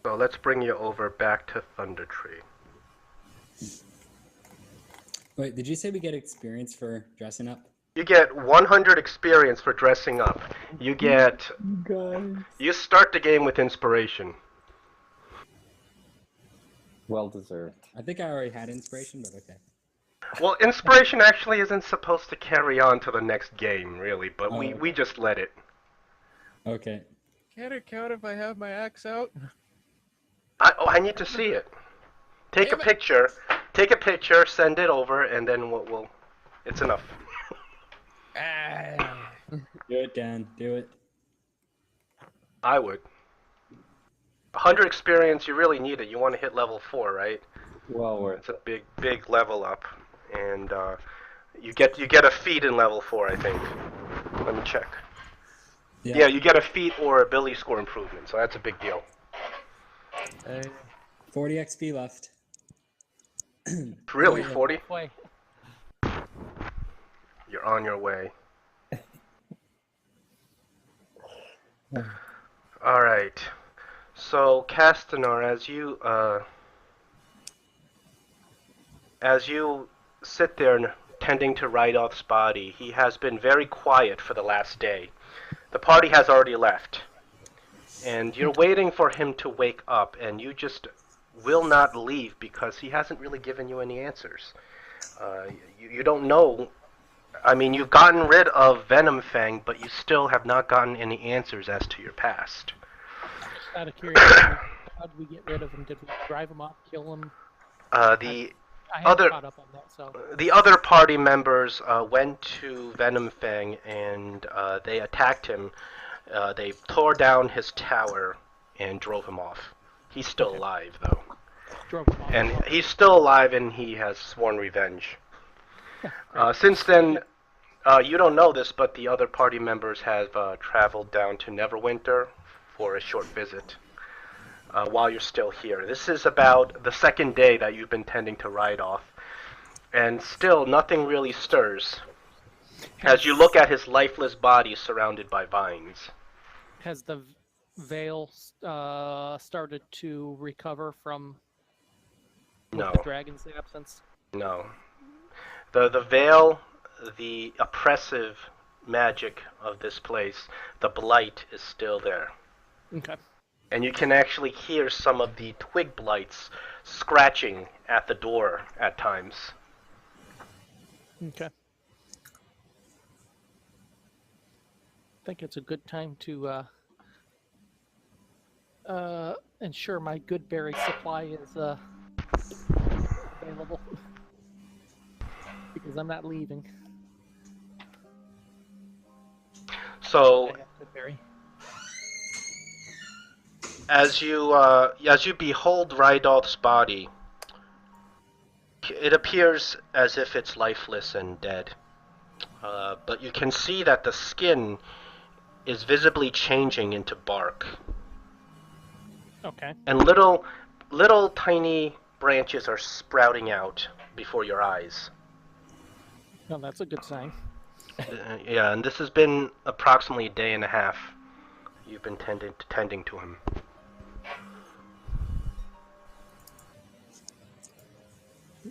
So let's bring you over back to Thunder Tree. Wait, did you say we get experience for dressing up? You get 100 experience for dressing up. You get... Guys. You start the game with inspiration. Well deserved. I think I already had inspiration, but okay. Well, inspiration actually isn't supposed to carry on to the next game, really, but Oh, we okay. just let it. Okay. Can't it count if I have my axe out? I need to see it. Take a picture. Take a picture, send it over, and then we'll it's enough. Do it, Dan. Do it. I would. 100 experience, you really need it. You want to hit level 4, right? Well worth It's a big level up, and you get a feat in level 4, I think. Let me check. Yeah, you get a feat or ability score improvement, so that's a big deal. 40 XP left. Really, 40? Wait. You're on your way. All right. So, Castanar, as you sit there tending to Rydolph's body, he has been very quiet for the last day. The party has already left, and you're waiting for him to wake up, and you just will not leave because he hasn't really given you any answers. You don't know. I mean, you've gotten rid of Venom Fang, but you still have not gotten any answers as to your past. Just out of curiosity, how did we get rid of him? Did we drive him off, kill him? The I haven't caught up on that, so. The other party members went to Venom Fang and they attacked him. They tore down his tower and drove him off. He's still alive, though. Drove him off. And he's still alive, and he has sworn revenge. Since then, you don't know this, but the other party members have traveled down to Neverwinter for a short visit while you're still here. This is about the second day that you've been tending to ride off, and still nothing really stirs as you look at his lifeless body surrounded by vines. Has the veil started to recover from No. the dragon's absence? No. The veil, the oppressive magic of this place, the blight is still there. Okay. And you can actually hear some of the twig blights scratching at the door at times. Okay. I think it's a good time to ensure my good berry supply is available. Because I'm not leaving. So, I have good berry. as you behold Rydolph's body, it appears as if it's lifeless and dead. But you can see that the skin is visibly changing into bark. Okay. And little tiny branches are sprouting out before your eyes. No, that's a good sign. Yeah, and this has been approximately a day and a half. You've been tending to him.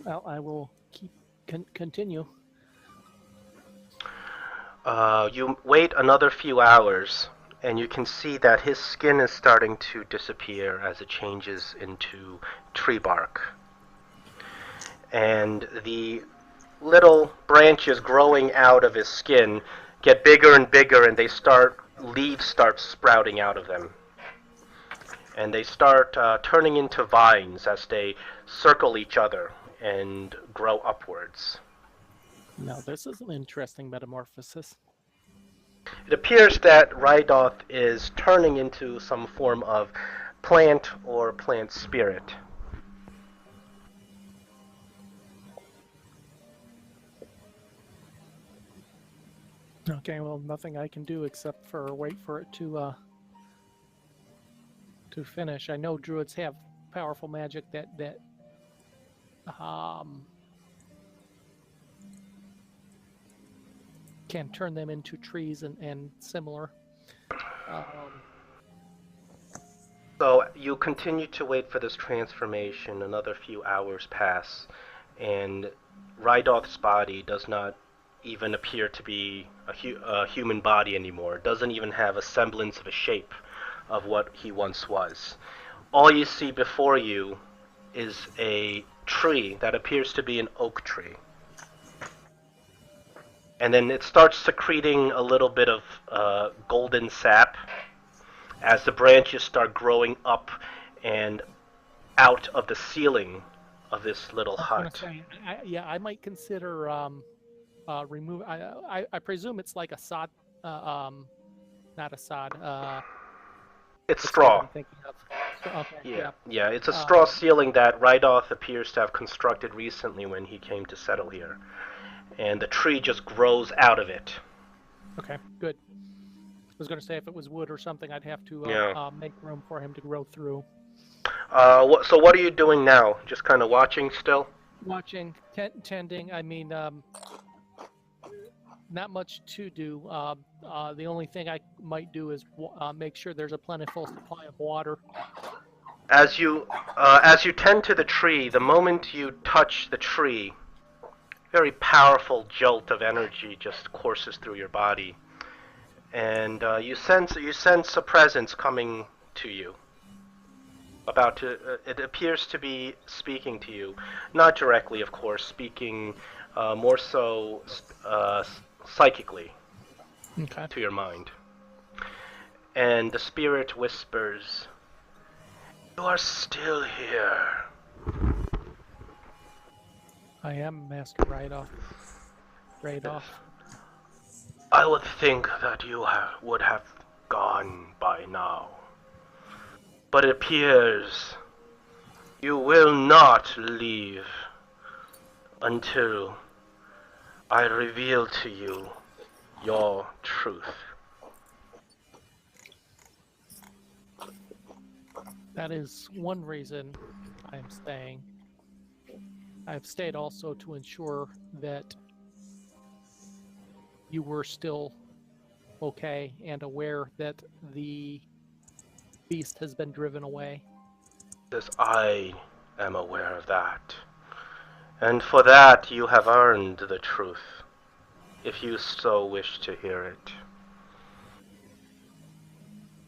Well, I will continue. You wait another few hours, and you can see that his skin is starting to disappear as it changes into tree bark. And the little branches growing out of his skin get bigger and bigger, and leaves start sprouting out of them. And they start turning into vines as they circle each other and grow upwards. Now, this is an interesting metamorphosis. It appears that Rydolph is turning into some form of plant or plant spirit. Okay, well, nothing I can do except for wait for it to finish. I know druids have powerful magic that can turn them into trees and similar. So you continue to wait for this transformation. Another few hours pass, and Rydoth's body does not even appear to be a human body anymore. It doesn't even have a semblance of a shape of what he once was. All you see before you is a tree that appears to be an oak tree. And then it starts secreting a little bit of golden sap as the branches start growing up and out of the ceiling of this little I was hut. gonna say, I might consider remove. I presume it's like a sod, not a sod. It's What's the word straw. I'm thinking of? Okay, Yeah, it's a straw Um, ceiling that Rydoth appears to have constructed recently when he came to settle here. And the tree just grows out of it. Okay, good. I was gonna say if it was wood or something, I'd have to Yeah. make room for him to grow through. So what are you doing now? Just kind of watching still? Watching, tending. I mean, not much to do. The only thing I might do is make sure there's a plentiful supply of water. As you tend to the tree, the moment you touch the tree, very powerful jolt of energy just courses through your body, and you sense a presence coming to you. It appears to be speaking to you, not directly, of course, speaking more so psychically Okay. to your mind. And the spirit whispers, "You are still here." I am Master Rydoth. I would think that you would have gone by now. But it appears you will not leave until I reveal to you your truth. That is one reason I am staying. I've stayed also to ensure that you were still okay and aware that the beast has been driven away. As I am aware of that. And for that you have earned the truth, if you so wish to hear it.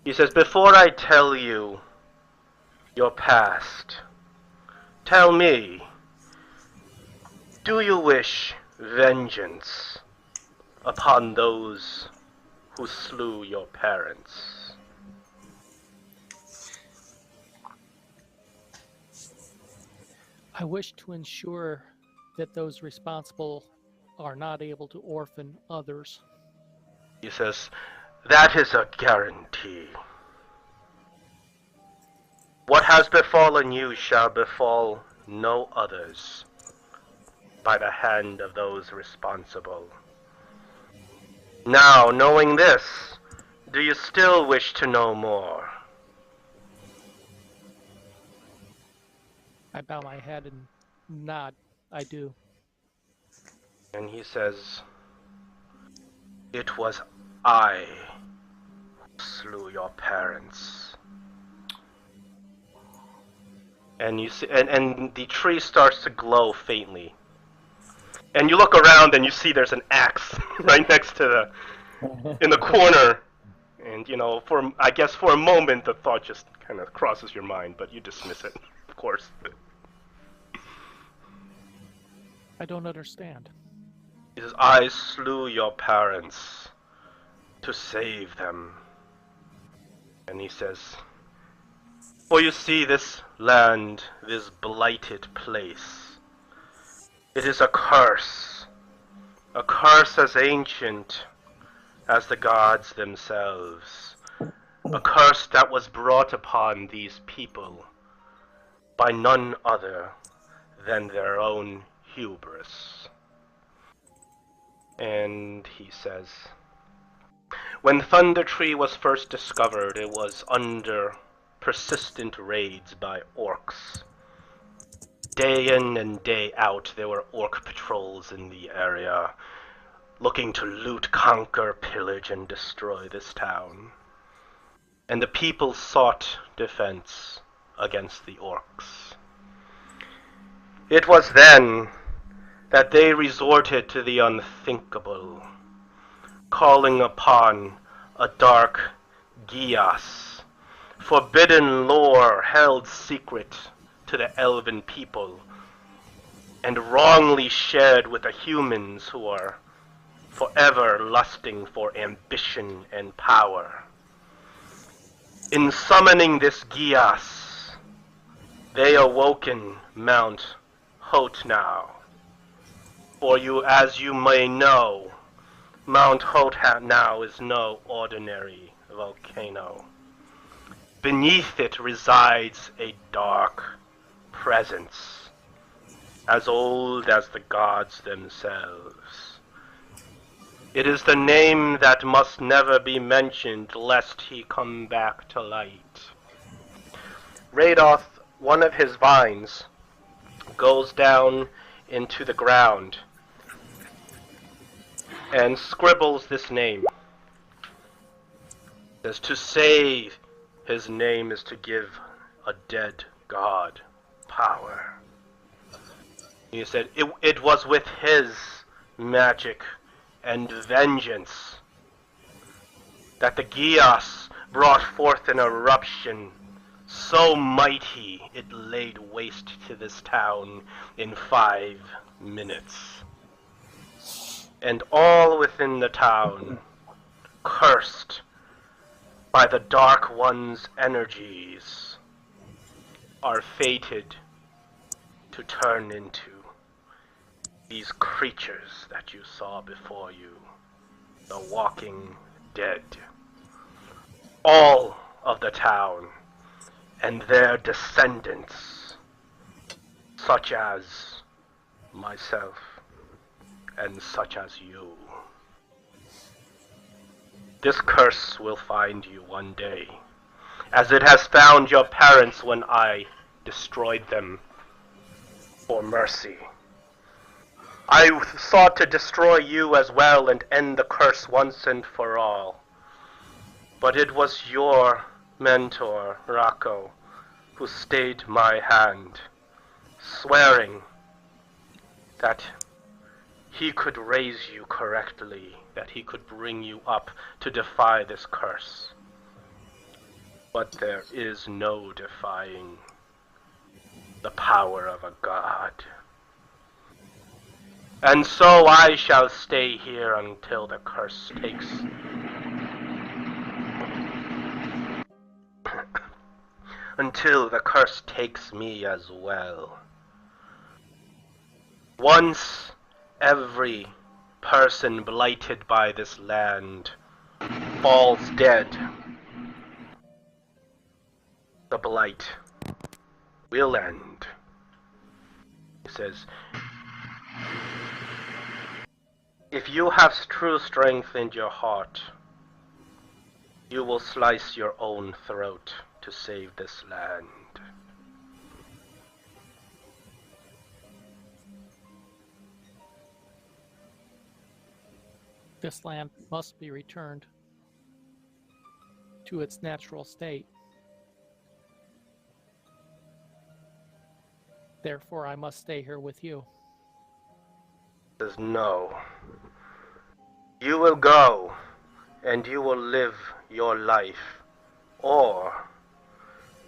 He says, "Before I tell you your past, tell me, do you wish vengeance upon those who slew your parents?" I wish to ensure that those responsible are not able to orphan others. He says, "That is a guarantee. What has befallen you shall befall no others by the hand of those responsible. Now, knowing this, do you still wish to know more?" I bow my head and nod. I do. And he says, "It was I who slew your parents." And you see, and the tree starts to glow faintly. And you look around and you see there's an axe right next to in the corner. And I guess for a moment the thought just kind of crosses your mind, but you dismiss it, of course. I don't understand. He says, "I slew your parents to save them." And he says, "For you see this land, this blighted place, it is a curse as ancient as the gods themselves, a curse that was brought upon these people by none other than their own hubris." And he says, "When Thunder Tree was first discovered, it was under persistent raids by orcs. Day in and day out, there were orc patrols in the area, looking to loot, conquer, pillage, and destroy this town. and the people sought defense against the orcs. It was then that they resorted to the unthinkable, calling upon a dark Gias, forbidden lore held secret to the elven people, and wrongly shared with the humans who are forever lusting for ambition and power. In summoning this Gias, they awoken Mount Hotnow. For you, as you may know, Mount Hotnow is no ordinary volcano. Beneath it resides a dark presence, as old as the gods themselves. It is the name that must never be mentioned, lest he come back to light. Radoth, one of his vines, goes down into the ground and scribbles this name. It says, to say his name is to give a dead god power. He said, it was with his magic and vengeance that the Gias brought forth an eruption so mighty it laid waste to this town in 5 minutes. And all within the town, cursed by the Dark One's energies, are fated to turn into these creatures that you saw before you, the walking dead. All of the town and their descendants, such as myself and such as you. This curse will find you one day, as it has found your parents when I destroyed them for mercy. I sought to destroy you as well and end the curse once and for all. But it was your mentor, Rocco, who stayed my hand, swearing that he could raise you correctly, that he could bring you up to defy this curse. But there is no defying the power of a god. And so I shall stay here until the curse takes until the curse takes me as well. Once every person blighted by this land falls dead, the blight will end. He says, if you have true strength in your heart, you will slice your own throat to save this land. This land must be returned to its natural state. Therefore, I must stay here with you. Says no. You will go, and you will live your life, or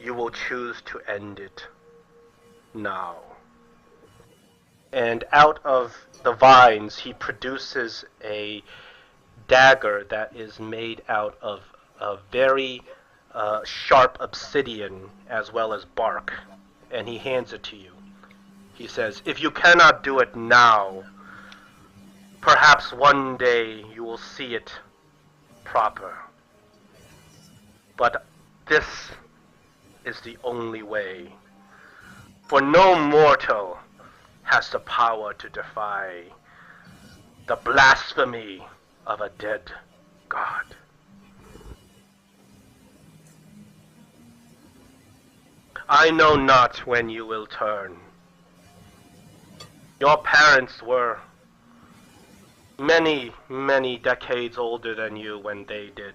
you will choose to end it now. And out of the vines he produces a dagger that is made out of a very sharp obsidian as well as bark, and he hands it to you. He says, if you cannot do it now, perhaps one day you will see it proper. But this is the only way. For no mortal has the power to defy the blasphemy of a dead god. I know not when you will turn. Your parents were many, many decades older than you when they did.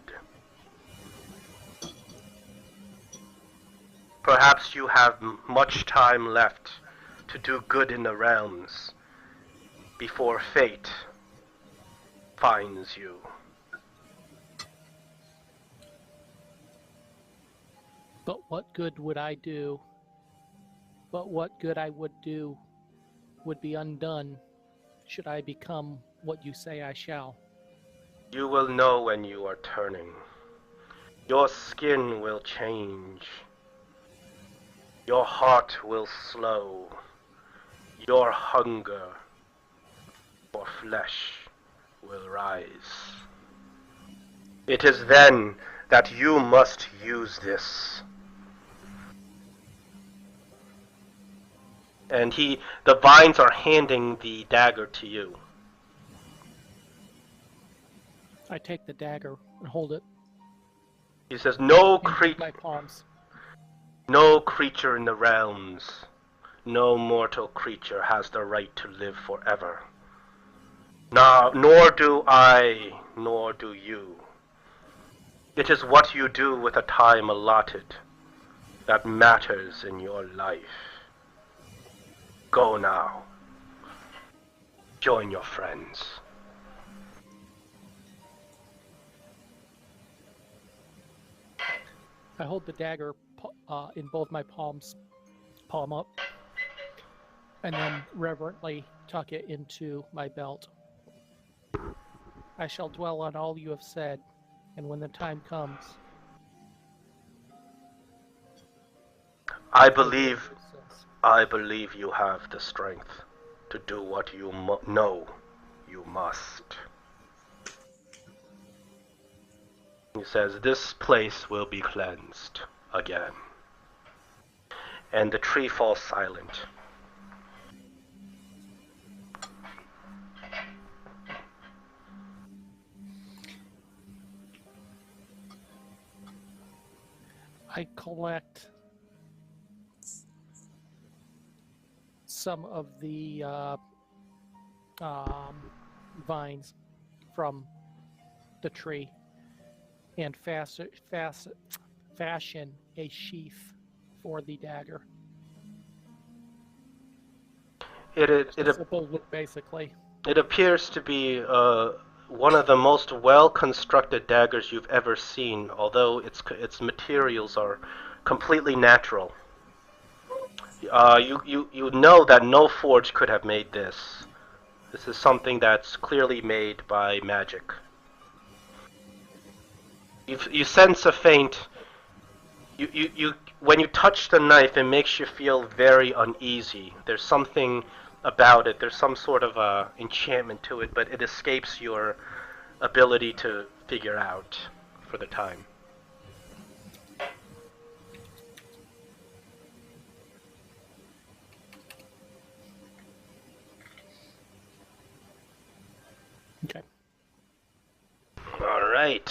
Perhaps you have much time left to do good in the realms before fate finds you. But what good would I do? But what good I would do would be undone should I become what you say I shall. You will know when you are turning. Your skin will change. Your heart will slow. Your hunger for flesh will rise. It is then that you must use this. And the vines are handing the dagger to you. I take the dagger and hold it He says, no in my palms. creature in the realms, no mortal creature has the right to live forever. Nor do I, nor do you. It is what you do with the time allotted that matters in your life. Go now. Join your friends. I hold the dagger in both my palms, palm up, and then reverently tuck it into my belt. I shall dwell on all you have said, and when the time comes, I believe you have the strength to do what you know you must. He says, this place will be cleansed again. And the tree falls silent. I collect some of the vines from the tree and fashion a sheath for the dagger. Basically. It appears to be one of the most well-constructed daggers you've ever seen, although its materials are completely natural. You know that no forge could have made this. This is something that's clearly made by magic. You sense a faint. When you touch the knife, it makes you feel very uneasy. There's something about it. There's some sort of enchantment to it, but it escapes your ability to figure out for the time. Okay. All right.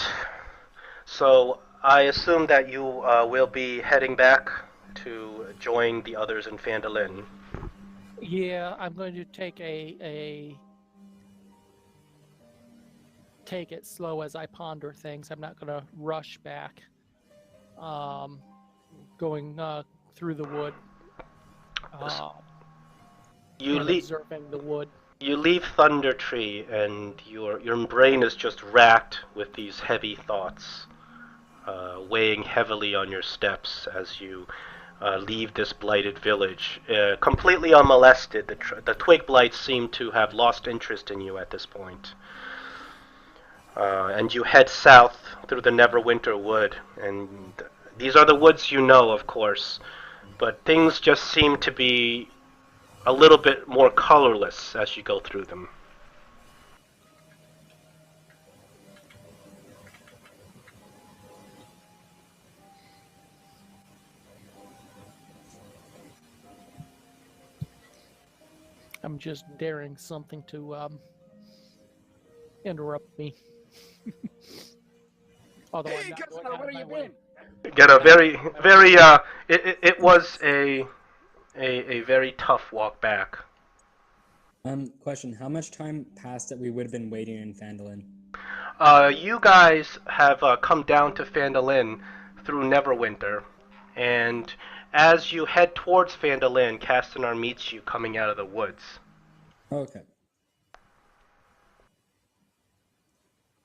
So I assume that you will be heading back to join the others in Phandalin. Yeah, I'm going to take take it slow as I ponder things. I'm not going to rush back. Going through the wood. Observing the wood. You leave Thunder Tree, and your brain is just racked with these heavy thoughts, weighing heavily on your steps as you leave this blighted village, completely unmolested. The twig blights seem to have lost interest in you at this point. And you head south through the Neverwinter Wood, and these are the woods you know, of course, but things just seem to be a little bit more colorless as you go through them. I'm just daring something to interrupt me. Although Hey, I'm not Cousin, going out where of my you way. been? Get a very it was a very tough walk back. Question: how much time passed that we would have been waiting in Phandalin? You guys have come down to Phandalin through Neverwinter, and As you head towards Phandalin, Castanar meets you coming out of the woods. Okay.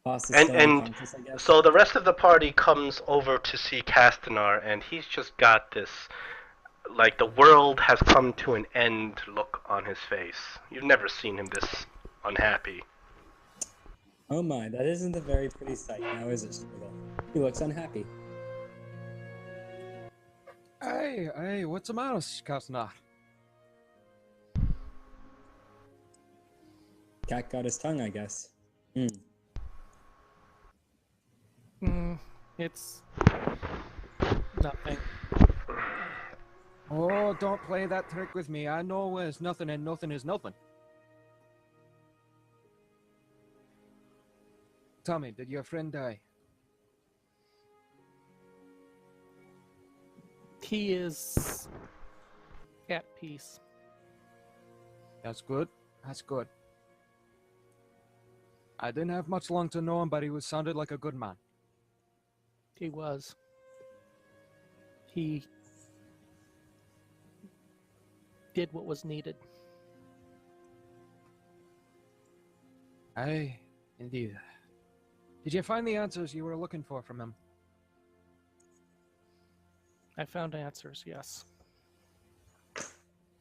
Boss is And still and unconscious, I guess. so the rest of the party comes over to see Castanar, and he's just got this, like, the world has come to an end look on his face. You've never seen him this unhappy. Oh my, that isn't a very pretty sight now, is it, Striggle? He looks unhappy. Hey, what's the matter, Castanar? Cat got his tongue, I guess. It's nothing. Oh, don't play that trick with me. I know when it's nothing and nothing is nothing. Tell me, did your friend die? He is at peace. That's good. That's good. I didn't have much long to know him, but he was sounded like a good man. He was. He did what was needed. Aye, indeed. Did you find the answers you were looking for from him? I found answers, yes.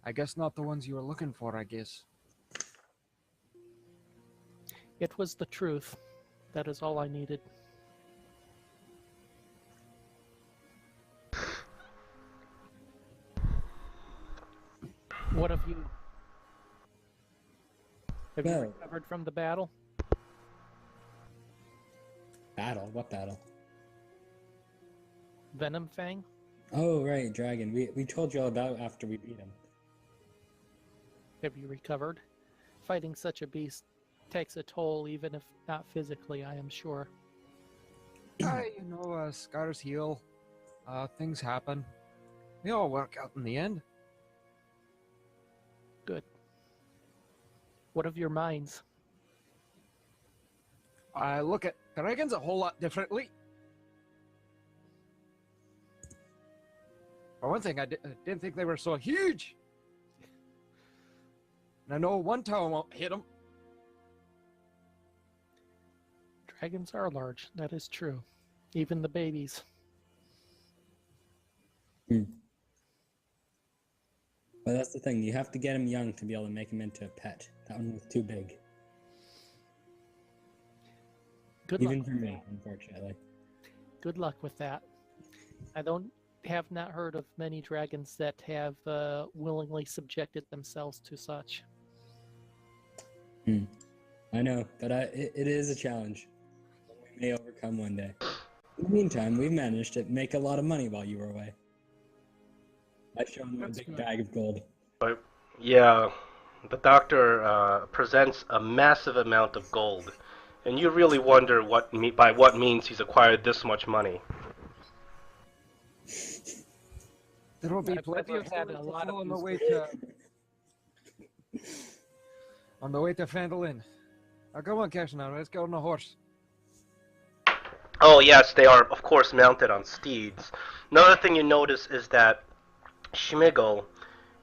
I guess not the ones you were looking for, I guess. It was the truth. That is all I needed. What have you? Have you No. recovered from the battle? Battle? What battle? Venom Fang? Oh, right, dragon. We told you all about after we beat him. Have you recovered? Fighting such a beast takes a toll, even if not physically, I am sure. Aye, scars heal. Things happen. They all work out in the end. Good. What of your minds? I look at dragons a whole lot differently. For one thing, I didn't think they were so huge. And I know one tower won't hit them. Dragons are large, that is true. Even the babies. But that's the thing, you have to get him young to be able to make him into a pet. That one was too big. Good Even luck. for me, unfortunately. Good luck with that. I have not heard of many dragons that have willingly subjected themselves to such. I know, but it is a challenge. We may overcome one day. In the meantime, we've managed to make a lot of money while you were away. I've shown my That's big good. bag of gold. But yeah, the doctor presents a massive amount of gold, and you really wonder by what means he's acquired this much money. There will be I've plenty never of had stories a to lot tell of on the use way for to Phandalin. Now go on, Castanar, let's go on the horse. Oh yes, they are of course mounted on steeds. Another thing you notice is that Schmigel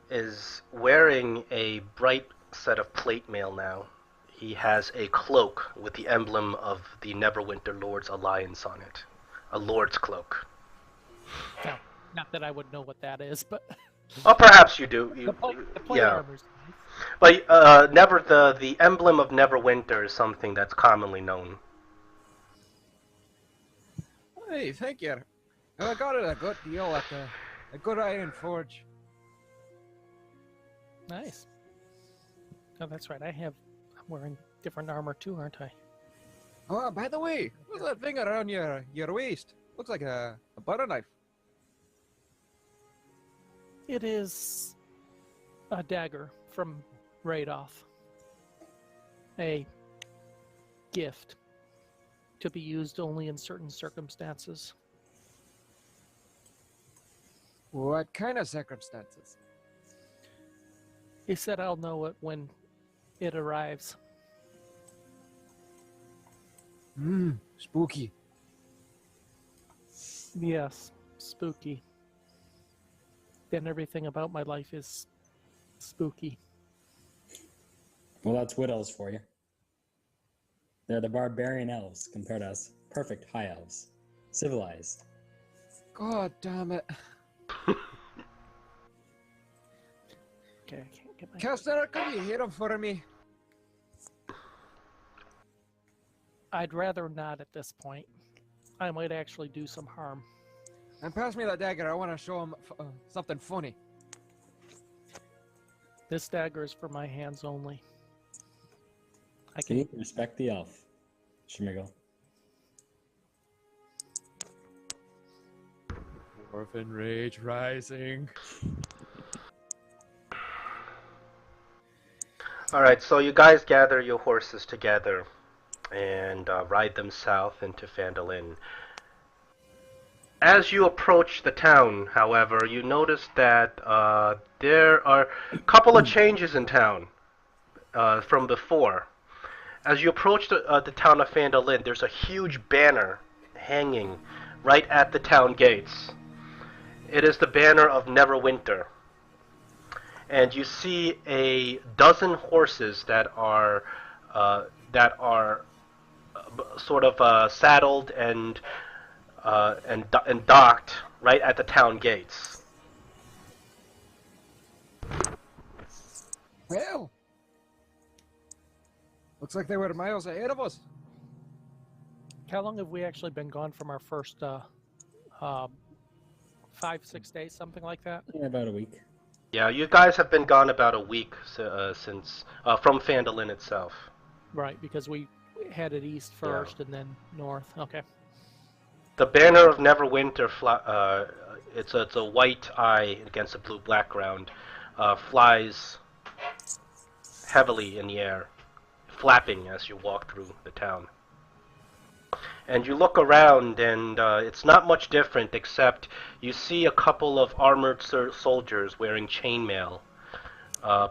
is wearing a bright set of plate mail now. He has a cloak with the emblem of the Neverwinter Lord's Alliance on it. A Lord's cloak. No, not that I would know what that is, but Oh, perhaps you do. the plate Yeah. armor's nice. But the emblem of Neverwinter is something that's commonly known. Hey, thank you. I got it a good deal at a good iron forge. Nice. Oh, that's right. I'm wearing different armor too, aren't I? Oh, by the way, what's that thing around your waist? Looks like a butter knife. It is a dagger from Radoff. A gift to be used only in certain circumstances. What kind of circumstances? He said I'll know it when it arrives. Spooky. Yes, spooky. then everything about my life is spooky. Well, that's wood elves for you. They're the barbarian elves compared to us. Perfect high elves. Civilized. God damn it. Okay, I can't get my... Caster, can you hit him for me? I'd rather not at this point. I might actually do some harm. And pass me that dagger. I want to show him something funny. This dagger is for my hands only. I See? can... Respect the elf. Schmiggle. Orphan rage rising. Alright, so you guys gather your horses together and ride them south into Phandalin. As you approach the town, however, you notice that there are a couple of changes in town from before. As you approach the town of Phandalin, there's a huge banner hanging right at the town gates. It is the banner of Neverwinter. And you see a dozen horses that are sort of saddled and docked right at the town gates. Well, looks like they were miles ahead of us. How long have we actually been gone from our first 5-6 days, something like that? Yeah, about a week. Yeah, you guys have been gone about a week since from Phandalin itself. Right, because we headed east first and then north. Okay. The banner of Neverwinter, it's a white eye against a blue background, flies heavily in the air, flapping as you walk through the town. And you look around, and it's not much different, except you see a couple of armored soldiers wearing chainmail,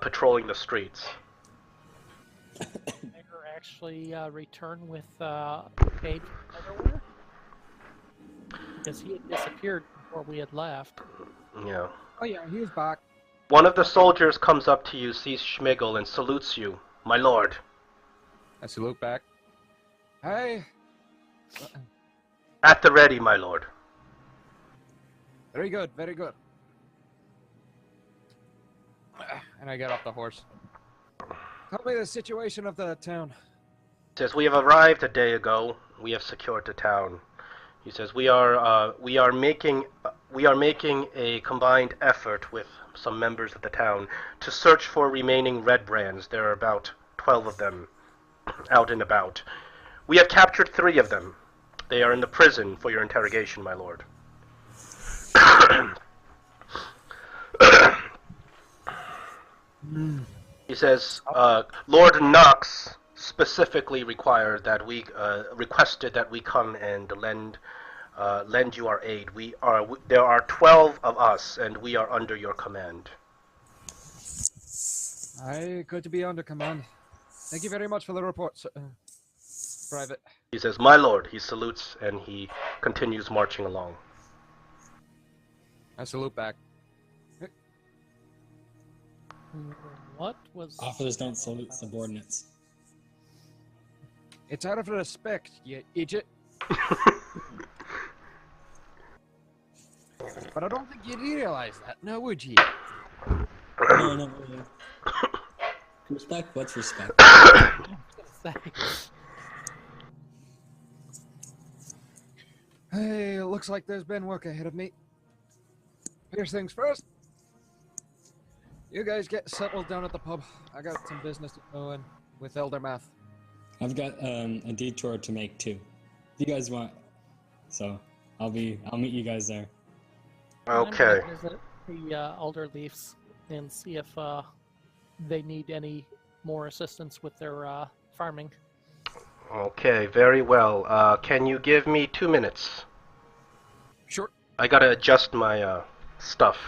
patrolling the streets. Mayor actually return with aid from everywhere? Because he had disappeared before we had left. Yeah. Oh yeah, he's back. One of the soldiers comes up to you, sees Schmigel, and salutes you, my lord. I salute back. Hey. At the ready, my lord. Very good, very good. And I get off the horse. Tell me the situation of the town. Says, we have arrived a day ago. We have secured the town. He says, we are making a combined effort with some members of the town to search for remaining red brands. There are about 12 of them out and about. We have captured 3 of them. They are in the prison for your interrogation, my lord. He says, Lord Knox specifically requested that we come and lend you our aid. There are 12 of us, and we are under your command. Aye, good to be under command. Thank you very much for the report, sir. Private. He says, my lord. He salutes, and he continues marching along. I salute back. What was... Officers don't salute subordinates. It's out of respect, you idiot. But I don't think you'd realize that, now would you? No. Respect? What's respect? Hey, it looks like there's been work ahead of me. First things first. You guys get settled down at the pub. I got some business to go in with Eldermath. I've got a detour to make too. If you guys want, so I'll meet you guys there. Okay. I'm gonna visit the Alder Leafs and see if they need any more assistance with their farming. Okay, very well. Can you give me 2 minutes? Sure. I gotta adjust my stuff.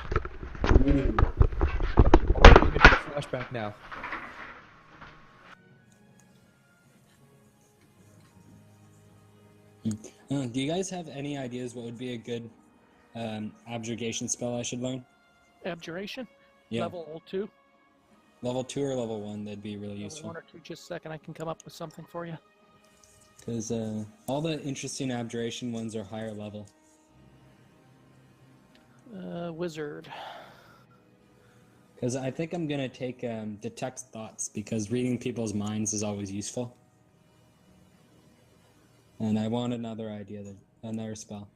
Flashback now. Do you guys have any ideas what would be a good abjuration spell I should learn? Abjuration? Yeah. Level 2? Level 2 or level 1, that'd be really Level useful. 1 or 2, just a second, I can come up with something for you. Because all the interesting abjuration ones are higher level. Wizard. Because I think I'm going to take detect thoughts, because reading people's minds is always useful. And I want another idea, another spell.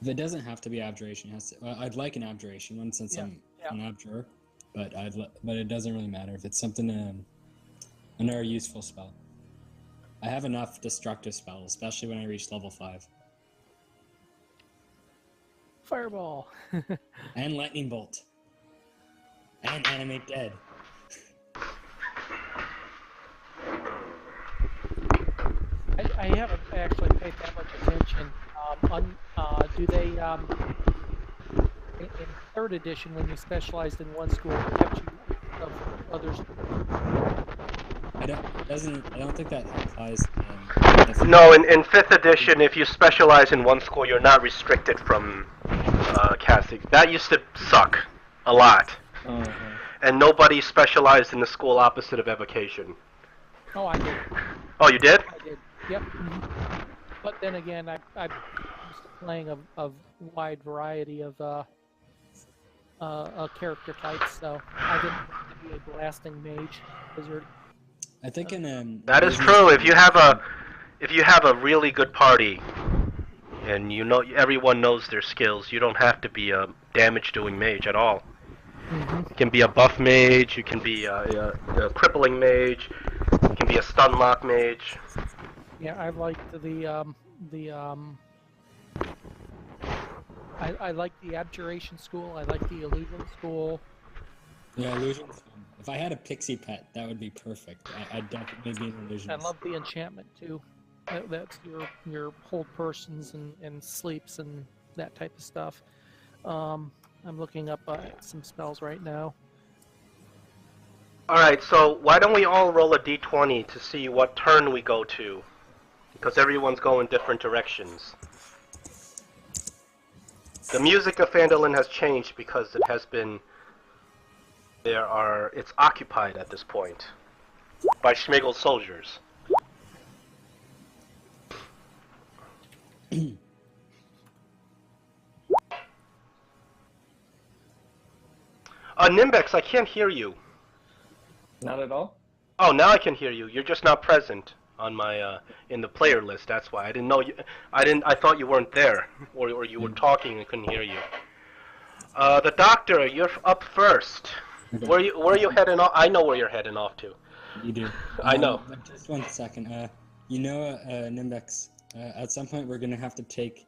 If it doesn't have to be abjuration, it has to, well, I'd like an abjuration one since I'm an abjurer, but but it doesn't really matter if it's something another useful spell. I have enough destructive spells, especially when I reach level 5. Fireball. And lightning bolt. And animate dead. I haven't actually paid that much attention. Do they, in 3rd edition, when you specialized in one school, it kept you of others? I don't think that applies. No, in 5th edition, if you specialize in one school, you're not restricted from casting. That used to suck a lot. And nobody specialized in the school opposite of evocation. Oh, I did. Oh, you did? I did. Yep. Mm-hmm. But then again, I'm playing a wide variety of character types, so I didn't want to be a blasting mage wizard. I think that is true. If you have a really good party, and you know everyone knows their skills, you don't have to be a damage-doing mage at all. Mm-hmm. You can be a buff mage. You can be a crippling mage. You can be a stun lock mage. Yeah, I like I like the abjuration school. I like the illusion school. Yeah, illusion's fun. If I had a pixie pet, that would be perfect. I'd definitely be an illusionist. I love the enchantment too. That's your hold persons and sleeps and that type of stuff. I'm looking up some spells right now. Alright, so why don't we all roll a d20 to see what turn we go to? Because everyone's going different directions. The music of Phandalin has changed because it has been... It's occupied at this point by Schmigel soldiers. Nimbex, I can't hear you. Not at all? Oh, now I can hear you. You're just not present on my in the player list. That's why I didn't know you. I thought you weren't there, or you were talking and couldn't hear you. The doctor, you're up first. Okay. Where are you heading off? I know where you're heading off to. You do. I know. But just 1 second. Nimbex, at some point we're gonna have to take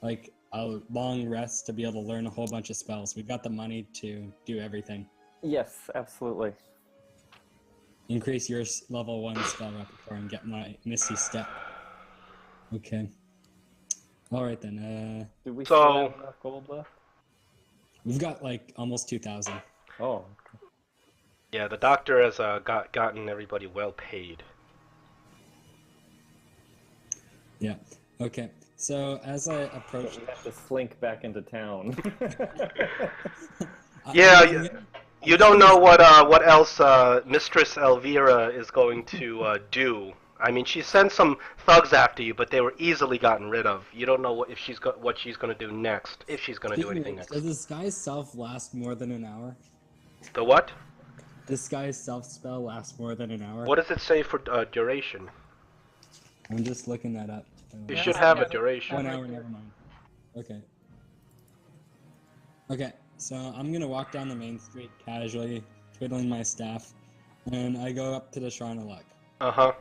like a long rest to be able to learn a whole bunch of spells. We've got the money to do everything. Yes, absolutely. Increase your level 1 spell repertoire and get my Misty Step. Okay. Alright then, Do we So- still have enough gold left? we've got like almost 2,000. Oh, Yeah, the doctor has gotten everybody well paid. Yeah. Okay. So as I approach... we have to slink back into town. Yeah, you don't know what else Mistress Elvira is going to do. I mean, she sent some thugs after you, but they were easily gotten rid of. You don't know what she's going to do next, if she's going to do anything next. Does this guy's self last more than an hour? The what? This guy's self spell lasts more than an hour? What does it say for duration? I'm just looking that up. You Yeah, should I have a got it. 1 duration. hour, never mind. Okay. Okay, so I'm gonna walk down the main street casually, twiddling my staff, and I go up to the Shrine of Luck. Uh-huh.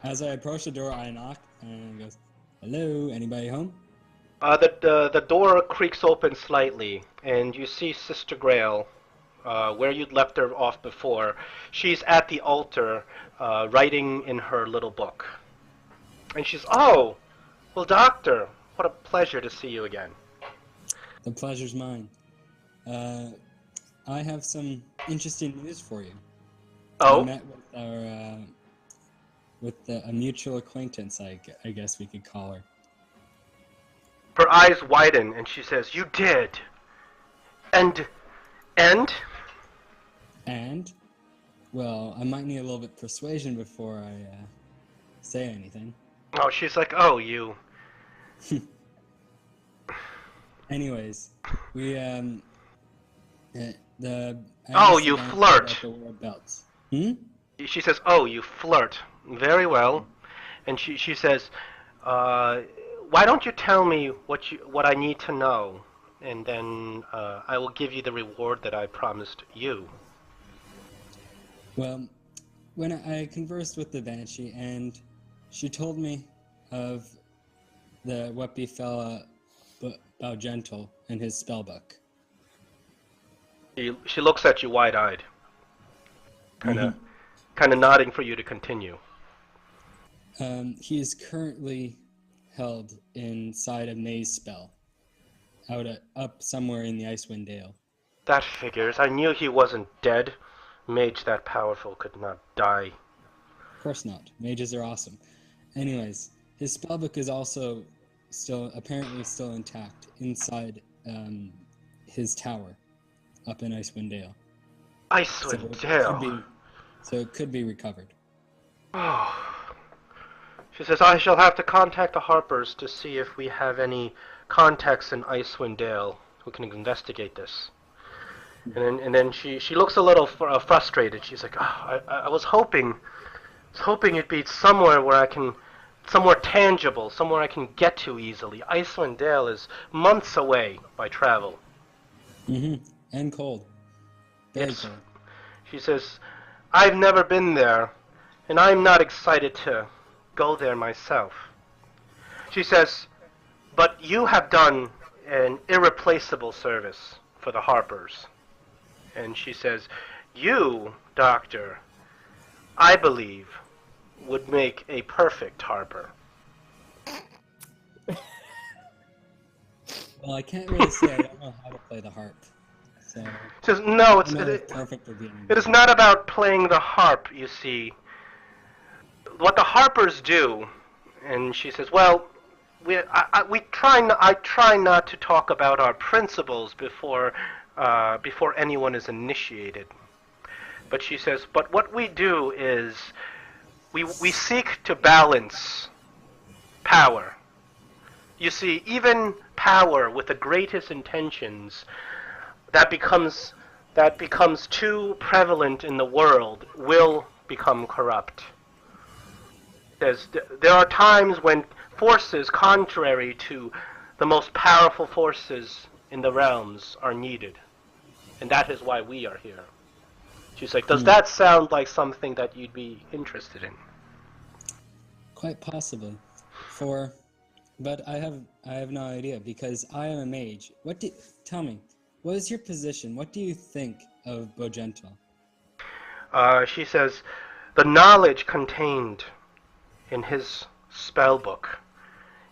As I approach the door, I knock, and it goes, "Hello, anybody home?" The door creaks open slightly, and you see Sister Grail, where you'd left her off before. She's at the altar, writing in her little book. And she's, "Oh, well, Doctor, what a pleasure to see you again." The pleasure's mine. I have some interesting news for you. I Oh? met with our, a mutual acquaintance, I guess we could call her. Her eyes widen, and she says, "You did. And? And, well, I might need a little bit of persuasion before I say anything. Oh, she's like, "Oh, you." Anyways, we the I Oh, asked the you banshee flirt. about the war belts. Hmm? She says, "Oh, you flirt. Very well." And she says, "Why don't you tell me what I need to know, and then I will give you the reward that I promised you." Well, when I conversed with the banshee, and she told me of what befell Gentle in his spellbook. She looks at you wide-eyed, kind of nodding for you to continue. He is currently held inside of May's spell, up somewhere in the Icewind Dale. That figures. I knew he wasn't dead. Mage that powerful could not die. Of course not. Mages are awesome. Anyways, his spellbook is also apparently still intact inside his tower up in Icewind Dale. Icewind Dale. So it could be recovered. Oh. She says, "I shall have to contact the Harpers to see if we have any contacts in Icewind Dale who can investigate this." And then she looks a little frustrated. She's like, "Oh, I was hoping it'd be somewhere somewhere tangible, somewhere I can get to easily. Icewind Dale is months away by travel." And cold. Very cold. She says, "I've never been there, and I'm not excited to go there myself." She says, "But you have done an irreplaceable service for the Harpers." And she says, "You, Doctor, I believe, would make a perfect Harper." Well, I can't really say I don't know how to play the harp. So She says, "No, perfect would be it is not about playing the harp, you see. What the Harpers do," and she says, "Well, I try not to talk about our principles before anyone is initiated. But," she says, "but what we do is we seek to balance power. You see, even power with the greatest intentions that becomes too prevalent in the world will become corrupt. There are times when forces contrary to the most powerful forces in the realms are needed. And that is why we are here." She's like, "Does that sound like something that you'd be interested in?" Quite possibly. But I have no idea, because I am a mage. Tell me, what is your position? What do you think of Bogental? She says, "The knowledge contained in his spellbook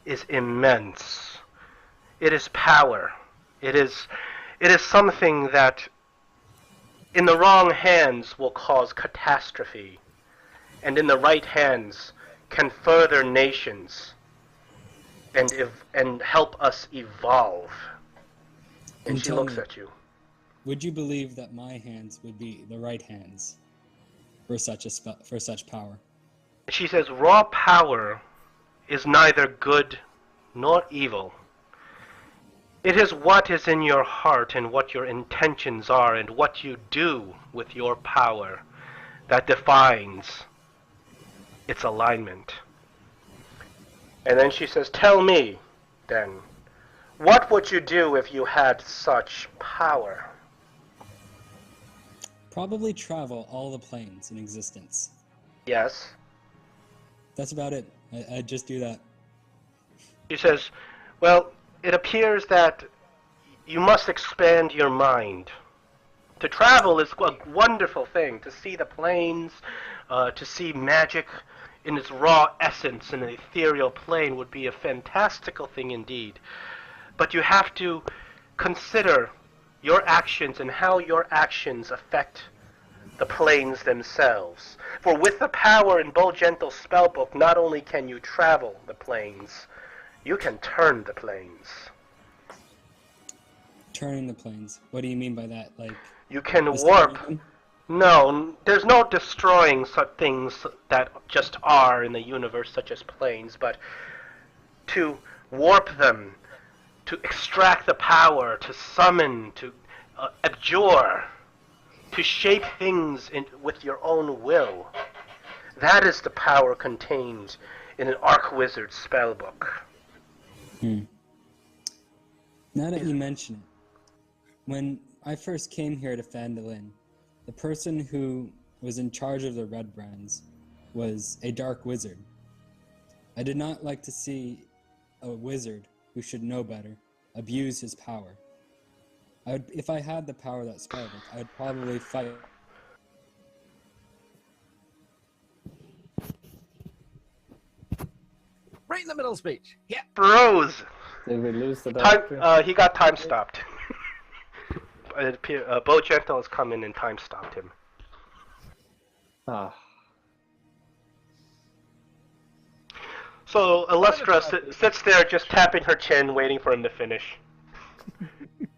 is immense. It is power. It is something that in the wrong hands will cause catastrophe, and in the right hands can further nations and help us evolve." And she looks at you. Would you believe that my hands would be the right hands for such power? She says, "Raw power is neither good nor evil. It is what is in your heart and what your intentions are and what you do with your power that defines its alignment." And then she says, "Tell me, then, what would you do if you had such power?" Probably travel all the planes in existence. "Yes." That's about it. I'd just do that. She says, "Well, it appears that you must expand your mind. To travel is a wonderful thing. To see the planes, to see magic in its raw essence in an ethereal plane would be a fantastical thing indeed. But you have to consider your actions and how your actions affect the planes themselves. For with the power in Bogental's spellbook, not only can you travel the planes, You can turn the planes. Turning the planes. What do you mean by that? Like You can destroying warp. them? No, there's no destroying such things that just are in the universe, such as planes, but to warp them, to extract the power, to summon, to abjure, to shape things with your own will. That is the power contained in an Archwizard spellbook. Now that you mention it, when I first came here to Phandalin, the person who was in charge of the Red Brands was a dark wizard. I did not like to see a wizard who should know better abuse his power. If I had the power of that spellbook, I would probably fight. Right in the middle of speech. Yeah. Froze. Did we lose the doctor? He got time stopped. Bo Gentle has come in and time stopped him. Ah. So Illustra sits there just tapping her chin, waiting for him to finish.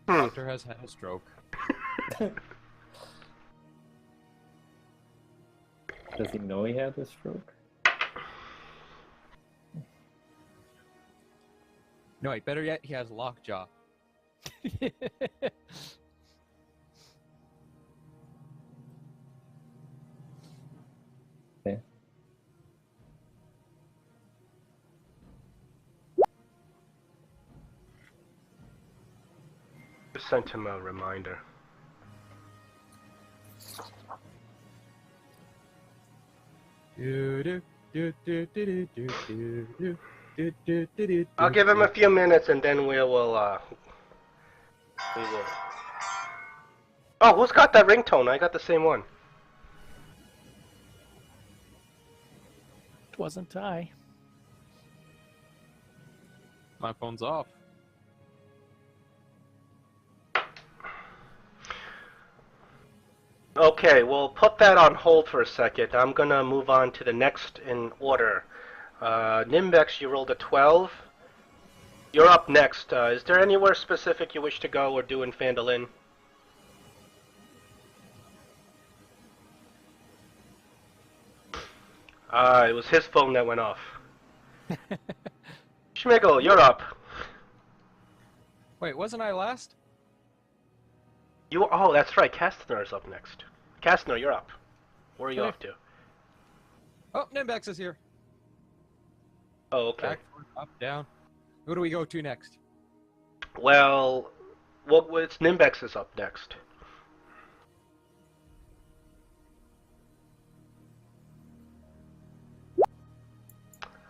Doctor has had a stroke. Does he know he had the stroke? No, wait, better yet, he has lockjaw. Okay. Just sent him a reminder. I'll give him a few minutes and then we will. Oh, who's got that ringtone? I got the same one. It wasn't I. My phone's off. Okay, we'll put that on hold for a second. I'm gonna move on to the next in order. Nimbex, you rolled a 12. You're up next. Is there anywhere specific you wish to go or do in Phandalin? It was his phone that went off. Schmigel, you're up. Wait, wasn't I last? Oh, that's right. Kastner's up next. Kastner, you're up. Where are you Okay. off to? Oh, Nimbex is here. Oh, okay. Back, up, down. Who do we go to next? Well, it's Nimbex is up next.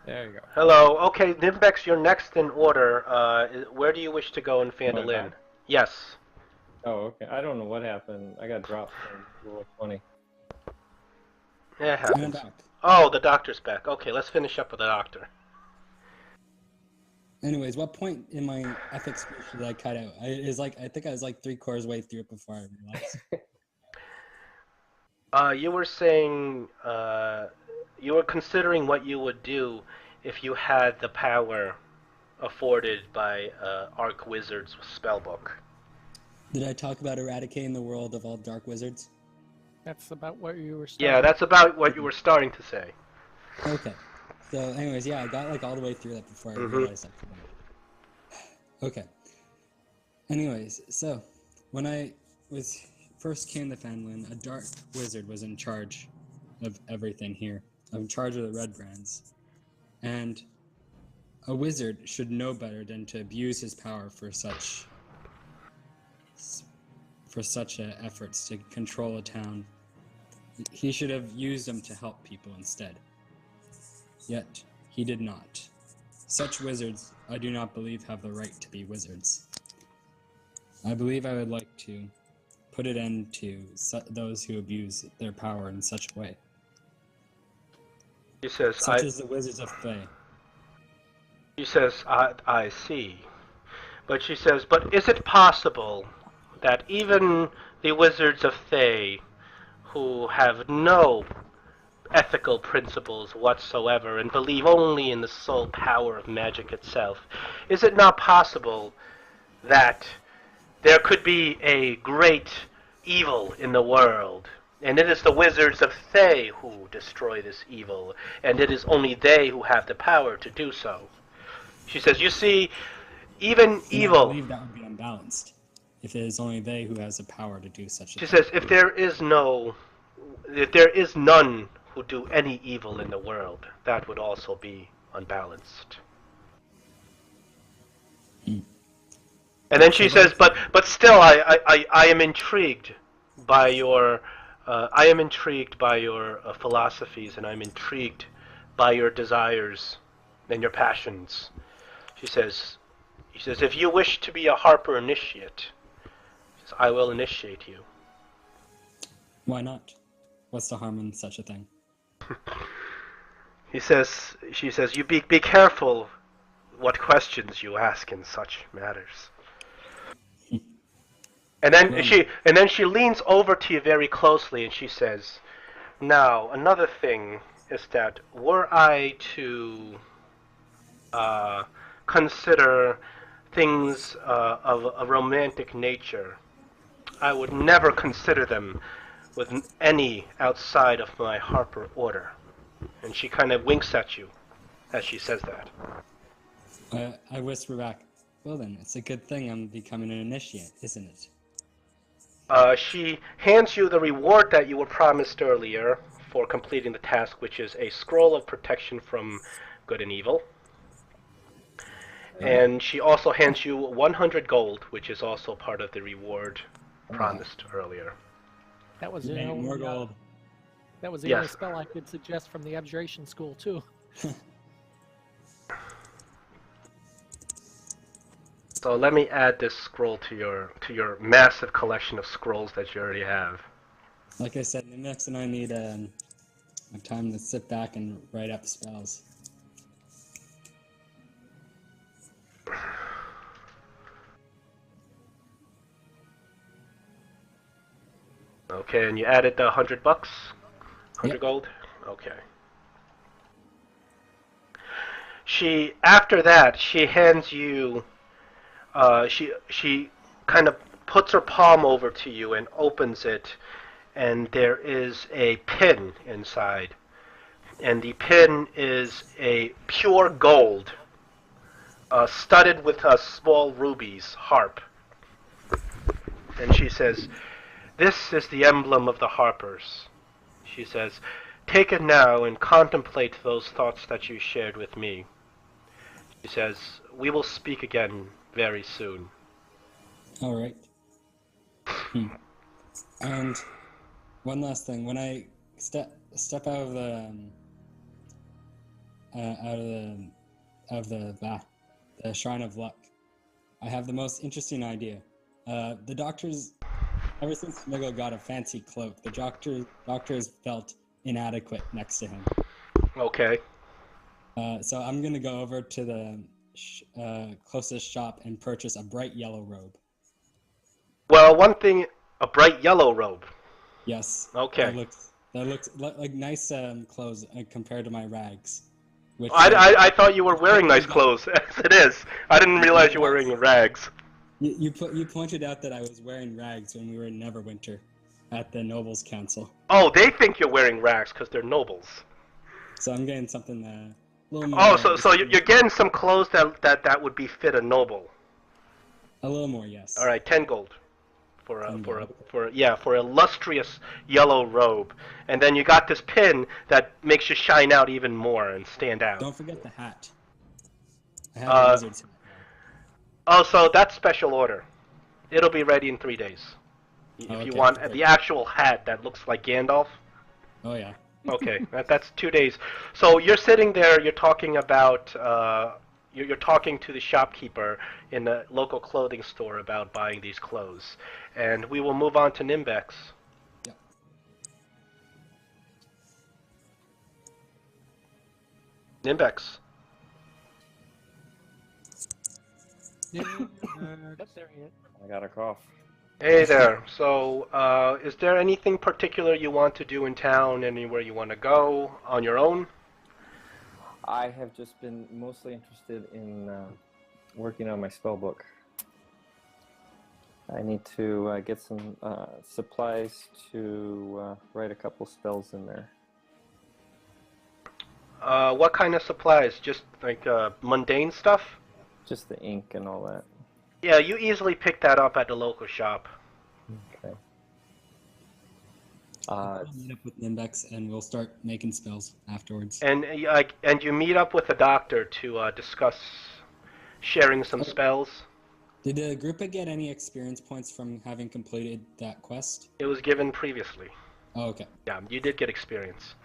There you go. Hello. Okay, Nimbex, you're next in order. Where do you wish to go in Phandalin? back? Yes. Oh, okay. I don't know what happened. I got dropped from level 20. Yeah, it I'm happens. back. Oh, the doctor's back. Okay, let's finish up with the doctor. Anyways, what point in my epic speech did I cut out? I think I was like 3/4 way through it before I realized. You were saying you were considering what you would do if you had the power afforded by Archwizard's spellbook. Did I talk about eradicating the world of all dark wizards? That's about what you were starting. Yeah, that's about what you were starting to say. Okay. So, anyways, yeah, I got like all the way through that before I realized I forgot. Okay. Anyways, so when I first came to Phandalin, a dark wizard was in charge of everything here. In charge of the Red Brands, and a wizard should know better than to abuse his power for such efforts to control a town. He should have used them to help people instead. Yet, he did not. Such wizards, I do not believe, have the right to be wizards. I believe I would like to put an end to those who abuse their power in such a way. He says, Such as the wizards of Thay. She says, I see. But she says, but is it possible that even the wizards of Thay, who have no ethical principles whatsoever and believe only in the sole power of magic itself, is it not possible that there could be a great evil in the world, and it is the wizards of Thay who destroy this evil, and it is only they who have the power to do so? She says, you see, even And I evil... believe that would be unbalanced if it is only they who has the power to do such a She thing. says, if there is none who do any evil in the world, that would also be unbalanced. Hmm. And then she says, but still, I am intrigued by your philosophies, and I'm intrigued by your desires and your passions. She says, if you wish to be a Harper initiate, I will initiate you. Why not? What's the harm in such a thing? She says, you be careful what questions you ask in such matters. And then she leans over to you very closely and she says, now, another thing is that were I to consider things of a romantic nature, I would never consider them with any outside of my Harper order. And she kind of winks at you as she says that. I whisper back, well then, it's a good thing I'm becoming an initiate, isn't it? She hands you the reward that you were promised earlier for completing the task, which is a scroll of protection from good and evil. And she also hands you 100 gold, which is also part of the reward promised earlier. That was More gold. That was the only spell I could suggest from the abjuration school too. So let me add this scroll to your massive collection of scrolls that you already have. Like I said, Nimex and I need time to sit back and write up spells. Okay, and you added the $100? 100 gold? Okay. After that, she hands you, she kind of puts her palm over to you and opens it, and there is a pin inside. And the pin is a pure gold, studded with a small rubies harp. And she says, this is the emblem of the Harpers. She says, take it now and contemplate those thoughts that you shared with me. She says, we will speak again very soon. All right. And one last thing, when I step out of the Shrine of Luck, I have the most interesting idea. The doctors, ever since Miguel got a fancy cloak, the doctor has felt inadequate next to him. Okay. So I'm gonna go over to the closest shop and purchase a bright yellow robe. Well, one thing, a bright yellow robe. Yes. Okay. That looks like nice clothes compared to my rags. Which, I thought you were wearing nice clothes, as it is. I didn't realize you were wearing rags. You pointed out that I was wearing rags when we were in Neverwinter at the Nobles Council. Oh, they think you're wearing rags because they're nobles. So I'm getting something a little more... Oh, so you're getting some clothes that would befit a noble. A little more, yes. All right, 10 gold. For a lustrous yellow robe, and then you got this pin that makes you shine out even more and stand out. Don't forget the hat. I have a wizard's hat. Oh, so that's special order. It'll be ready in 3 days. If you want the actual hat that looks like Gandalf. Oh yeah. Okay, that's 2 days. So you're sitting there. You're talking about. You're talking to the shopkeeper in the local clothing store about buying these clothes. And we will move on to Nimbex. Yep. Nimbex. I got a cough. Hey there. So, is there anything particular you want to do in town? Anywhere you want to go on your own? I have just been mostly interested in working on my spell book. I need to get some supplies to write a couple spells in there. What kind of supplies? Just like mundane stuff? Just the ink and all that. Yeah, you easily pick that up at the local shop. Okay. I'll meet up with Nimbex and we'll start making spells afterwards. And you meet up with the doctor to discuss sharing some spells. Did Agrippa get any experience points from having completed that quest? It was given previously. Oh, okay. Yeah, you did get experience.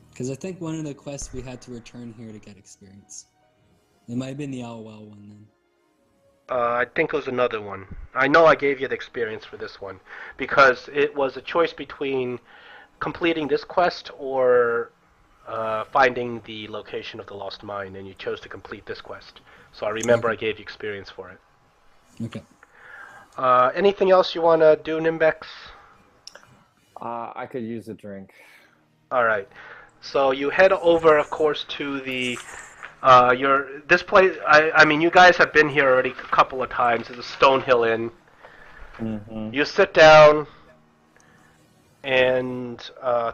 Because I think one of the quests we had to return here to get experience. It might have been the Alwell one then. I think it was another one. I know I gave you the experience for this one because it was a choice between completing this quest or finding the location of the lost mine, and you chose to complete this quest. So I remember I gave you experience for it. Okay. Anything else you want to do, Nimbex? I could use a drink. All right. So you head over, of course, to the this place. I mean, you guys have been here already a couple of times. It's a Stonehill Inn. Mm-hmm. You sit down, and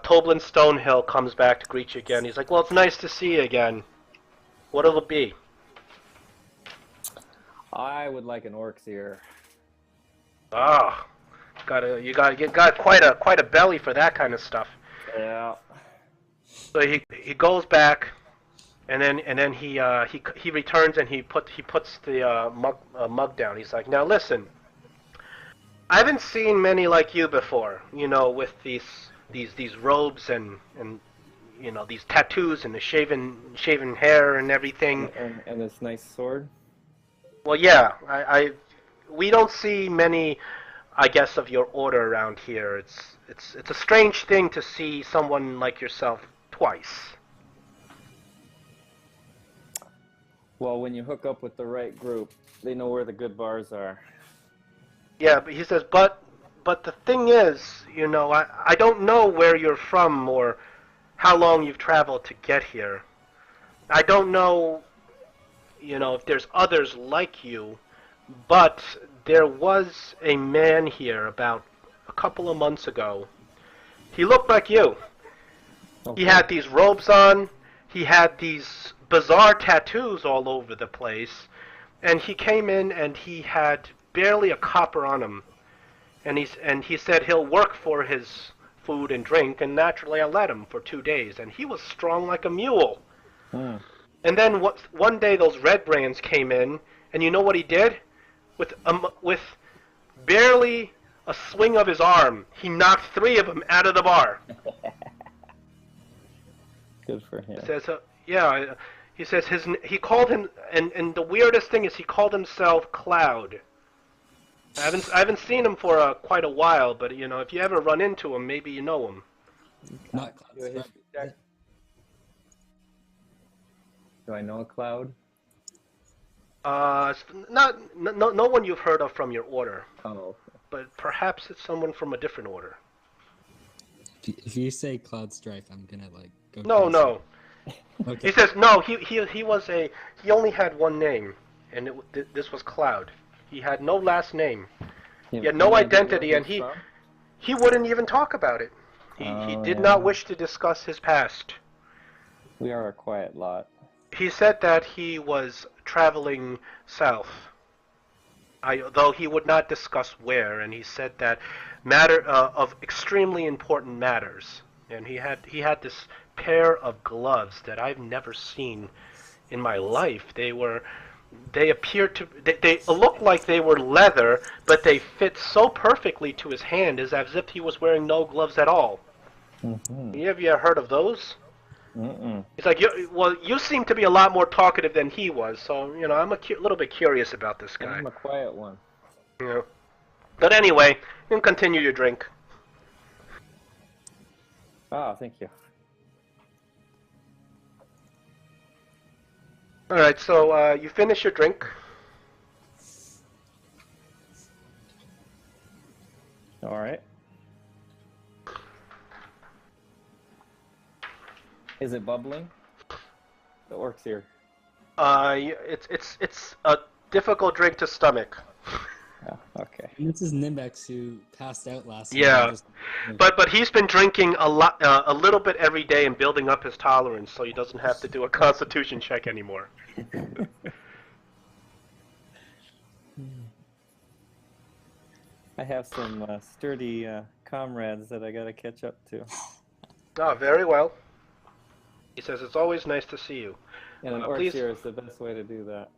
Toblin Stonehill comes back to greet you again. He's like, "Well, it's nice to see you again. What'll it be?" I would like an orc's ear. Ah, you got quite a belly for that kind of stuff. Yeah. So he goes back, and then he returns and he puts the mug down. He's like, "Now listen, I haven't seen many like you before. You know, with these robes and you know these tattoos and the shaven hair and everything. And this nice sword. Well, yeah, we don't see many, I guess, of your order around here. It's a strange thing to see someone like yourself twice." Well, when you hook up with the right group, they know where the good bars are. Yeah, but he says, but the thing is, you know, I don't know where you're from or how long you've traveled to get here. I don't know, you know, if there's others like you, but there was a man here about a couple of months ago. He looked like you. Okay. He had these robes on, he had these bizarre tattoos all over the place, and he came in and he had barely a copper on him. And he said he'll work for his food and drink, and naturally I let him for 2 days, and he was strong like a mule. Hmm. And then one day those red brands came in, and you know what he did? With barely a swing of his arm, he knocked 3 of them out of the bar. Good for him. He says, yeah, he says he called him, and the weirdest thing is he called himself Cloud. I haven't seen him for quite a while, but you know, if you ever run into him, maybe you know him. Not Do a history check. Do I know a Cloud? No one you've heard of from your order, Oh, okay. but perhaps it's someone from a different order. If you say Cloud Strife, I'm gonna like go. No, crazy. no. Okay. He says no. He only had one name, and this was Cloud. He had no last name. He had no identity, and he wouldn't even talk about it. He did not wish to discuss his past. We are a quiet lot. He said that he was traveling south, though he would not discuss where, and he said that of extremely important matters. And he had this pair of gloves that I've never seen in my life. They looked like they were leather, but they fit so perfectly to his hand as if he was wearing no gloves at all. Mm-hmm. Have you ever heard of those? Mm-mm. He's like, you seem to be a lot more talkative than he was, so, you know, I'm a little bit curious about this guy. I'm a quiet one. Yeah. But anyway, you can continue your drink. Ah, thank you. Alright, so you finish your drink. Is it bubbling? The orc's here. It's a difficult drink to stomach. Oh, okay. And this is Nimbex who passed out last night. Yeah, Just, but he's been drinking a little bit every day and building up his tolerance, so he doesn't have to do a Constitution check anymore. I have some sturdy comrades that I gotta catch up to. Oh, very well. He says it's always nice to see you. And an orc please- here is the best way to do that.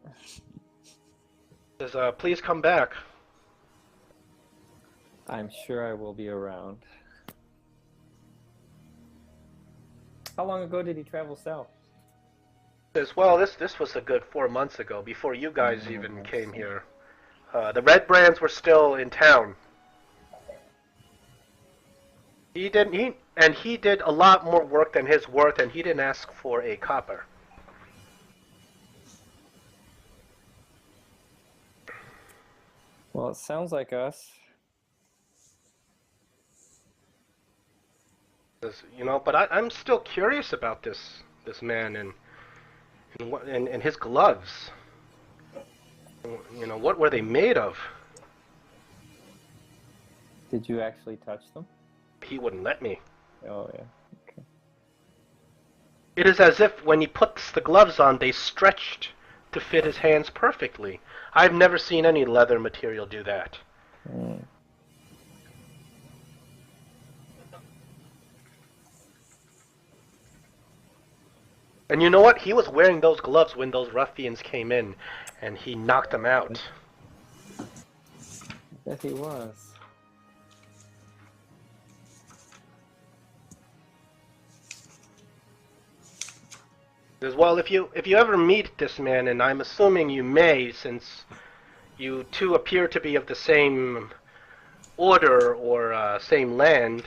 He says, please come back. I'm sure I will be around. How long ago did he travel south? He says, well, this was a good 4 months ago, before you guys even came here. The Red Brands were still in town. He did a lot more work than his worth, and he didn't ask for a copper. Well, it sounds like us. But I'm still curious about this man and his gloves. What were they made of? Did you actually touch them? He wouldn't let me. Oh, yeah. Okay. It is as if when he puts the gloves on, they stretched to fit his hands perfectly. I've never seen any leather material do that. Mm. And you know what? He was wearing those gloves when those ruffians came in, and he knocked them out. I bet he was. As well, if you ever meet this man, and I'm assuming you may, since you two appear to be of the same order or same land,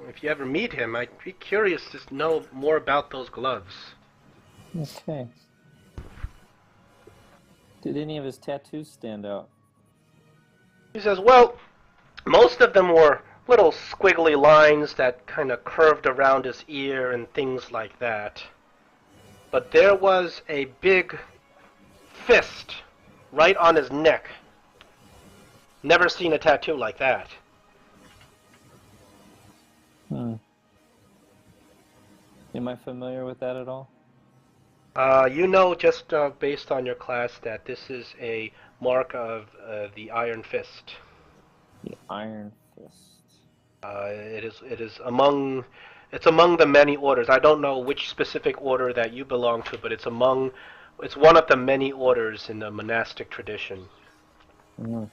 if you ever meet him, I'd be curious to know more about those gloves. Okay. Did any of his tattoos stand out? He says, well, most of them were little squiggly lines that kind of curved around his ear and things like that. But there was a big fist right on his neck. Never seen a tattoo like that. Am I familiar with that at all? Just based on your class, that this is a mark of the Iron Fist. The Iron Fist. It's among the many orders. I don't know which specific order that you belong to, but it's one of the many orders in the monastic tradition. Mm.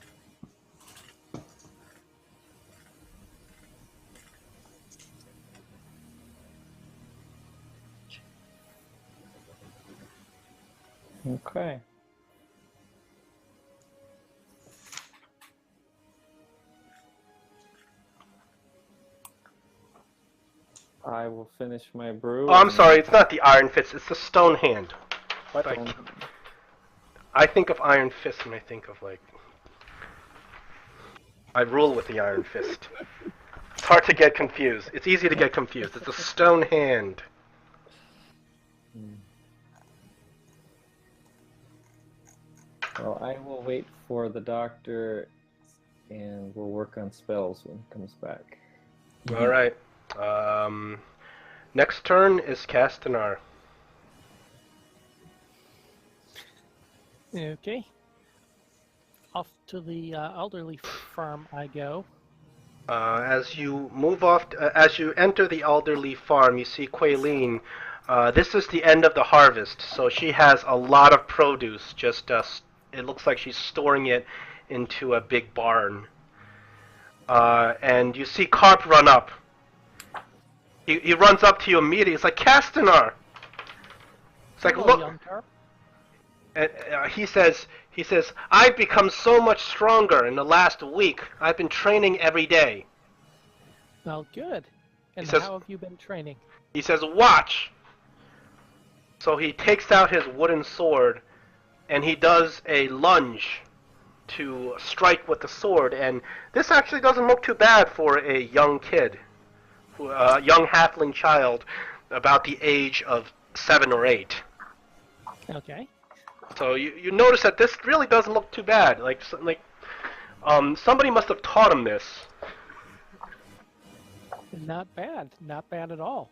Okay. I will finish my brew. Oh, I'm sorry, it's not the Iron Fist, it's the Stone Hand. I think of Iron Fist when I think of, I rule with the Iron Fist. It's hard to get confused. It's easy to get confused. It's a Stone Hand. Well, I will wait for the doctor, and we'll work on spells when he comes back. All right. Next turn is Castanar. Okay. Off to the elderly farm I go. As you as you enter the elderly farm, you see Quaileen. This is the end of the harvest, so she has a lot of produce. It looks like she's storing it into a big barn. And you see Carp run up. He runs up to you immediately. It's like, Castanar! It's like, Hello, look. young Carp. And he says, I've become so much stronger in the last week. I've been training every day. Well, good. And says- how have you been training? He says, watch! So he takes out his wooden sword, and he does a lunge to strike with the sword, and this actually doesn't look too bad for a young kid, a young halfling child. about the age of 7 or 8. Okay. So you notice that this really doesn't look too bad. Somebody must have taught him this. Not bad. Not bad at all.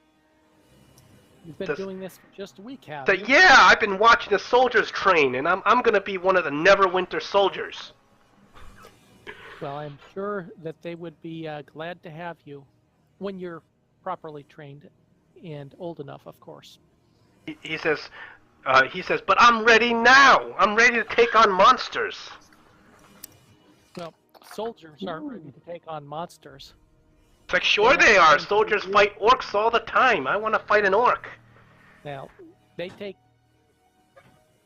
You've been doing this for just a week, have you? Yeah, I've been watching the soldiers train, and I'm gonna be one of the Neverwinter soldiers. Well, I'm sure that they would be glad to have you when you're properly trained and old enough, of course. He says, but I'm ready now. I'm ready to take on monsters. Well, soldiers aren't ready to take on monsters. It's like, sure they are. Soldiers fight orcs all the time. I want to fight an orc. Now, they take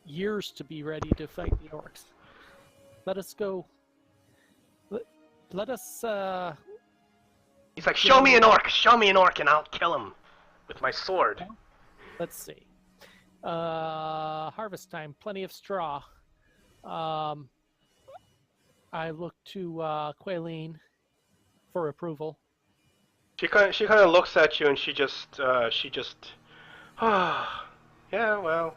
years to be ready to fight the orcs. Let us go. Let us. He's like, show me an orc, and I'll kill him with my sword. Let's see. Harvest time, plenty of straw. I look to Quaileen for approval. She kind of looks at you, and she just, yeah, well.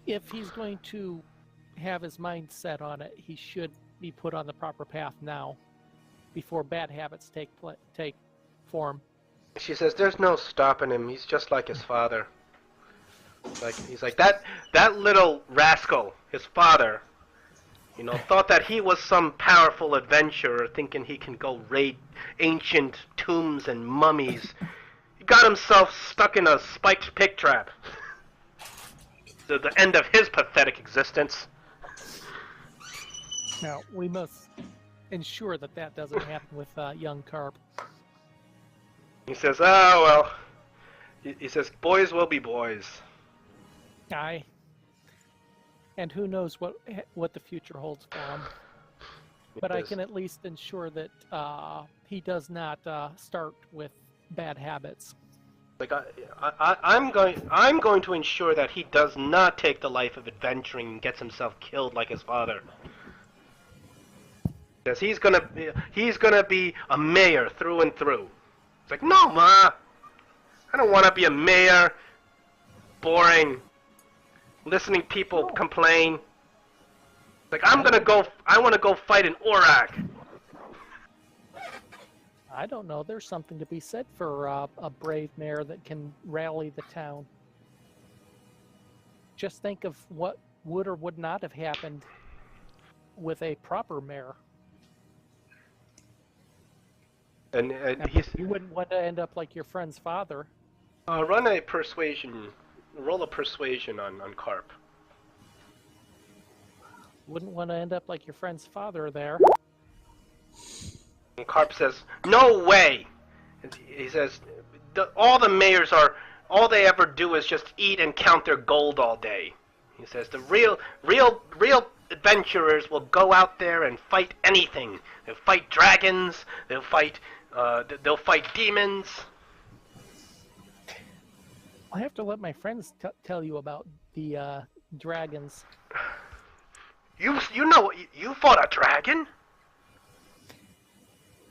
If he's going to have his mind set on it, he should be put on the proper path now, before bad habits take form. She says, "There's no stopping him. He's just like his father. He's like that little rascal, his father. Thought that he was some powerful adventurer, thinking he can go raid ancient tombs and mummies. He got himself stuck in a spiked pig trap. The end of his pathetic existence." Now, we must ensure that that doesn't happen with young Carp. He says, "Oh, well." He says, "Boys will be boys." Aye. And who knows what the future holds for him. But I can at least ensure that he does not start with bad habits. Like I'm going to ensure that he does not take the life of adventuring and gets himself killed like his father. Because he's gonna be a mayor through and through. It's like, no, Ma, I don't want to be a mayor. Boring. Listening people complain. Like, I want to go fight an Orak. I don't know. There's something to be said for a brave mayor that can rally the town. Just think of what would or would not have happened with a proper mayor. And you wouldn't want to end up like your friend's father. Run a persuasion. Roll a persuasion on Carp. Wouldn't want to end up like your friend's father there. And Carp says, "No way!" And he says, all the mayors all they ever do is just eat and count their gold all day. He says, the real adventurers will go out there and fight anything. They'll fight dragons, they'll fight demons. I have to let my friends tell you about the dragons. You fought a dragon?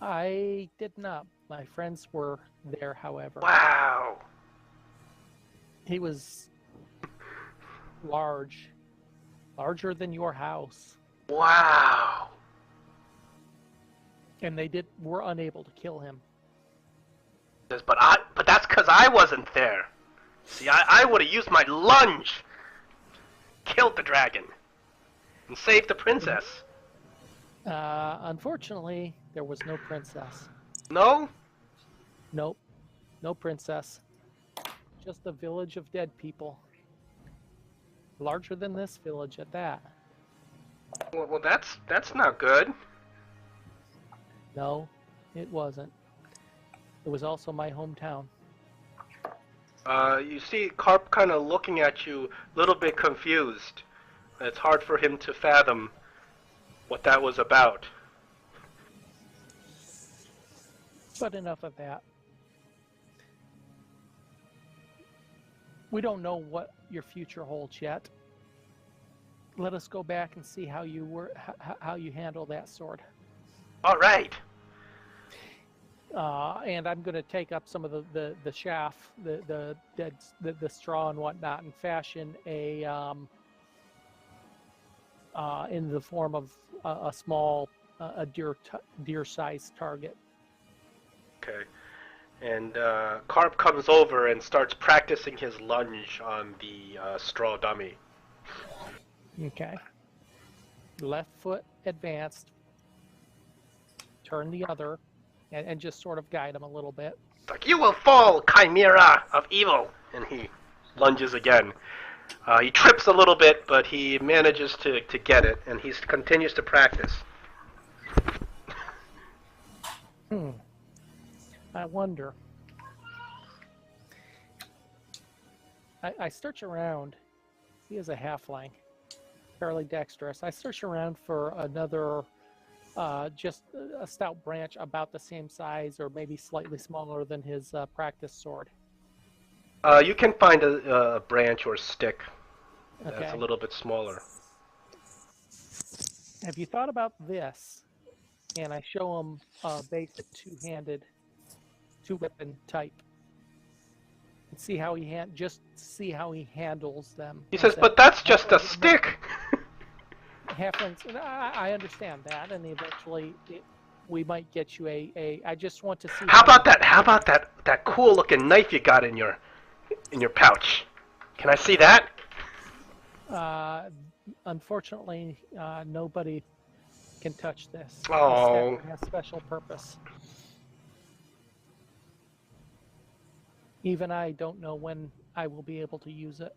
I did not. My friends were there, however. Wow. He was larger than your house. Wow. And they were unable to kill him. But that's because I wasn't there. See, I would have used my lunge, killed the dragon, and saved the princess. Unfortunately, there was no princess. No? Nope. No princess. Just a village of dead people. Larger than this village at that. Well, that's not good. No, it wasn't. It was also my hometown. You see Carp kind of looking at you, a little bit confused. It's hard for him to fathom what that was about. But enough of that. We don't know what your future holds yet. Let us go back and see how you handle that sword. All right. And I'm going to take up some of the chaff, the dead, the straw and whatnot, and fashion a in the form of a small deer-sized target. Okay. And Carp comes over and starts practicing his lunge on the straw dummy. Okay. Left foot advanced. Turn the other, and just sort of guide him a little bit. It's like, you will fall, chimera of evil! And he lunges again. He trips a little bit, but he manages to get it, and he continues to practice. I wonder. I search around. He is a halfling, fairly dexterous. I search around for another, just a stout branch about the same size or maybe slightly smaller than his practice sword. You can find a branch or stick that's Okay. a little bit smaller. Have you thought about this? And I show him a basic two-weapon type. And see how he see how he handles them. He says, but that's just a stick! Halflings, I understand that, and eventually we might get you I just want to see. How about that cool looking knife you got in your pouch? Can I see that? Unfortunately, nobody can touch this. Oh. It has special purpose. Even I don't know when I will be able to use it.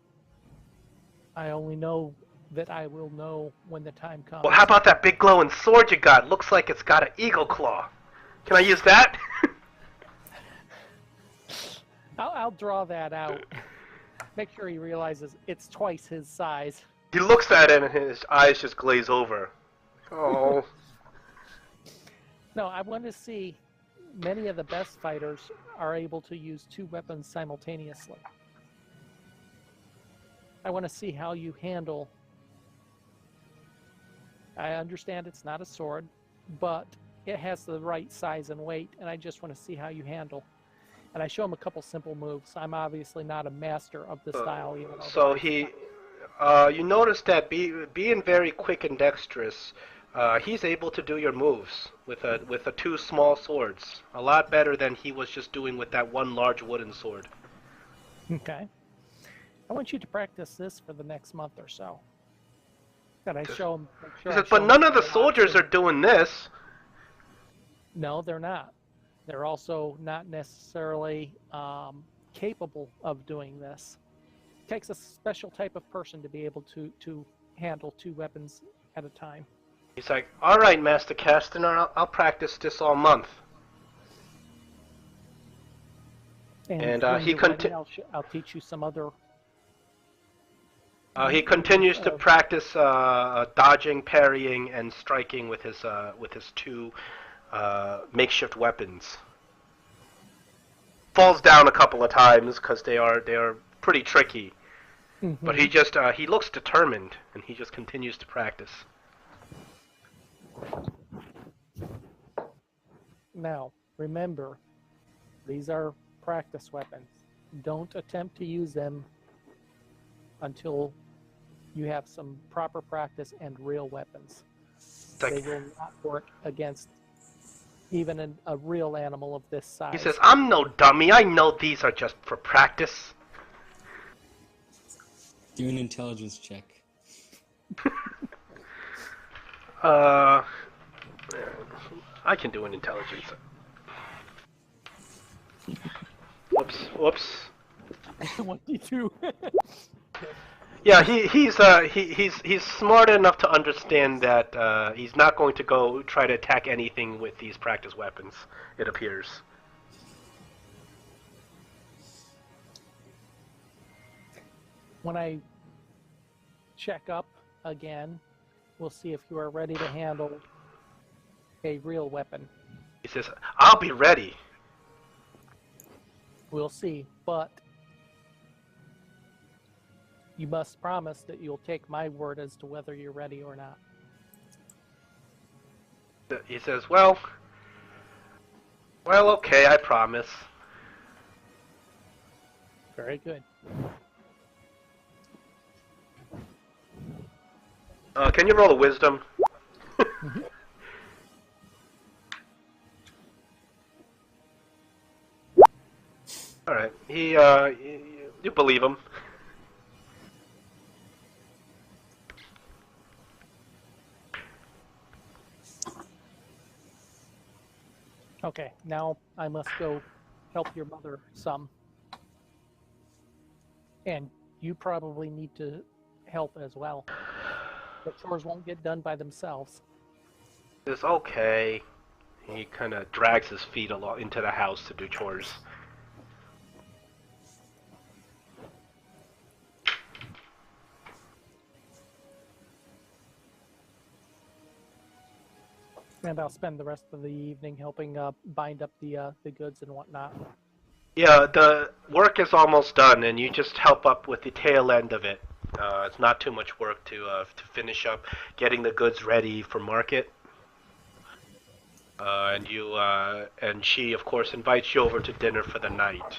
I only know that I will know when the time comes. Well, how about that big glowing sword you got? Looks like it's got an eagle claw. Can I use that? I'll draw that out. Make sure he realizes it's twice his size. He looks at it and his eyes just glaze over. Oh. No, I want to see many of the best fighters are able to use two weapons simultaneously. I want to see how you handle. I understand it's not a sword, but it has the right size and weight, and I just want to see how you handle. And I show him a couple simple moves. I'm obviously not a master of the style. So he, you notice that being very quick and dexterous, he's able to do your moves with the two small swords a lot better than he was just doing with that one large wooden sword. Okay. I want you to practice this for the next month or so. And I show him. He says, but none of the soldiers are doing this. No, they're not. They're also not necessarily capable of doing this. It takes a special type of person to be able to handle two weapons at a time. He's like, all right, Master Castaner, I'll practice this all month. And he I'll teach you some other. He continues to practice dodging, parrying, and striking with his two makeshift weapons. Falls down a couple of times because they are pretty tricky. Mm-hmm. But he looks determined, and he just continues to practice. Now, remember, these are practice weapons. Don't attempt to use them until you have some proper practice and real weapons. They will not work against even a real animal of this size. He says, I'm no dummy. I know these are just for practice. Do an intelligence check. I can do an intelligence. Whoops. 22. Yeah, he's smart enough to understand that he's not going to go try to attack anything with these practice weapons, it appears. When I check up again, we'll see if you are ready to handle a real weapon. He says, I'll be ready. We'll see, but you must promise that you'll take my word as to whether you're ready or not. He says, well, Well, okay, I promise. Very good. Can you roll a wisdom? Alright, you believe him. Okay, now I must go help your mother some. And you probably need to help as well. The chores won't get done by themselves. It's okay. He kind of drags his feet along into the house to do chores. And I'll spend the rest of the evening helping bind up the goods and whatnot. Yeah, the work is almost done, and you just help up with the tail end of it. It's not too much work to finish up getting the goods ready for market. And she, of course, invites you over to dinner for the night.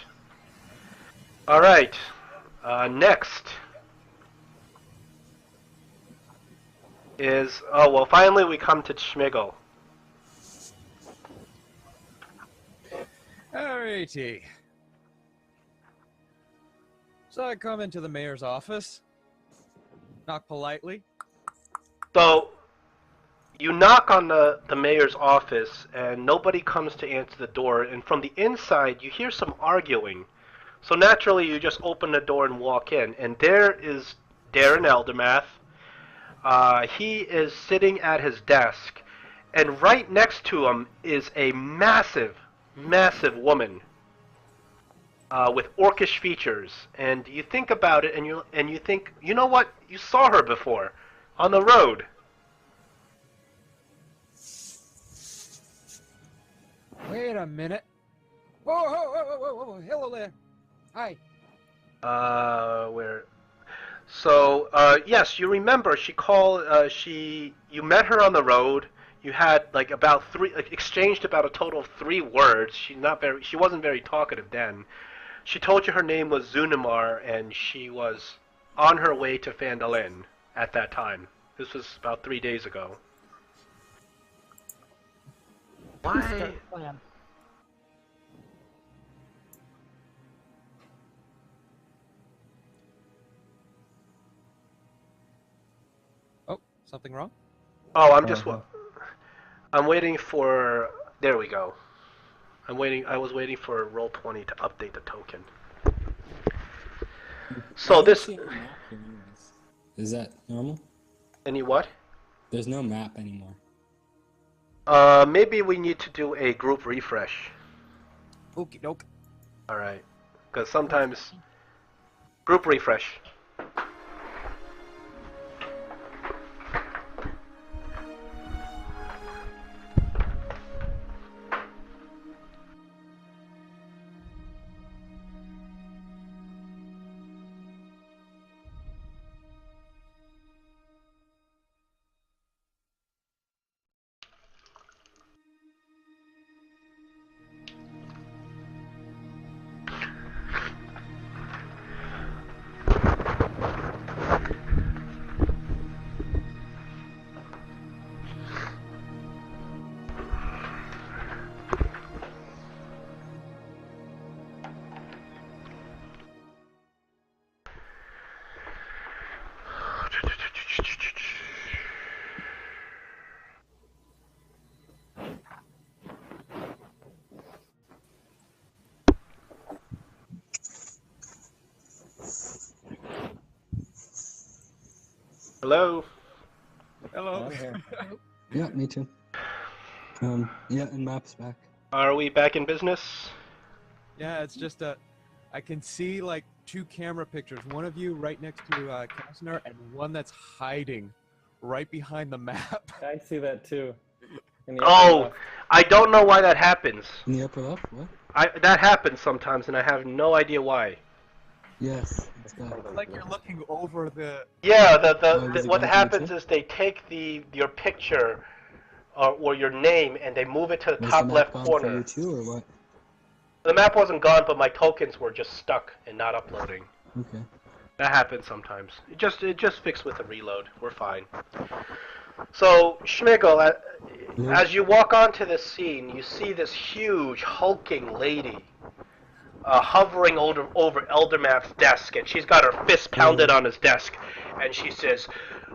All right. Next is finally we come to Schmigel. Alrighty. So I come into the mayor's office, knock politely. So you knock on the mayor's office, and nobody comes to answer the door. And from the inside, you hear some arguing. So naturally, you just open the door and walk in, and there is Darren Eldermath. He is sitting at his desk, and right next to him is a massive woman with orcish features. And you think about it, and you think, you know what? You saw her before on the road. Wait a minute. Whoa, hello there. Hi. Where? So, yes, you remember she called. You met her on the road. You had like exchanged about a total of 3 words. She wasn't very talkative then. She told you her name was Zunimar, and she was on her way to Phandalin at that time. This was about 3 days ago. Why? Plan. Oh, something wrong? Oh, I'm waiting for. There we go. I was waiting for Roll20 to update the token. So this. See a map here anyways. Is that normal? Any what? There's no map anymore. Maybe we need to do a group refresh. Okie doke. Alright. Because sometimes... Group refresh. Hello? Hello. I'm here. Yeah, me too. Yeah, and map's back. Are we back in business? Yeah, it's just I can see like 2 camera pictures. One of you right next to Kastner, and one that's hiding right behind the map. I see that too. In the upper Oh, left. I don't know why that happens. In the upper left? What? That happens sometimes, and I have no idea why. Yes, it's back. It's like you're looking over the. Yeah, Oh, is it what going to happens YouTube? is they take your picture or your name, and they move it to the Was top the map left gone corner. for you too, or what? The map wasn't gone, but my tokens were just stuck and not uploading. Okay. That happens sometimes. It just fixed with a reload. We're fine. So, Schmigel, as you walk onto this scene, you see this huge, hulking lady hovering over Eldermath's desk, and she's got her fist pounded on his desk, and she says,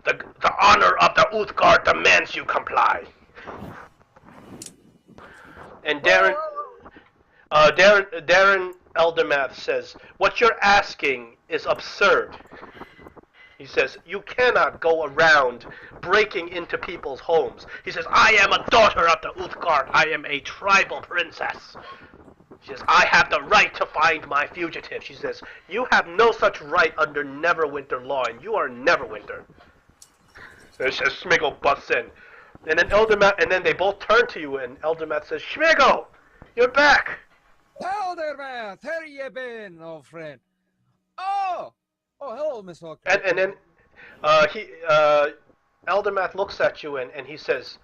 the honor of the Uthgar demands you comply. And Darren Eldermath says, what you're asking is absurd. He says, you cannot go around breaking into people's homes. He says, I am a daughter of the Uthgar. I am a tribal princess. She says, I have the right to find my fugitive. She says, you have no such right under Neverwinter law, and you are Neverwinter. So Schmigel busts in. And then they both turn to you, and Eldermath says, Schmigel, you're back. Eldermath, how you been, old friend? Oh, hello, Miss Hawk. And then Eldermath looks at you, and he says,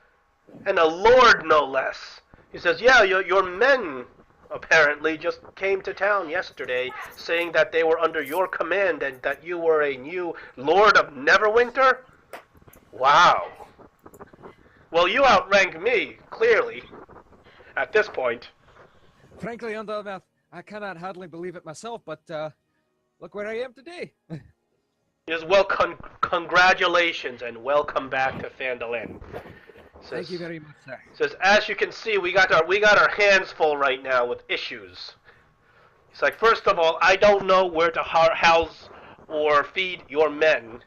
and a lord no less. He says, yeah, your men apparently just came to town yesterday saying that they were under your command and that you were a new Lord of Neverwinter? Wow. Well, you outrank me, clearly, at this point. Frankly, Eldermath, I cannot hardly believe it myself, but look where I am today. Yes, well, congratulations and welcome back to Phandalin. Thank you very much, sir. Says, as you can see, we got our hands full right now with issues. He's like, first of all, I don't know where to house or feed your men.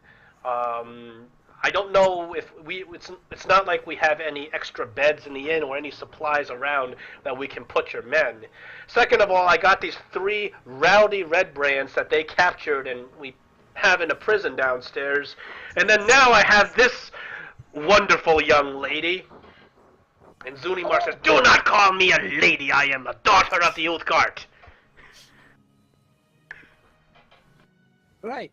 I don't know if it's not like we have any extra beds in the inn or any supplies around that we can put your men. Second of all, I got these 3 rowdy red brands that they captured and we have in a prison downstairs. And then now I have this wonderful young lady. And Zunimar says, do not call me a lady, I am the daughter of the Uthgard. Right,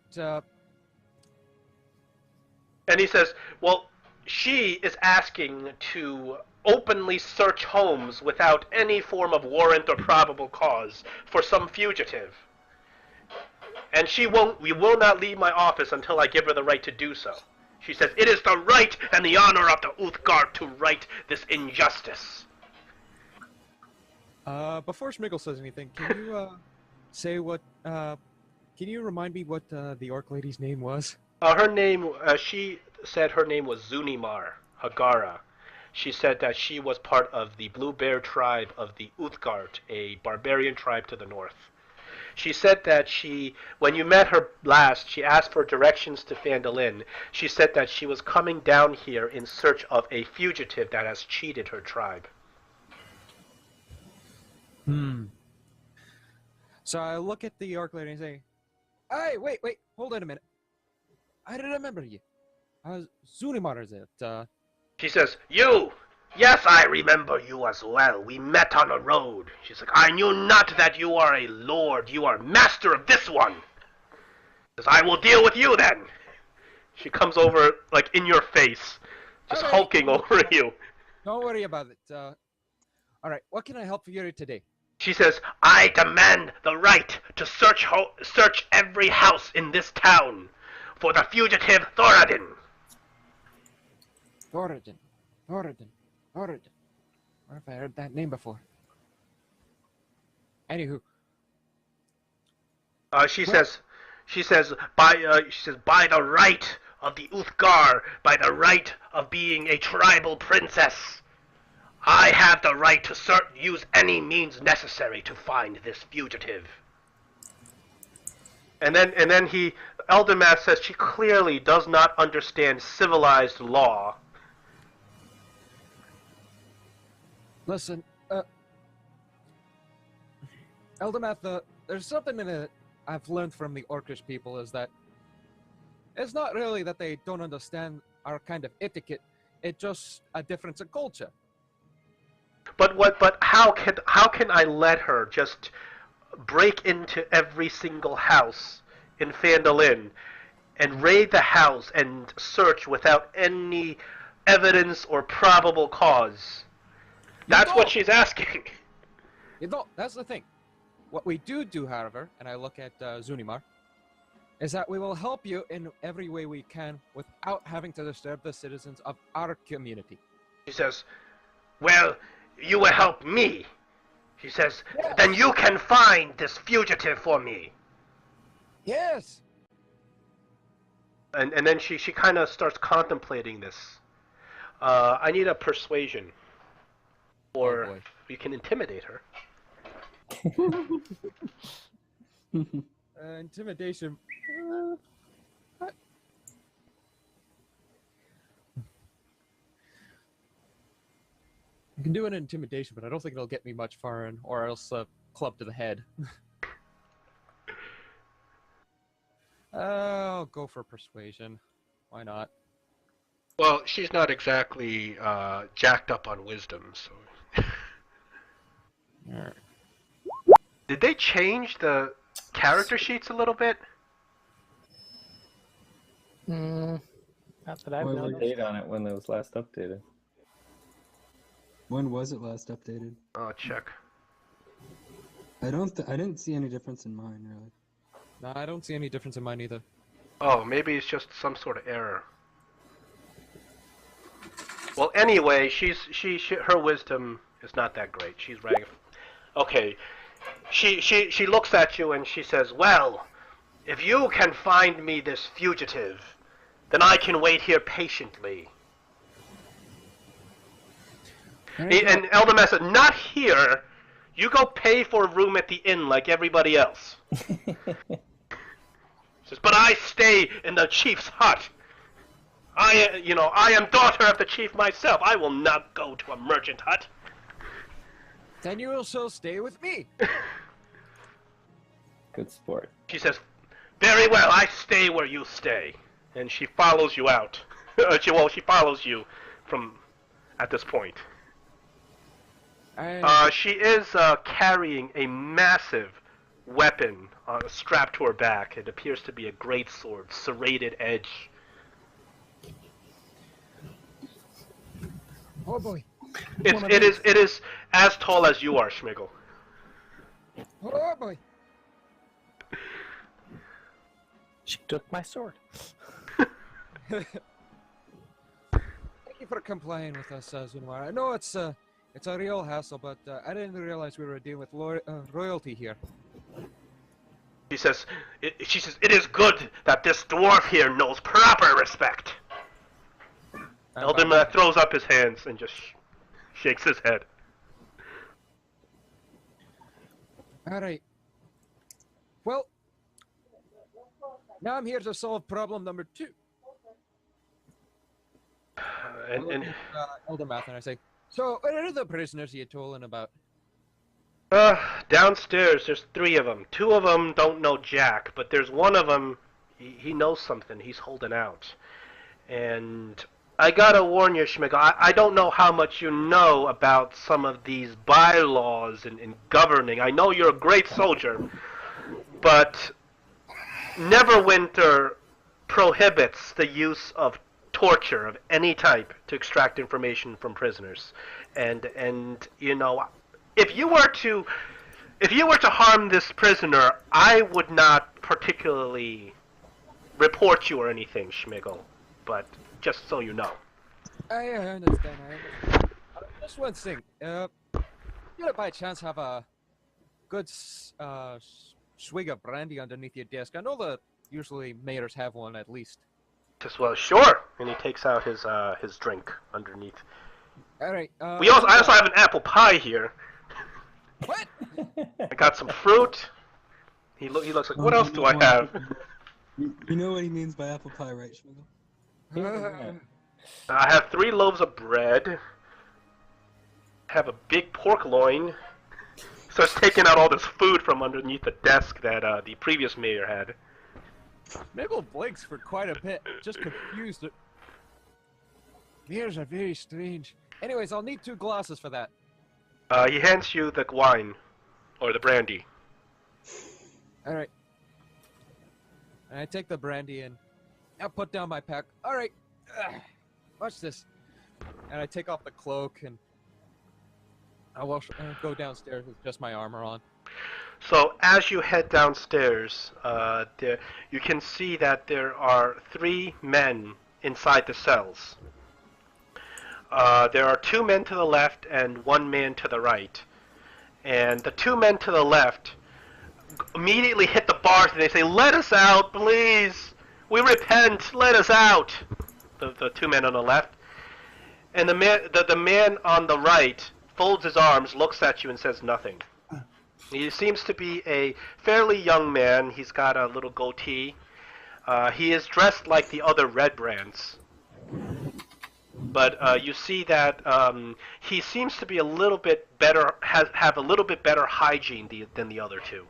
And he says, well, she is asking to openly search homes without any form of warrant or probable cause for some fugitive. And we will not leave my office until I give her the right to do so. She says, it is the right and the honor of the Uthgard to right this injustice. Before Schmigel says anything, can you, say what, can you remind me what, the orc lady's name was? Her name, she said her name was Zunimar Hagara. She said that she was part of the Blue Bear tribe of the Uthgard, a barbarian tribe to the north. She said that when you met her last, she asked for directions to Phandalin. She said that she was coming down here in search of a fugitive that has cheated her tribe. So I look at the orc lady and say, hey, wait, hold on a minute. I remember you. Zunimar, is it? She says, you! Yes, I remember you as well. We met on a road. She's like, I knew not that you are a lord. You are master of this one. Says, I will deal with you then. She comes over, like, in your face, just hulking over you. Don't worry about it. Alright, what can I help you today? She says, I demand the right to search every house in this town for the fugitive Thoradin. Thoradin. Where have I heard that name before? Anywho. She says, by the right of the Uthgar, by the right of being a tribal princess, I have the right to use any means necessary to find this fugitive. And then Eldermath says she clearly does not understand civilized law. Listen, Eldermath, there's something in it I've learned from the Orcish people is that it's not really that they don't understand our kind of etiquette, it's just a difference in culture. But how can I let her just break into every single house in Phandalin and raid the house and search without any evidence or probable cause? That's what she's asking. You don't. That's the thing. What we do, however, and I look at Zunimar, is that we will help you in every way we can without having to disturb the citizens of our community. She says, well, you will help me. She says, yes. Then you can find this fugitive for me. Yes. And then she kind of starts contemplating this. I need a persuasion. Or you can intimidate her. Intimidation. What? I can do an intimidation, but I don't think it'll get me much far, or else club to the head. I'll go for persuasion. Why not? Well, she's not exactly jacked up on wisdom, so. Alright. Did they change the character sheets a little bit? Not that I've What was the noticed. date on it when it was last updated? When was it last updated? Oh, check. I didn't see any difference in mine, really. No, I don't see any difference in mine either. Oh, maybe it's just some sort of error. Well, anyway, her wisdom is not that great. She's ragged. Okay, she looks at you and she says, "Well, if you can find me this fugitive, then I can wait here patiently." And Elderman said, "Not here. You go pay for a room at the inn like everybody else." Says, "But I stay in the chief's hut. I am daughter of the chief myself. I will not go to a merchant hut." Then you will still stay with me. Good sport. She says, "Very well, I stay where you stay." And she follows you out. She follows you from at this point. She is carrying a massive weapon strapped to her back. It appears to be a great sword, serrated edge. Oh boy. It is as tall as you are, Schmigel. Oh boy. She took my sword. Thank you for complying with us, Zunwar. I know it's a real hassle, but I didn't realize we were dealing with royalty here. She says, "It is good that this dwarf here knows proper respect." Elderman throws up his hands and just shakes his head. Alright. Well, now I'm here to solve problem number 2. Eldermath, and I say, "So, what are the prisoners you told about?" Downstairs, there's 3 of them. 2 of them don't know Jack, but there's one of them, he knows something. He's holding out. And I gotta warn you, Schmigel, I don't know how much you know about some of these bylaws in governing. I know you're a great soldier, but Neverwinter prohibits the use of torture of any type to extract information from prisoners. And you know, if you were to harm this prisoner, I would not particularly report you or anything, Schmigel, but just so you know. I understand. Just one thing. You by chance have a good swig of brandy underneath your desk? I know that usually mayors have one at least. Just, well, sure. And he takes out his drink underneath. All right. I also have an apple pie here. What? I got some fruit. He looks like, what else do I have? You know what he means by apple pie, right, Schmigel? I have 3 loaves of bread. I have a big pork loin. Starts taking out all this food from underneath the desk that the previous mayor had. Mabel blinks for quite a bit, just confused. Mayors are very strange. Anyways, I'll need 2 glasses for that. He hands you the wine, or the brandy. All right. And I take the brandy and I put down my pack. All right. Watch this. And I take off the cloak and I go downstairs with just my armor on. So as you head downstairs, you can see that there are 3 men inside the cells. There are 2 men to the left and 1 man to the right. And the 2 men to the left immediately hit the bars and they say, "Let us out, please! We repent, let us out!" The 2 men on the left. And the man on the right folds his arms, looks at you, and says nothing. He seems to be a fairly young man. He's got a little goatee. He is dressed like the other Red Brands. But you see that he seems to be a little bit better, have a little bit better hygiene than the other 2.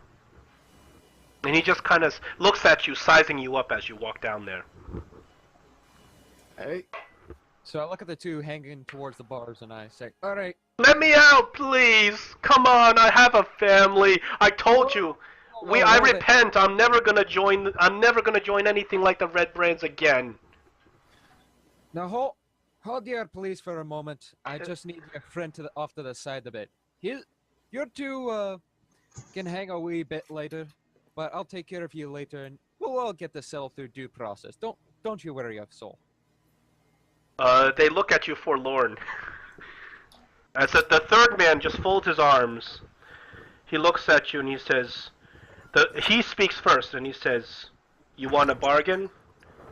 And he just kind of looks at you, sizing you up as you walk down there. Hey. So I look at the 2 hanging towards the bars and I say, "All right. Let me out, please! Come on, I have a family. I told you. I repent. I'm never gonna join anything like the Red Brands again." Now hold your please for a moment. I just need your friend off to the side a bit. Your 2 can hang a wee bit later, but I'll take care of you later, and we'll all get this settled through due process. Don't you worry, soul. They look at you forlorn. As the 3rd man just folds his arms. He looks at you and he says, he speaks first and he says, "You want a bargain?"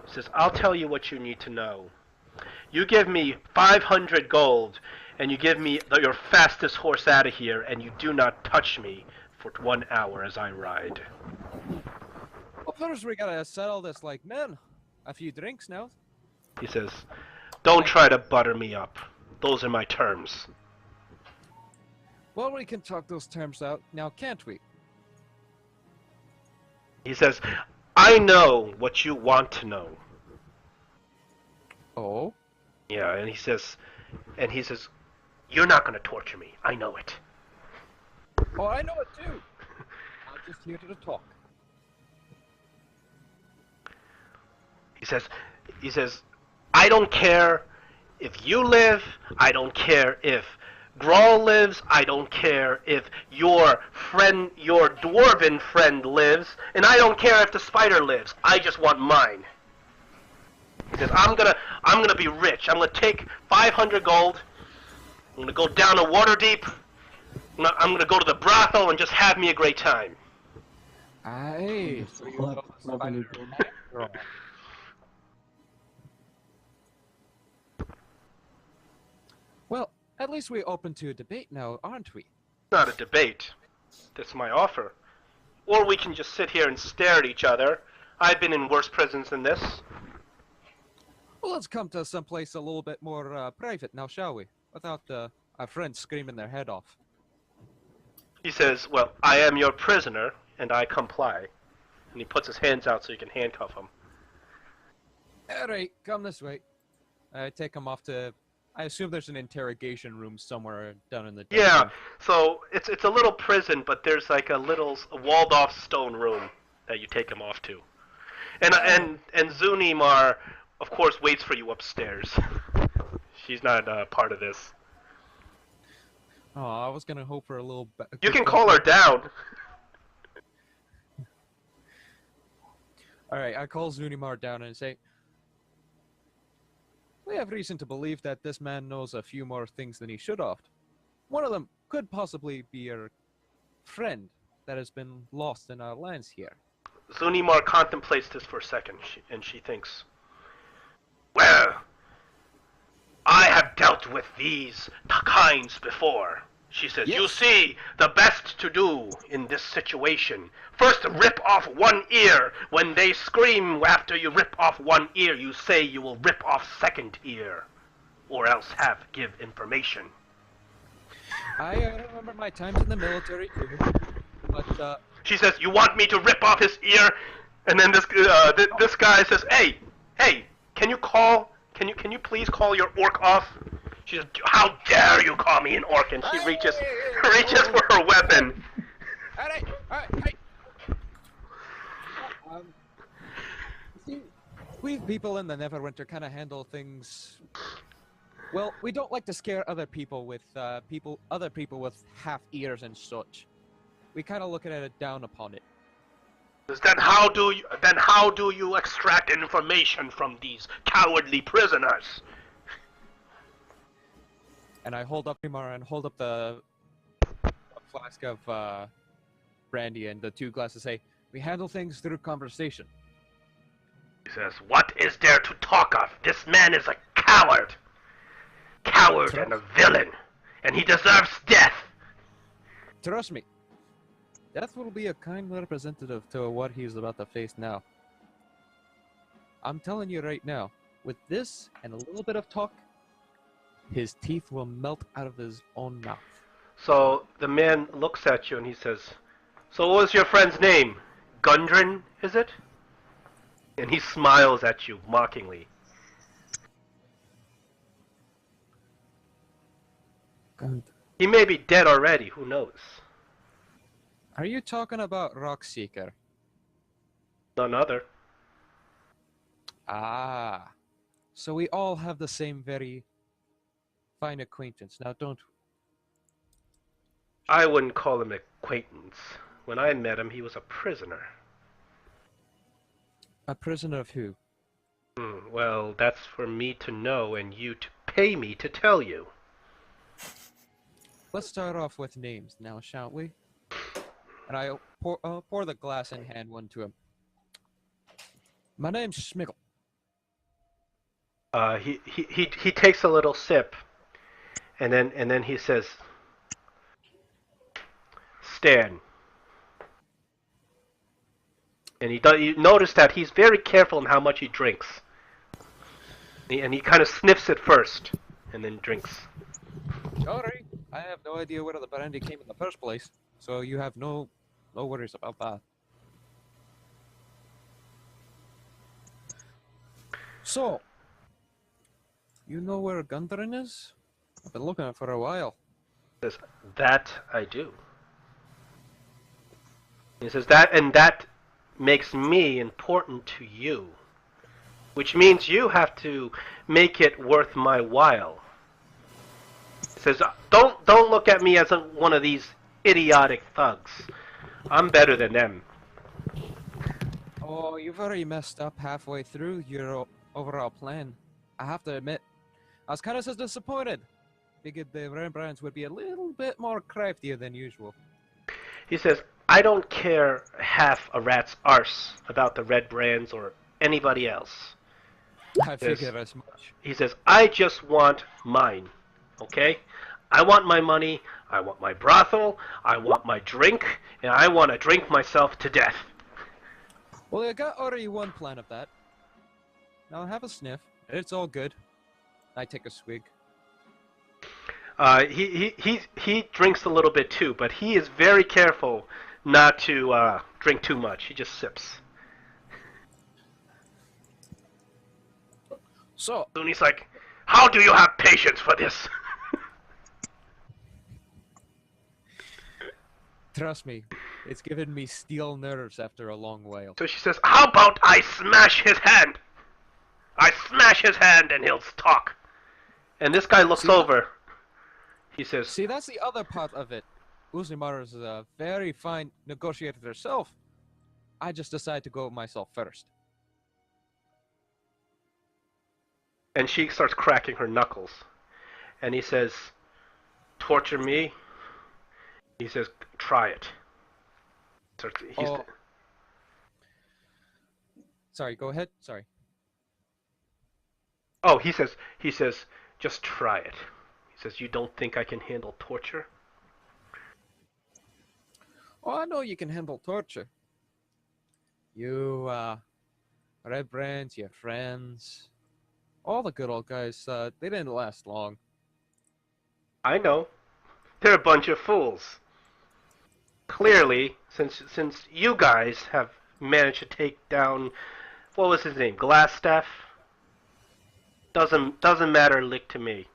He says, "I'll tell you what you need to know. You give me 500 gold and you give me your fastest horse out of here and you do not touch me for 1 hour as I ride." Well, first we gotta settle this like men. A few drinks now. He says, "Don't try to butter me up. Those are my terms." Well, we can talk those terms out now, can't we? He says, "I know what you want to know." Oh? Yeah, and he says, "You're not going to torture me. I know it." Oh, I know it too. I'm just here to talk. He says, "I don't care if you live. I don't care if Grawl lives. I don't care if your dwarven friend lives, and I don't care if the spider lives. I just want mine." He says, I'm gonna be rich. I'm gonna take 500 gold. I'm gonna go down to Waterdeep. I'm gonna go to the brothel and just have me a great time." Aye. So you know the spider. Well, at least we're open to a debate now, aren't we? Not a debate. That's my offer. Or we can just sit here and stare at each other. I've been in worse prisons than this. Well, let's come to someplace a little bit more private now, shall we? Without our friends screaming their head off. He says, "Well, I am your prisoner, and I comply." And he puts his hands out so you can handcuff him. Alright, come this way. I take him off to... I assume there's an interrogation room somewhere down in the dungeon. Yeah, so it's a little prison, but there's like a little walled-off stone room that you take him off to. And Zunimar, of course, waits for you upstairs. She's not part of this. Oh, I was gonna hope for a little... You can call her down. Alright, I call Zunimar down and say, "We have reason to believe that this man knows a few more things than he should have. One of them could possibly be your friend that has been lost in our lands here." Zunimar contemplates this for a second, and she thinks, "Well, I have dealt with these kinds before." She says, Yes. "You see, the best to do in this situation, first rip off one ear. When they scream after you rip off one ear, you say you will rip off second ear, or else give information." I remember my times in the military too, but She says, "You want me to rip off his ear?" And then this guy says, "Hey, can you please call your orc off?" She says, "How dare you call me an orc?" And she reaches for her weapon. Alright. See, we people in the Neverwinter kind of handle things Well, we don't like to scare other people with other people with half ears and such. We kind of look at it down upon it. Then how do you extract information from these cowardly prisoners? And I hold up Primar and hold up the flask of brandy and the 2 glasses. Say, we handle things through conversation. He says, "What is there to talk of? This man is a coward. Coward and a villain. And he deserves death." Trust me. Death will be a kind representative to what he's about to face now. I'm telling you right now, with this and a little bit of talk, his teeth will melt out of his own mouth. So the man looks at you and he says, "So what was your friend's name? Gundren, is it?" And he smiles at you mockingly. He may be dead already, who knows? Are you talking about Rockseeker? None other. Ah. So we all have the same very fine acquaintance. Now don't... I wouldn't call him acquaintance. When I met him, he was a prisoner. A prisoner of who? Well, that's for me to know and you to pay me to tell you. Let's start off with names now, shall we? And I pour the glass and hand one to him. My name's Schmigel. He takes a little sip, and then he says, "Stan." And you notice that he's very careful in how much he drinks. And he kind of sniffs it first, and then drinks. Sorry, I have no idea where the brandy came in the first place, so you have no worries about that. So, you know where Gundren is? I've been looking for a while. He says, "That I do." He says, that makes me important to you. Which means you have to make it worth my while. He says, don't look at me as one of these idiotic thugs. I'm better than them. Oh, you've already messed up halfway through your overall plan. I have to admit, I was kind of so disappointed. Figured the Rembrandts would be a little bit more craftier than usual. He says, "I don't care half a rat's arse about the Red Brands or anybody else." I figured as much. He says, "I just want mine, okay? I want my money, I want my brothel, I want my drink, and I want to drink myself to death." Well, I got already one plan of that. Now have a sniff. It's all good. I take a swig. He drinks a little bit too, but he is very careful not to drink too much. He just sips. So, And he's like, "How do you have patience for this?" trust me, it's given me steel nerves after a long while. So she says, "How about I smash his hand? I smash his hand and he'll talk." And this guy looks over. He says, See, that's the other part of it. Uzumar is a very fine negotiator herself. I just decided to go myself first. and she starts cracking her knuckles. And he says, "Torture me?" He says, "Try it." Sorry, go ahead. Sorry. Oh, he says, "Just try it." He says, "You don't think I can handle torture?" Oh, I know you can handle torture. You, Red Brands, your friends, all the good old guys, they didn't last long. I know. They're a bunch of fools. Clearly, since you guys have managed to take down, what was his name, Glassstaff? Doesn't matter a lick to me.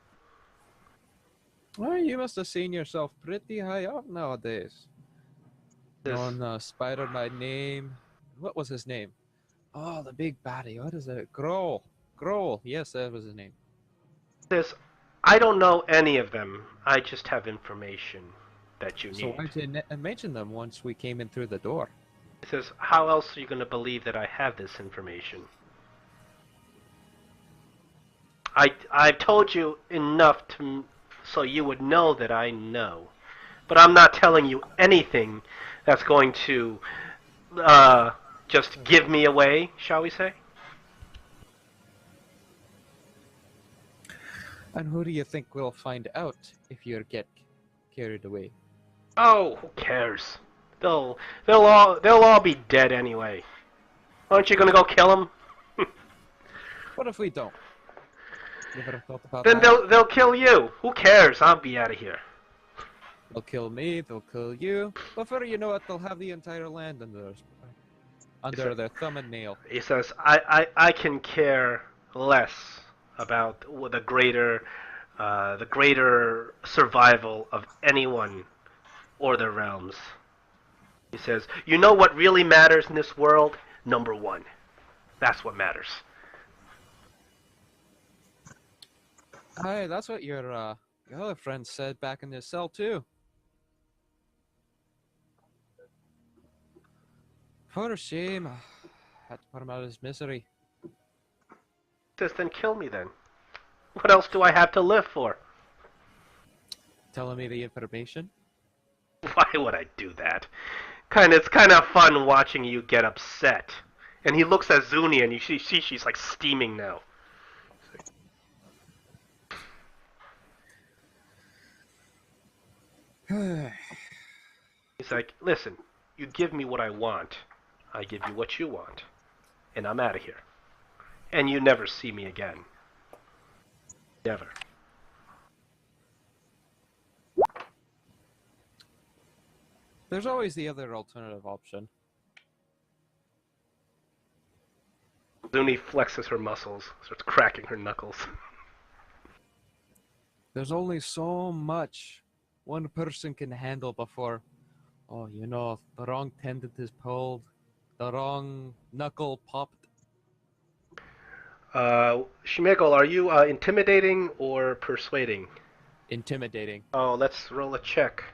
Well, you must have seen yourself pretty high up nowadays. On Spider by name. What was his name? Oh, the big baddie. What is it? Grohl. Yes, that was his name. This, I don't know any of them. I just have information that you So need. why'd you mention them once we came in through the door? He says, how else are you going to believe that I have this information? I've told you enough so you would know that I know. But I'm not telling you anything that's going to just give me away, shall we say? And who do you think will find out if you get carried away? Oh, who cares? They'll all be dead anyway. Aren't you gonna go kill them? What if we don't? You ever thought about Then that? they'll kill you. Who cares? I'll be out of here. They'll kill me, they'll kill you. Before you know it, they'll have the entire land under their thumb and nail. He says, I can care less about the greater survival of anyone or their realms. He says, you know what really matters in this world? Number one. That's what matters. Hey, that's what your other friend said back in his cell too. What a shame. Had to put him out of his misery. He says, then kill me then. What else do I have to live for? Telling me the information? Why would I do that? It's kind of fun watching you get upset. And he looks at Zuni and you see she's like steaming now. He's like, listen, you give me what I want, I give you what you want, and I'm out of here. And you never see me again. Never. There's always the other alternative option. Zuni flexes her muscles, starts cracking her knuckles. There's only so much one person can handle before, oh, you know, the wrong tendon is pulled, the wrong knuckle popped. Shimeko, are you intimidating or persuading? Intimidating. Oh, let's roll a check.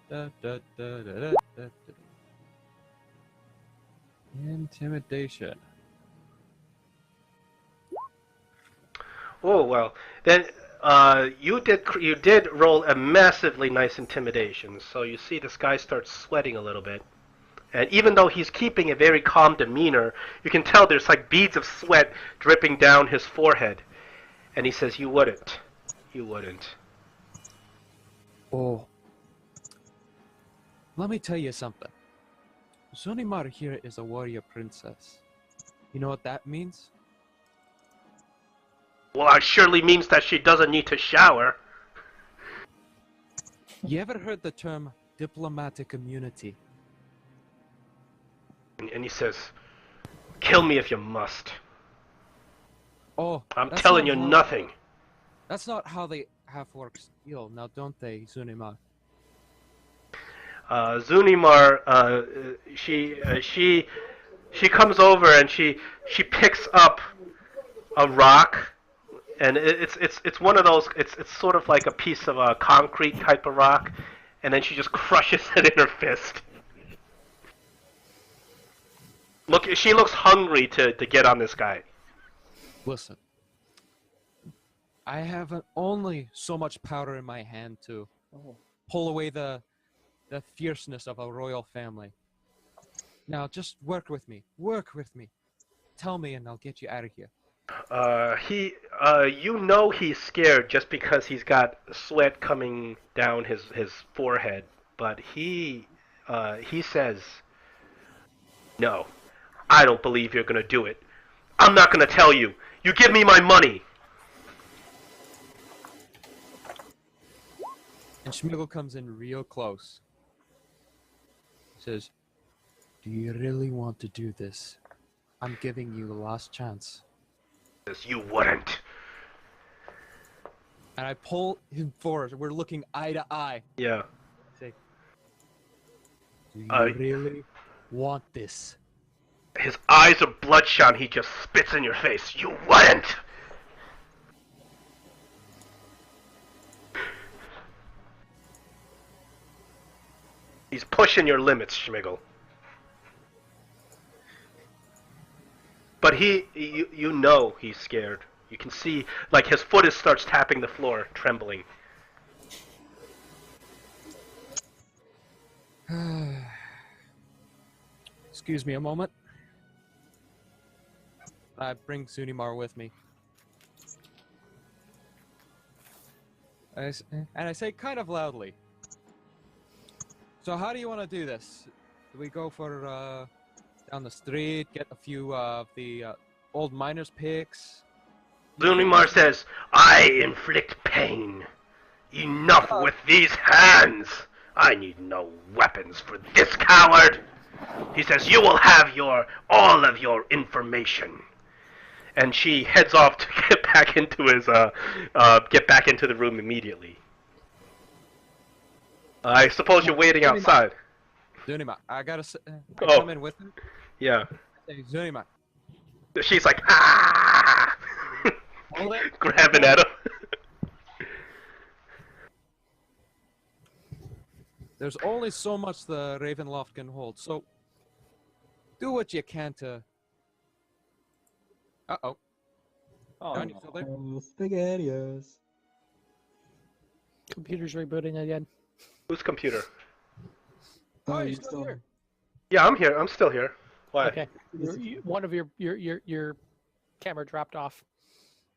Da, da, da, da, da, da, da. Intimidation. Oh well, then you did roll a massively nice intimidation. So you see this guy starts sweating a little bit, and even though he's keeping a very calm demeanor, you can tell there's like beads of sweat dripping down his forehead. And he says, "You wouldn't. You wouldn't." Oh, let me tell you something. Zunimar here is a warrior princess. You know what that means? Well, it surely means that she doesn't need to shower. You ever heard the term diplomatic immunity? And he says, "Kill me if you must. Oh, I'm that's telling not you how- nothing." That's not how they have works. Yo, now don't they, Zunimar? Zunimar, she comes over and she picks up a rock, and it's one of those. It's sort of like a piece of a concrete type of rock, and then she just crushes it in her fist. Look, she looks hungry to get on this guy. Listen, I have only so much powder in my hand to pull away the fierceness of a royal family. Now, just work with me. Work with me. Tell me, and I'll get you out of here. You know he's scared just because he's got sweat coming down his forehead, but he says, "No, I don't believe you're gonna do it. I'm not gonna tell you. You give me my money." And Schmigel comes in real close. Says, "Do you really want to do this? I'm giving you the last chance." Says, "You wouldn't." And I pull him forward. We're looking eye to eye. Yeah. Say, "Do you really want this?" His eyes are bloodshot. He just spits in your face. You wouldn't! He's pushing your limits, Schmigel. But you know he's scared. You can see, like, his foot starts tapping the floor, trembling. Excuse me a moment. I bring Zunimar with me. And I say kind of loudly. So how do you want to do this? Do we go for down the street, get a few of the old miners' picks? Zunimar says, I inflict pain. Enough with these hands! I need no weapons for this coward! He says, you will have all of your information. And she heads off to get back into the room immediately. I suppose you're waiting outside. Zunimar, I come in with him. Yeah. Hey, Zunimar. She's like, ah! Hold it. Grabbing at him. There's only so much the Ravenloft can hold, so do what you can to... Uh-oh. Oh, John, you still there? SpaghettiOs. Computer's rebooting again. Whose computer? Oh, you're you're still here. Yeah, I'm here. I'm still here. Why? Okay. One of your camera dropped off.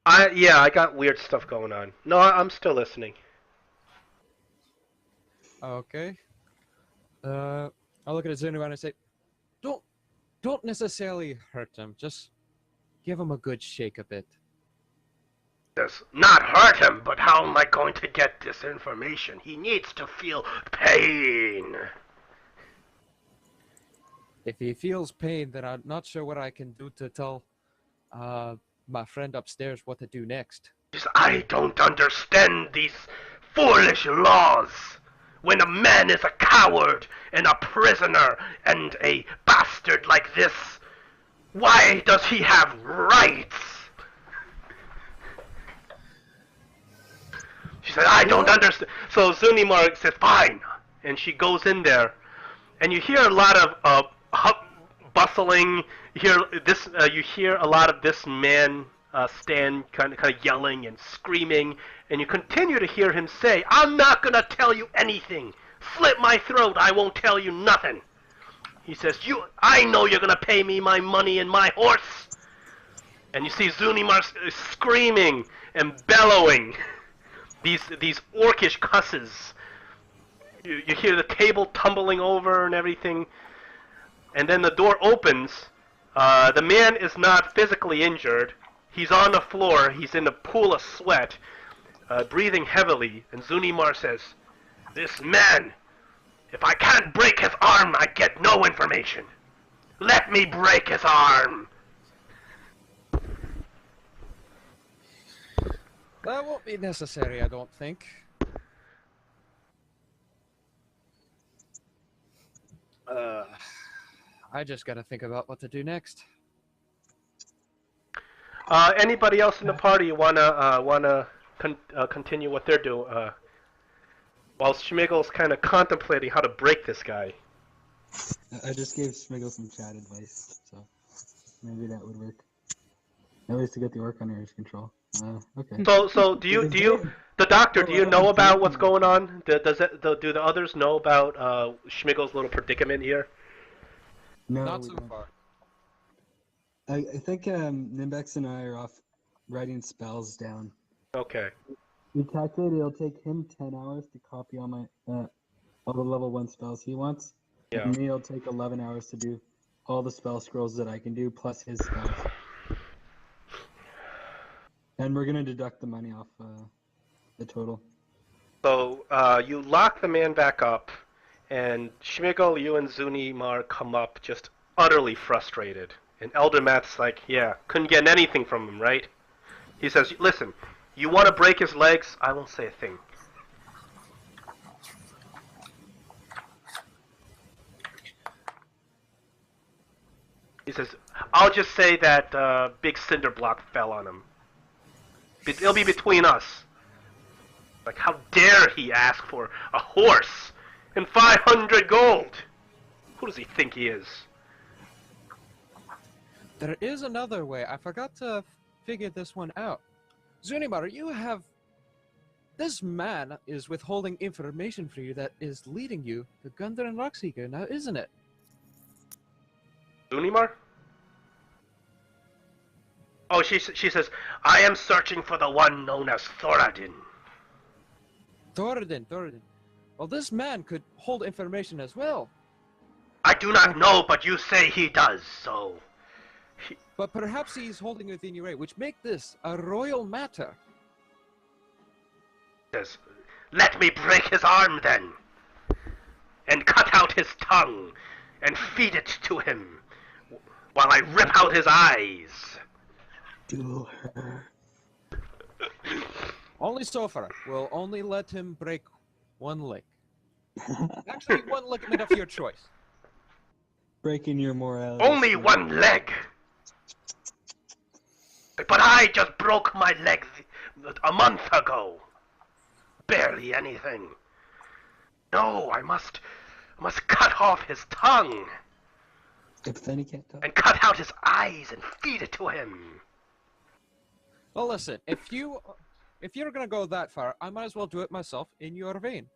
I got weird stuff going on. No, I'm still listening. Okay. I'll look at Zunimar and I say, don't necessarily hurt him. Just give him a good shake a bit. Does not hurt him, but how am I going to get this information? He needs to feel pain. If he feels pain, then I'm not sure what I can do to tell my friend upstairs what to do next. I don't understand these foolish laws. When a man is a coward and a prisoner and a bastard like this, why does he have rights? She said, I don't understand. So Zunimar said, fine. And she goes in there. And you hear a lot of bustling. You hear a lot of this man stand kind of yelling and screaming. And you continue to hear him say, I'm not going to tell you anything. Slit my throat. I won't tell you nothing. He says, I know you're going to pay me my money and my horse. And you see Zunimar screaming and bellowing. These orcish cusses. You hear the table tumbling over and everything. And then the door opens. The man is not physically injured. He's on the floor. He's in a pool of sweat, breathing heavily. And Zunimar says, this man, if I can't break his arm, I get no information. Let me break his arm. That won't be necessary, I don't think. I just gotta think about what to do next. Anybody else in the party wanna continue what they're doing? While Schmigel's kind of contemplating how to break this guy. I just gave Schmigel some chat advice, so maybe that would work. At least to get the orc under his control. Okay. So do you the doctor? Do you know about what's going on? Do the others know about Schmigel's little predicament here? No, Not we so don't. far. I think Nimbex and I are off writing spells down. Okay. We calculated it'll take him 10 hours to copy all my all the level 1 spells he wants. Yeah. And me, it'll take 11 hours to do all the spell scrolls that I can do, plus his spells. And we're gonna deduct the money off the total. So you lock the man back up, and Schmigel, you and Zunimar come up just utterly frustrated. And Elder Matt's like, yeah, couldn't get anything from him, right? He says, listen, you want to break his legs? I won't say a thing. He says, I'll just say that big cinder block fell on him. It'll be between us. Like, how dare he ask for a horse and 500 gold? Who does he think he is? There is another way. I forgot to figure this one out. Zunimar, you have... This man is withholding information for you that is leading you to Gundren Rockseeker now, isn't it? Unimar? Oh, she says, I am searching for the one known as Thoradin. Thoradin. Well, this man could hold information as well. I do not know, but you say he does, so... But perhaps he's holding it in your way, which make this a royal matter. Says, let me break his arm then, and cut out his tongue, and feed it to him, while I rip out his eyes. Do her. Only so far. We'll only let him break one leg. Actually, one ligament of your choice. Breaking your morality. Only one leg! But I just broke my leg a month ago. Barely anything. No, I must cut off his tongue. But then he can't talk. And cut out his eyes and feed it to him. Well, listen, if you're gonna go that far, I might as well do it myself in your vein.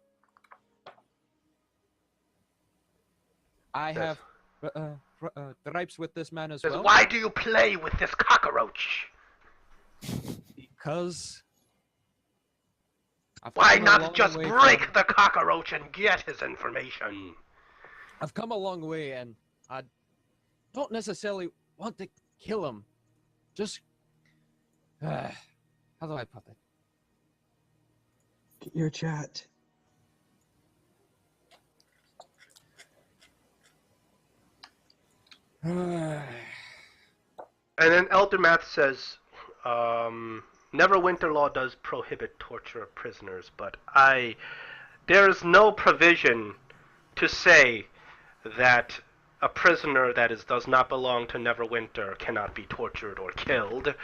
I have gripes with this man as well. Why do you play with this cockroach? Because... Why not just break the cockroach and get his information? I've come a long way, and I don't necessarily want to kill him. Just... how do I put it? Get your chat. And then Eldermath says, Neverwinter law does prohibit torture of prisoners, but there is no provision to say that a prisoner that does not belong to Neverwinter cannot be tortured or killed.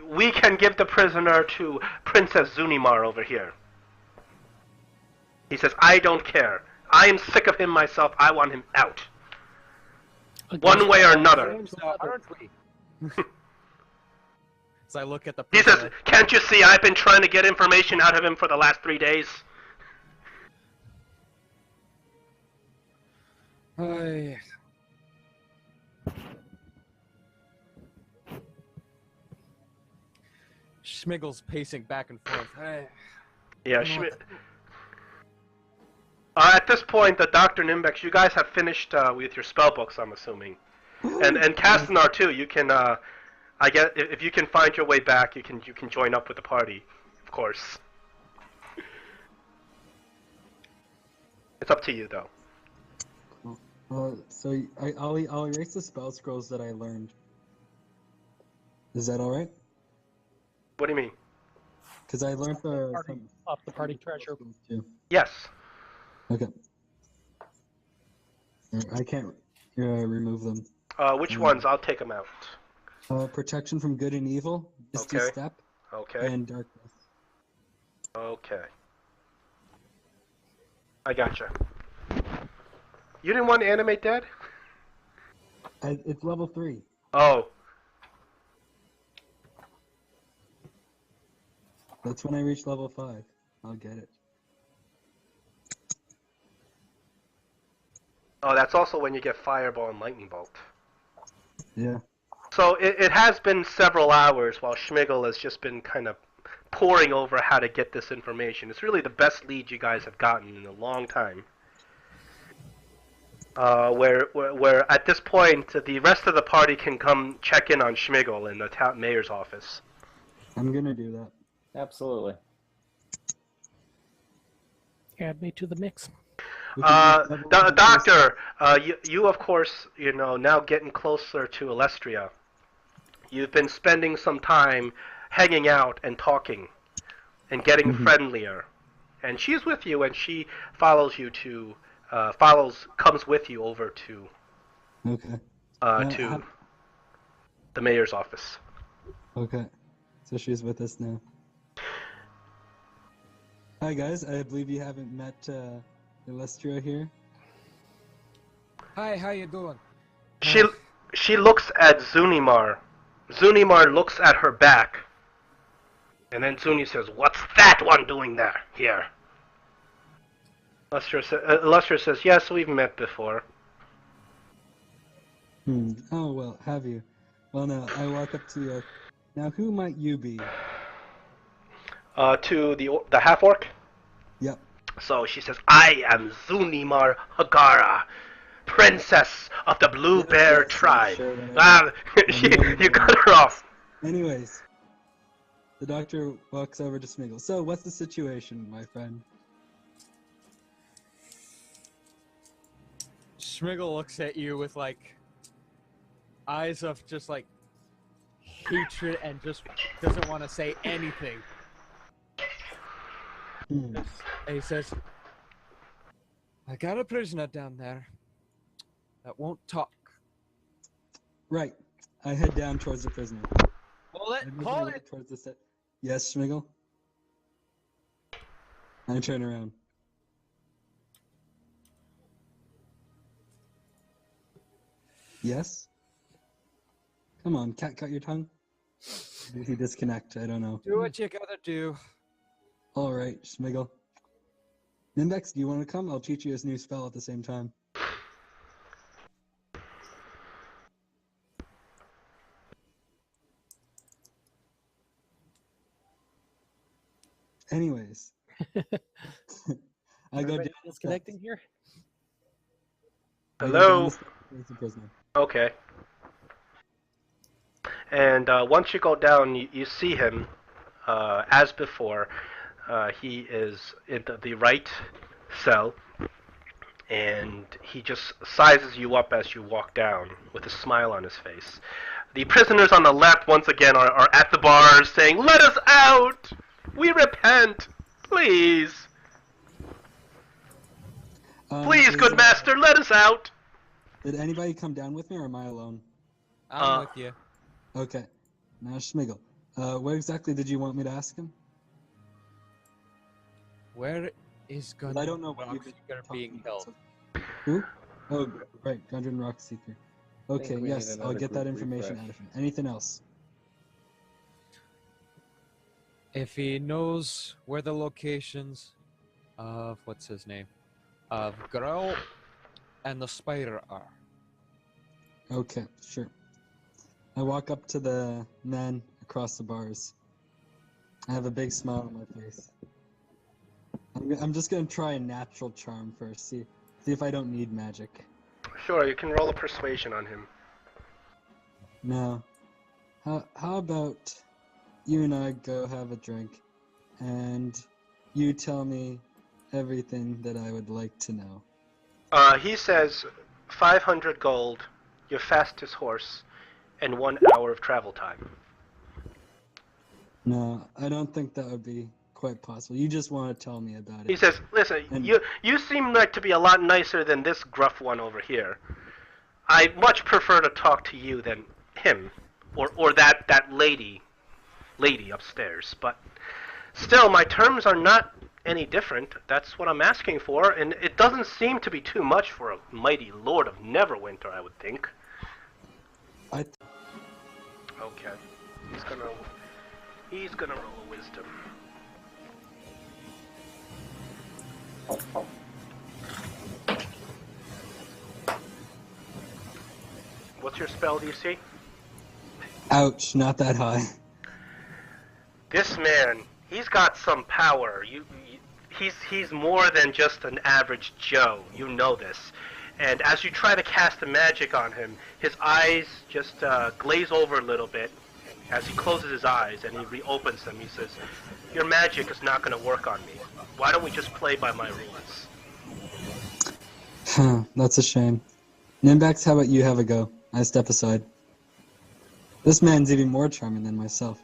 We can give the prisoner to Princess Zunimar over here. He says, I don't care. I am sick of him myself. I want him out. One way or another. Aren't we? As I look at the He says, can't you see I've been trying to get information out of him for the last 3 days? Schmiggle's pacing back and forth. Yeah, at this point, the Dr. Nimbex, you guys have finished with your spell books, I'm assuming. And Castanar too, you can I guess if you can find your way back, you can join up with the party, of course. It's up to you though. So I'll erase the spell scrolls that I learned. Is that all right? What do you mean? Because I learned the party treasure. too. Yes. Okay. I can't remove them. Which ones? I'll take them out. Protection from good and evil, Misty Okay. Step, Okay. and darkness. Okay. I gotcha. You didn't want to animate that? It's level 3. Oh. That's when I reach level 5. I'll get it. Oh, that's also when you get Fireball and Lightning Bolt. Yeah. So it has been several hours while Schmigel has just been kind of poring over how to get this information. It's really the best lead you guys have gotten in a long time. Where at this point, the rest of the party can come check in on Schmigel in the town mayor's office. I'm gonna do that. Absolutely. Add me to the mix. Doctor, you of course, now getting closer to Alestria. You've been spending some time hanging out and talking and getting friendlier. And she's with you, and she follows you to, comes with you over to Okay. To the mayor's office. Okay. So she's with us now. Hi guys, I believe you haven't met Illustria here. Hi, how you doing? She looks at Zunimar. Zunimar looks at her back. And then Zuni says, "What's that one doing there? Here." Illustria says, "Yes, we've met before." Oh, well, have you? Well, now, I walk up to you. Now, who might you be? To the half-orc? Yep. So she says, "I am Zunimar Hagara, princess of the Blue Bear tribe." Sure, You cut her off. Anyways, the doctor walks over to Smiggle. So, what's the situation, my friend? Schmiggle looks at you with like eyes of just like hatred and just doesn't want to say anything. And he says, "I got a prisoner down there that won't talk." Right. I head down towards the prisoner. Hold it! Towards the set. Yes, Schmiggle? I turn around. Yes? Come on, cat, cut your tongue. Did he disconnect? I don't know. Do what you gotta do. Alright, Schmiggle. Nimbex, do you want to come? I'll teach you his new spell at the same time. Anyways. I go down disconnecting here. Hello? The prisoner. Okay. And once you go down, you see him, as before. He is in the right cell, and he just sizes you up as you walk down with a smile on his face. The prisoners on the left, once again, are at the bars saying, "Let us out! We repent! Please! Please, good master, let us out!" Did anybody come down with me, or am I alone? I'm with you. Okay. Now, Schmiggle, what exactly did you want me to ask him? Where is Gundren I don't know what you've been Rockseeker being held? So... Who? Oh, right, Gundren Rockseeker. Okay, we yes, need I'll another get that group information refresh. out of him. Anything else? If he knows where the locations of what's his name, of Grell and the spider are. Okay, sure. I walk up to the man across the bars. I have a big smile on my face. I'm just gonna try a natural charm first. See if I don't need magic. Sure, you can roll a persuasion on him. Now, how about you and I go have a drink, and you tell me everything that I would like to know. He says 500 gold, your fastest horse, and 1 hour of travel time. No, I don't think that would be quite possible. You just want to tell me about it. He says, "Listen, you seem like to be a lot nicer than this gruff one over here. I much prefer to talk to you than him, or that lady upstairs. But still, my terms are not any different. That's what I'm asking for, and it doesn't seem to be too much for a mighty lord of Neverwinter, I would think." Okay, he's gonna roll a wisdom. What's your spell DC? Ouch, not that high. This man, he's got some power. He's more than just an average Joe. You know this. And as you try to cast the magic on him, his eyes just glaze over a little bit. As he closes his eyes and he reopens them, he says, "Your magic is not going to work on me. Why don't we just play by my rules?" That's a shame. Nimbax, how about you have a go? I step aside. This man's even more charming than myself.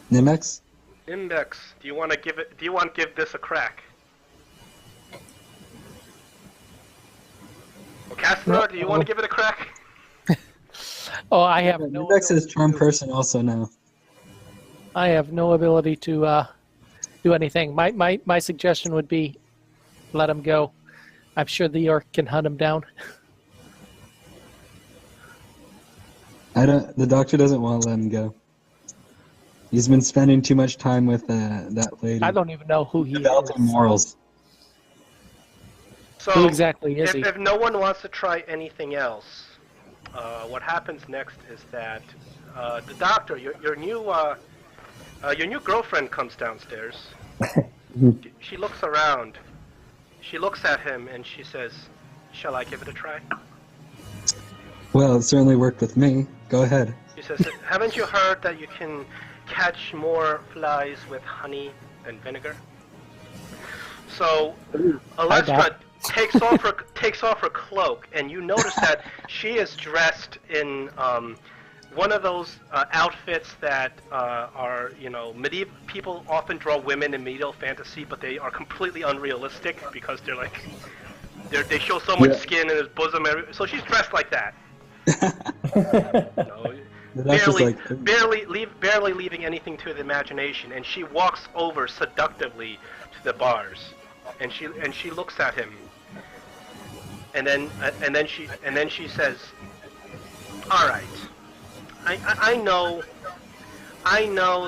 Nimbax? Index, do you want to give this a crack? Casanova, do you want to give it a crack? Oh, I have no. Nubex is ability charm to- person also now. I have no ability to do anything. My suggestion would be let him go. I'm sure the orc can hunt him down. The doctor doesn't want to let him go. He's been spending too much time with that lady. I don't even know who he Developing is. morals. So, Who exactly is he? if no one wants to try anything else, what happens next is that the doctor, your new girlfriend comes downstairs. She looks around. She looks at him and she says, "Shall I give it a try?" Well, it certainly worked with me. Go ahead. She says, "Haven't you heard that you can catch more flies with honey than vinegar?" So, Alestra takes off her cloak, and you notice that she is dressed in one of those outfits that are, medieval. People often draw women in medieval fantasy, but they are completely unrealistic because they're like, they show so much skin in his bosom. So she's dressed like that. Barely leaving anything to the imagination, and she walks over seductively to the bars, and she looks at him, and then she says, "All right, I know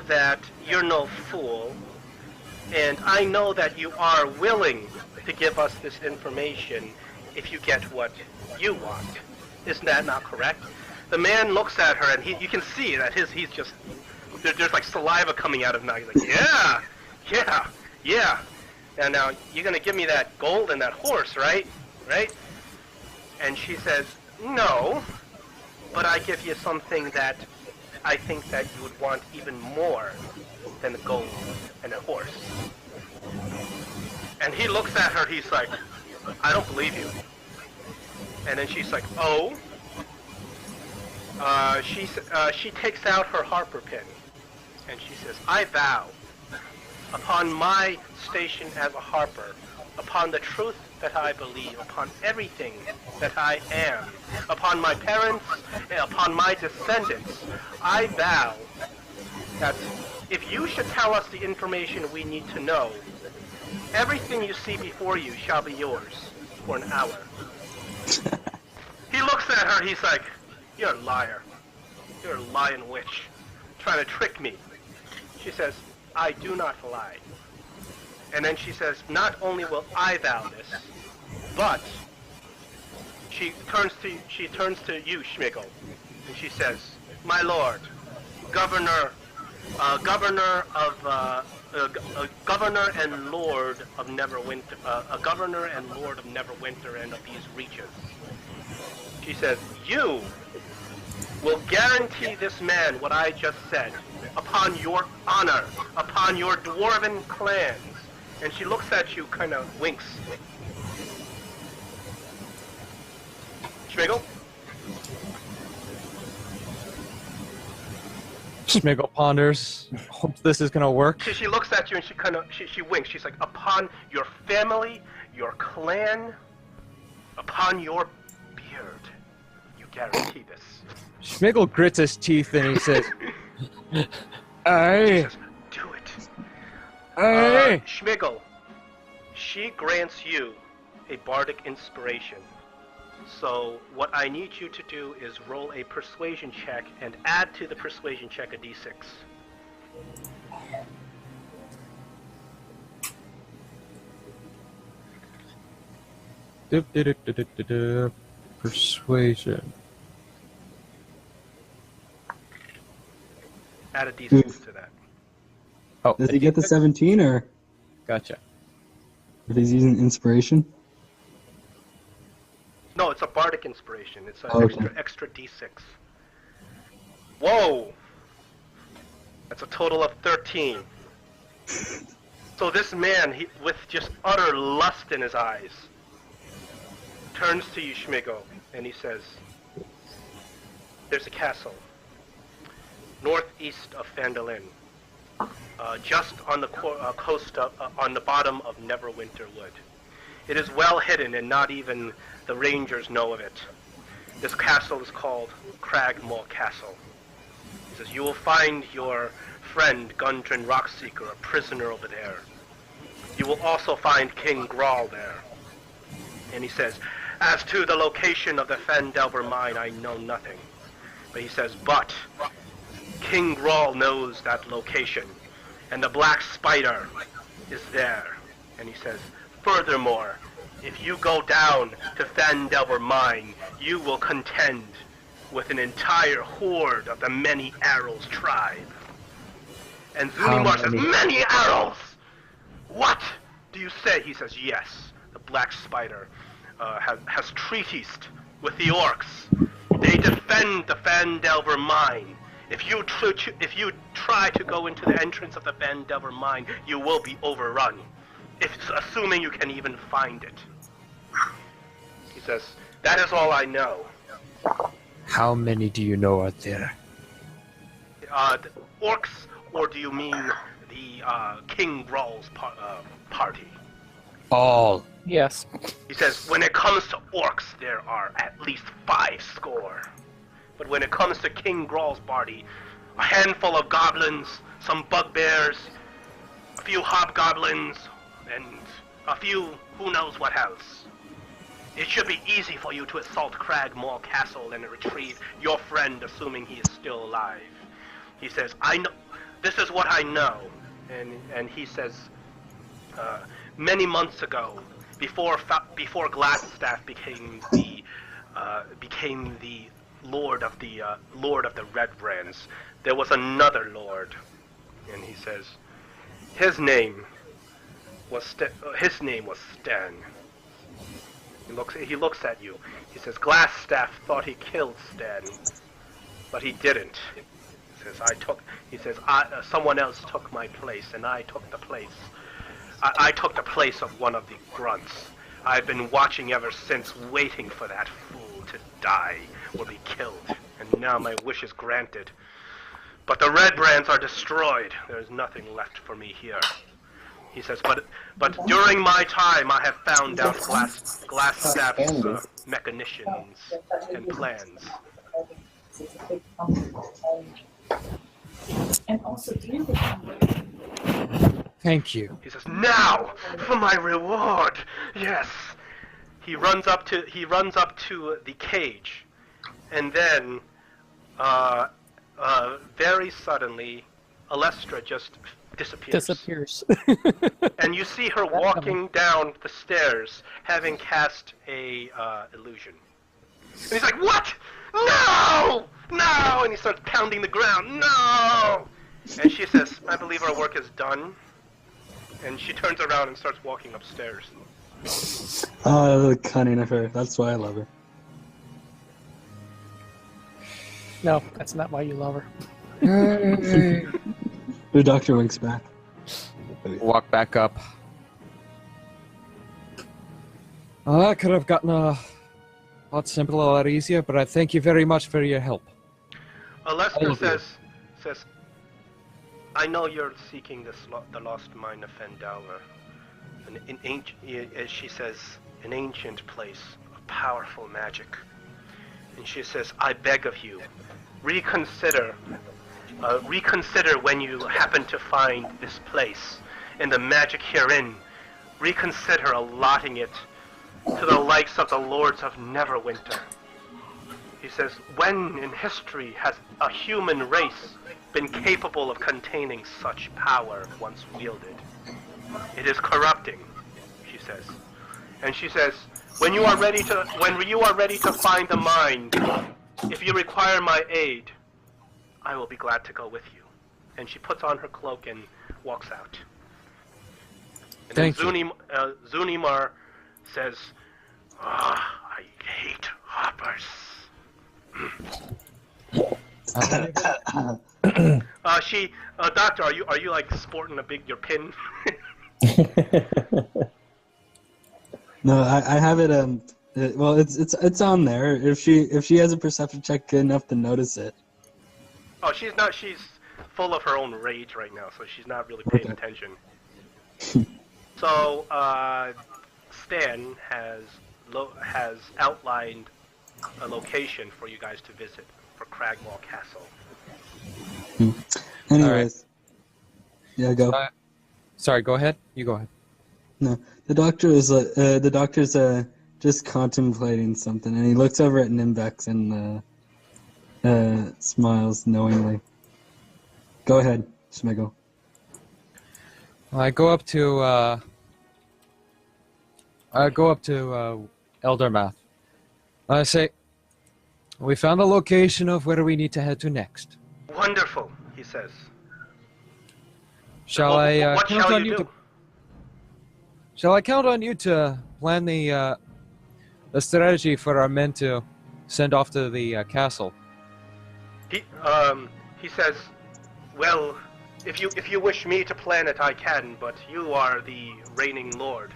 that you're no fool, and I know that you are willing to give us this information if you get what you want. Isn't that not correct?" The man looks at her, and you can see that he's just, there's like saliva coming out of his mouth. He's like, yeah. And now you're gonna give me that gold and that horse, right? Right? And she says, "No, but I give you something that I think that you would want even more than the gold and a horse." And he looks at her, he's like, "I don't believe you." And then she's like, "Oh." She takes out her harper pin, and she says, "I vow, upon my station as a harper, upon the truth that I believe, upon everything that I am, upon my parents, and upon my descendants, I vow that if you should tell us the information we need to know, everything you see before you shall be yours for an hour." He looks at her, he's like, "You're a liar. You're a lying witch, trying to trick me." She says, "I do not lie." And then she says, "Not only will I vow this, but," she turns to you, Schmigel, and she says, "My lord, governor and lord of Neverwinter, governor and lord of Neverwinter and of these regions." She says, "You will guarantee this man what I just said, upon your honor, upon your dwarven clans." And she looks at you, kind of winks. Schmigel? Schmigel ponders. Hopes this is gonna work. She looks at you and she winks. She's like, "Upon your family, your clan, upon your beard, you guarantee this." Schmigel grits his teeth and he says, She "Aye, says, "Do it." aye." Schmigel, she grants you a bardic inspiration. So what I need you to do is roll a persuasion check and add to the persuasion check a d6. Persuasion. Add a d6 to that. Oh, Does he get the 17 or Gotcha. if he's using inspiration? No, it's a bardic inspiration. It's an Okay. extra d6. Whoa! That's a total of 13. So this man, with just utter lust in his eyes, turns to you, Schmigel, and he says, "There's a castle northeast of Phandalin, just on the coast on the bottom of Neverwinter Wood. It is well hidden, and not even the rangers know of it. This castle is called Cragmaw Castle. He says, you will find your friend Gundren Rockseeker a prisoner over there. You will also find King Grawl there. And he says, as to the location of the Phandelver mine, I know nothing. But he says, but King Grawl knows that location, and the Black Spider is there. And he says, furthermore, if you go down to Phandelver mine, you will contend with an entire horde of the Many Arrows tribe. And Zunimar says, many arrows! What do you say? He says, yes, the Black Spider has treaties with the orcs. They defend the Phandelver mine. If you try to go into the entrance of the Phandelver mine, you will be overrun. Assuming you can even find it. He says, that is all I know. How many do you know are there? The orcs, or do you mean the King Grawl's party? All. Yes. He says, when it comes to orcs, there are at least 5 score. But when it comes to King Grawl's party, a handful of goblins, some bugbears, a few hobgoblins, and a few who knows what else. It should be easy for you to assault Cragmaw Castle and retrieve your friend, assuming he is still alive. He says, I know, this is what I know. And he says, many months ago, before Glassstaff became the Lord of the Red Brands, there was another Lord. And he says, his name was Stan. He looks at you. He says, Glassstaff thought he killed Stan, but he didn't. He says, someone else took my place, and I took the place. I took the place of one of the grunts. I've been watching ever since, waiting for that fool to die or be killed, and now my wish is granted. But the Red Brands are destroyed. There is nothing left for me here. He says, but during my time, I have found out Glassstaff's machinations and plans. Thank you. He says, now for my reward. Yes. He runs up to the cage, and then very suddenly, Alestra just disappears. And you see her walking down the stairs, having cast a illusion. And he's like, what? No! No! And he starts pounding the ground. No! And she says, I believe our work is done. And she turns around and starts walking upstairs. Oh, the cunning of her. That's why I love her. No, that's not why you love her. The Dr. winks back. Walk back up. Well, that could have gotten a lot simpler, a lot easier, but I thank you very much for your help. Alestra says, I know you're seeking the lost mine of Phandelver. As she says, an ancient place of powerful magic. And she says, I beg of you, reconsider when you happen to find this place and the magic herein. Reconsider allotting it to the likes of the Lords of Neverwinter. He says, when in history has a human race been capable of containing such power once wielded? It is corrupting, she says. And she says, when you are ready to find the mine, if you require my aid, I will be glad to go with you. And she puts on her cloak and walks out. And Thank then Zunimar says, I hate hoppers. Doctor, are you like sporting your pin? No, I have it. Well, it's on there. If she has a perception check good enough to notice it. Oh, she's not. She's full of her own rage right now, so she's not really paying attention. So, Stan has outlined a location for you guys to visit for Cragwall Castle. Anyways, yeah, go. Sorry, go ahead. You go ahead. No, the doctor's just contemplating something, and he looks over at Nimbex and smiles knowingly. Go ahead, Schmigel. Well, I go up to Eldermath. I say, we found the location of where we need to head to next. Wonderful, he says. Shall What I count shall on you you do? to? Shall I count on you to plan the strategy for our men to send off to the castle? He says, well, if you wish me to plan it, I can, but you are the reigning lord.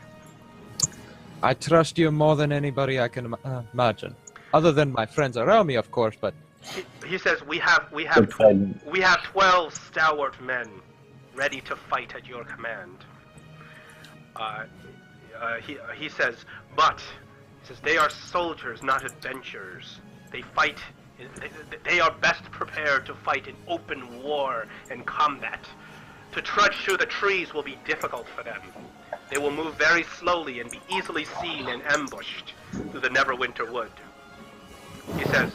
I trust you more than anybody I can imagine, other than my friends around me, of course. But He says we have Good fighting. 12 stalwart men ready to fight at your command. He says, but he says they are soldiers, not adventurers. They fight. They are best prepared to fight in open war and combat. To trudge through the trees will be difficult for them. They will move very slowly and be easily seen and ambushed through the Neverwinter Wood. He says,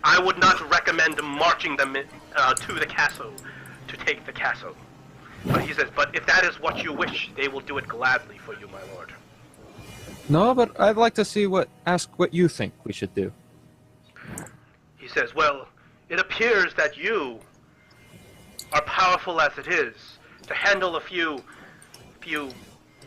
I would not recommend marching them to the castle to take the castle. But he says, but if that is what you wish, they will do it gladly for you, my lord. no, but I'd like to ask what you think we should do. He says, well, it appears that you are powerful as it is. To handle a few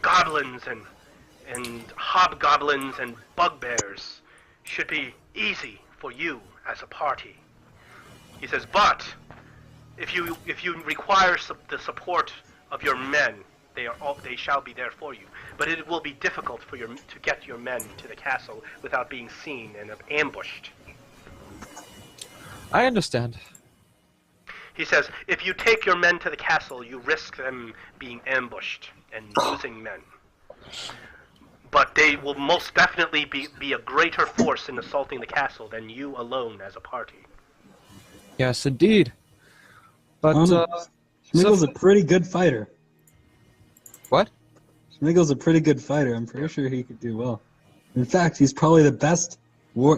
goblins and hobgoblins and bugbears should be easy for you as a party. He says, but if you require the support of your men, they shall be there for you. But it will be difficult for to get your men to the castle without being seen and ambushed. I understand. He says, if you take your men to the castle, you risk them being ambushed and losing men. But they will most definitely be a greater force in assaulting the castle than you alone as a party. Yes, indeed. But Schmigel's a pretty good fighter. What? Schmigel's a pretty good fighter. I'm pretty sure he could do well. In fact, he's probably the best,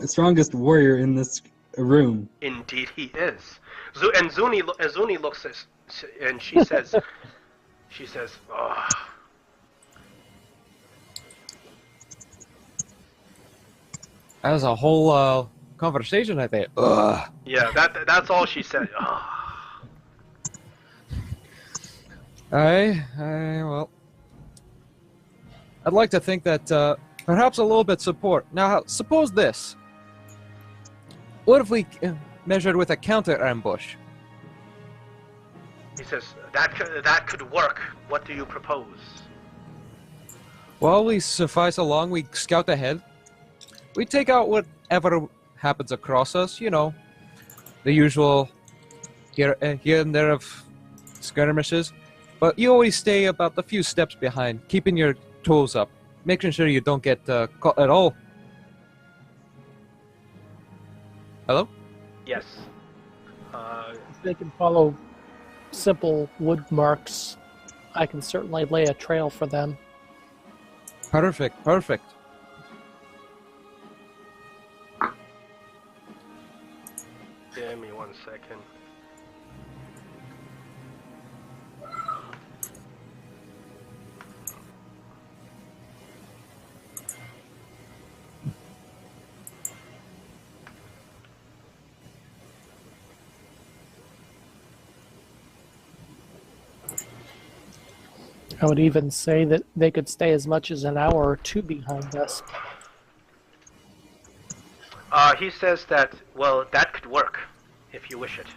strongest warrior in this room. Indeed, he is. And Zuni looks at, and she says, oh. As a whole conversation, I think. Ugh. Yeah, that's all she said. Oh. Well, I'd like to think that perhaps a little bit support. Now, suppose this. What if we measured with a counter ambush? He says, that could work. What do you propose? Well, we suffice along, we scout ahead. We take out whatever happens across us, you know. The usual here and there of skirmishes. But you always stay about a few steps behind, keeping your toes up, making sure you don't get caught at all. Hello? Yes. If they can follow simple wood marks, I can certainly lay a trail for them. Perfect, perfect. Give me 1 second. I would even say that they could stay as much as an hour or two behind us. He says that, well, that could work, if you wish it.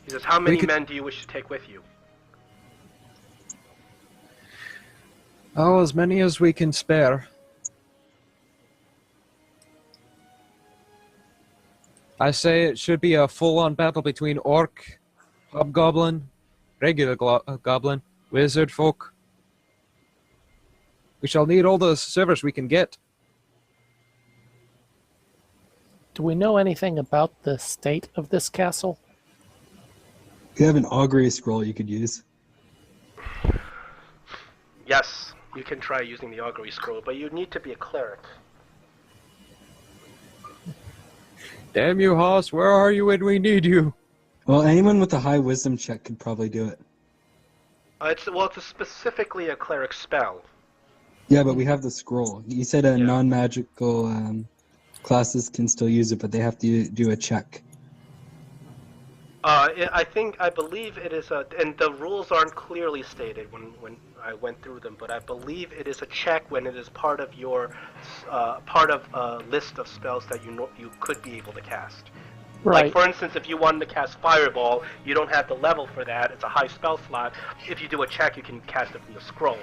He says, how many men do you wish to take with you? Oh, as many as we can spare. I say it should be a full-on battle between orc, hobgoblin, regular goblin, wizard folk. We shall need all the service we can get. Do we know anything about the state of this castle? You have an augury scroll you could use. Yes, you can try using the augury scroll, but you need to be a cleric. Damn you, Haas, where are you when we need you? Well, anyone with a high wisdom check could probably do it. It's specifically a cleric spell. Yeah, but we have the scroll. You said Yeah. non-magical classes can still use it, but they have to do a check. I believe it is and the rules aren't clearly stated when I went through them, but I believe it is a check when it is part of your, part of a list of spells that you could be able to cast. Right. Like, for instance, if you wanted to cast Fireball, you don't have the level for that. It's a high spell slot. If you do a check, you can cast it from the scroll.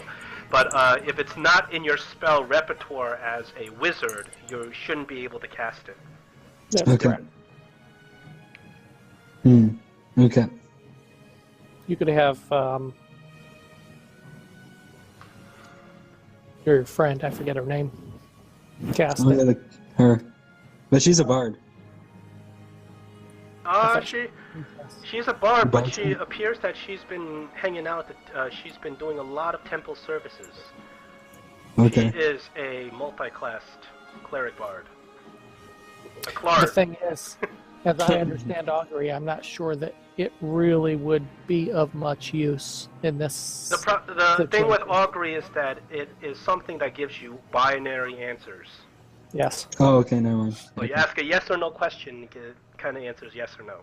But if it's not in your spell repertoire as a wizard, you shouldn't be able to cast it. That's Okay. correct. Okay. You could have your friend, I forget her name, cast Oh, it. yeah, her. But she's a bard. She's a bard, but Bard. she appears that she's been hanging out. She's been doing a lot of temple services. Okay. She is a multi-classed cleric bard. A The cleric. thing is, as I understand augury, I'm not sure that it really would be of much use in this. The thing with situation. augury is that it is something that gives you binary answers. Yes. Oh, okay, never mind. So you ask a yes or no question, it kind of answers yes or no.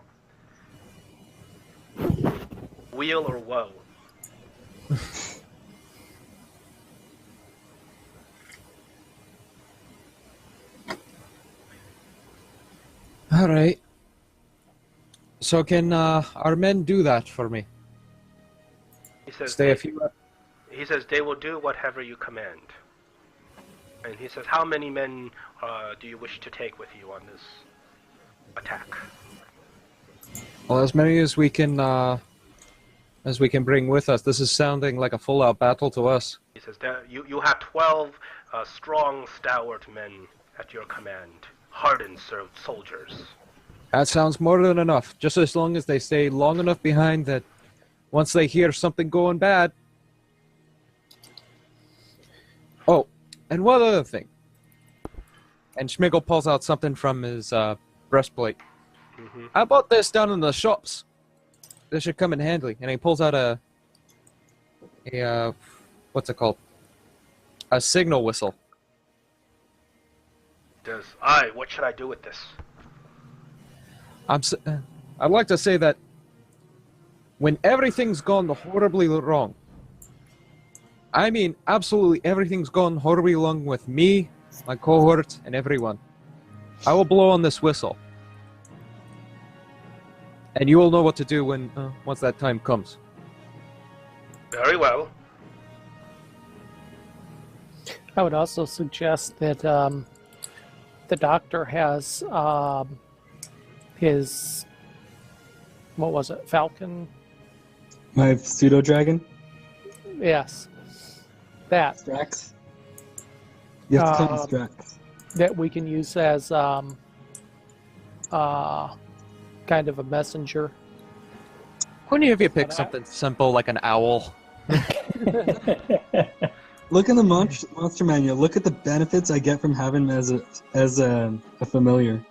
Wheel or woe. All right. So can our men do that for me? He says Stay a few. He says they will do whatever you command. And he says, how many men do you wish to take with you on this attack? Well, as many as we can bring with us. This is sounding like a full-out battle to us. He says that you have 12 strong, stalwart men at your command, hardened soldiers. That sounds more than enough. Just as long as they stay long enough behind that once they hear something going bad. Oh, and one other thing. And Schmigel pulls out something from his breastplate. Mm-hmm. I bought this down in the shops. This should come in handy. And he pulls out a what's it called? A signal whistle. What should I do with this? I'd like to say that when everything's gone horribly wrong, I mean absolutely everything's gone horribly wrong with me, my cohort, and everyone, I will blow on this whistle. And you will know what to do when once that time comes. Very well. I would also suggest that the doctor has his, what was it, falcon? My pseudo dragon. Yes, that Strax. You have to call him Strax. that we can use as kind of a messenger. Couldn't you pick something simple like an owl? Look in the monster manual. Look at the benefits I get from having him as a familiar.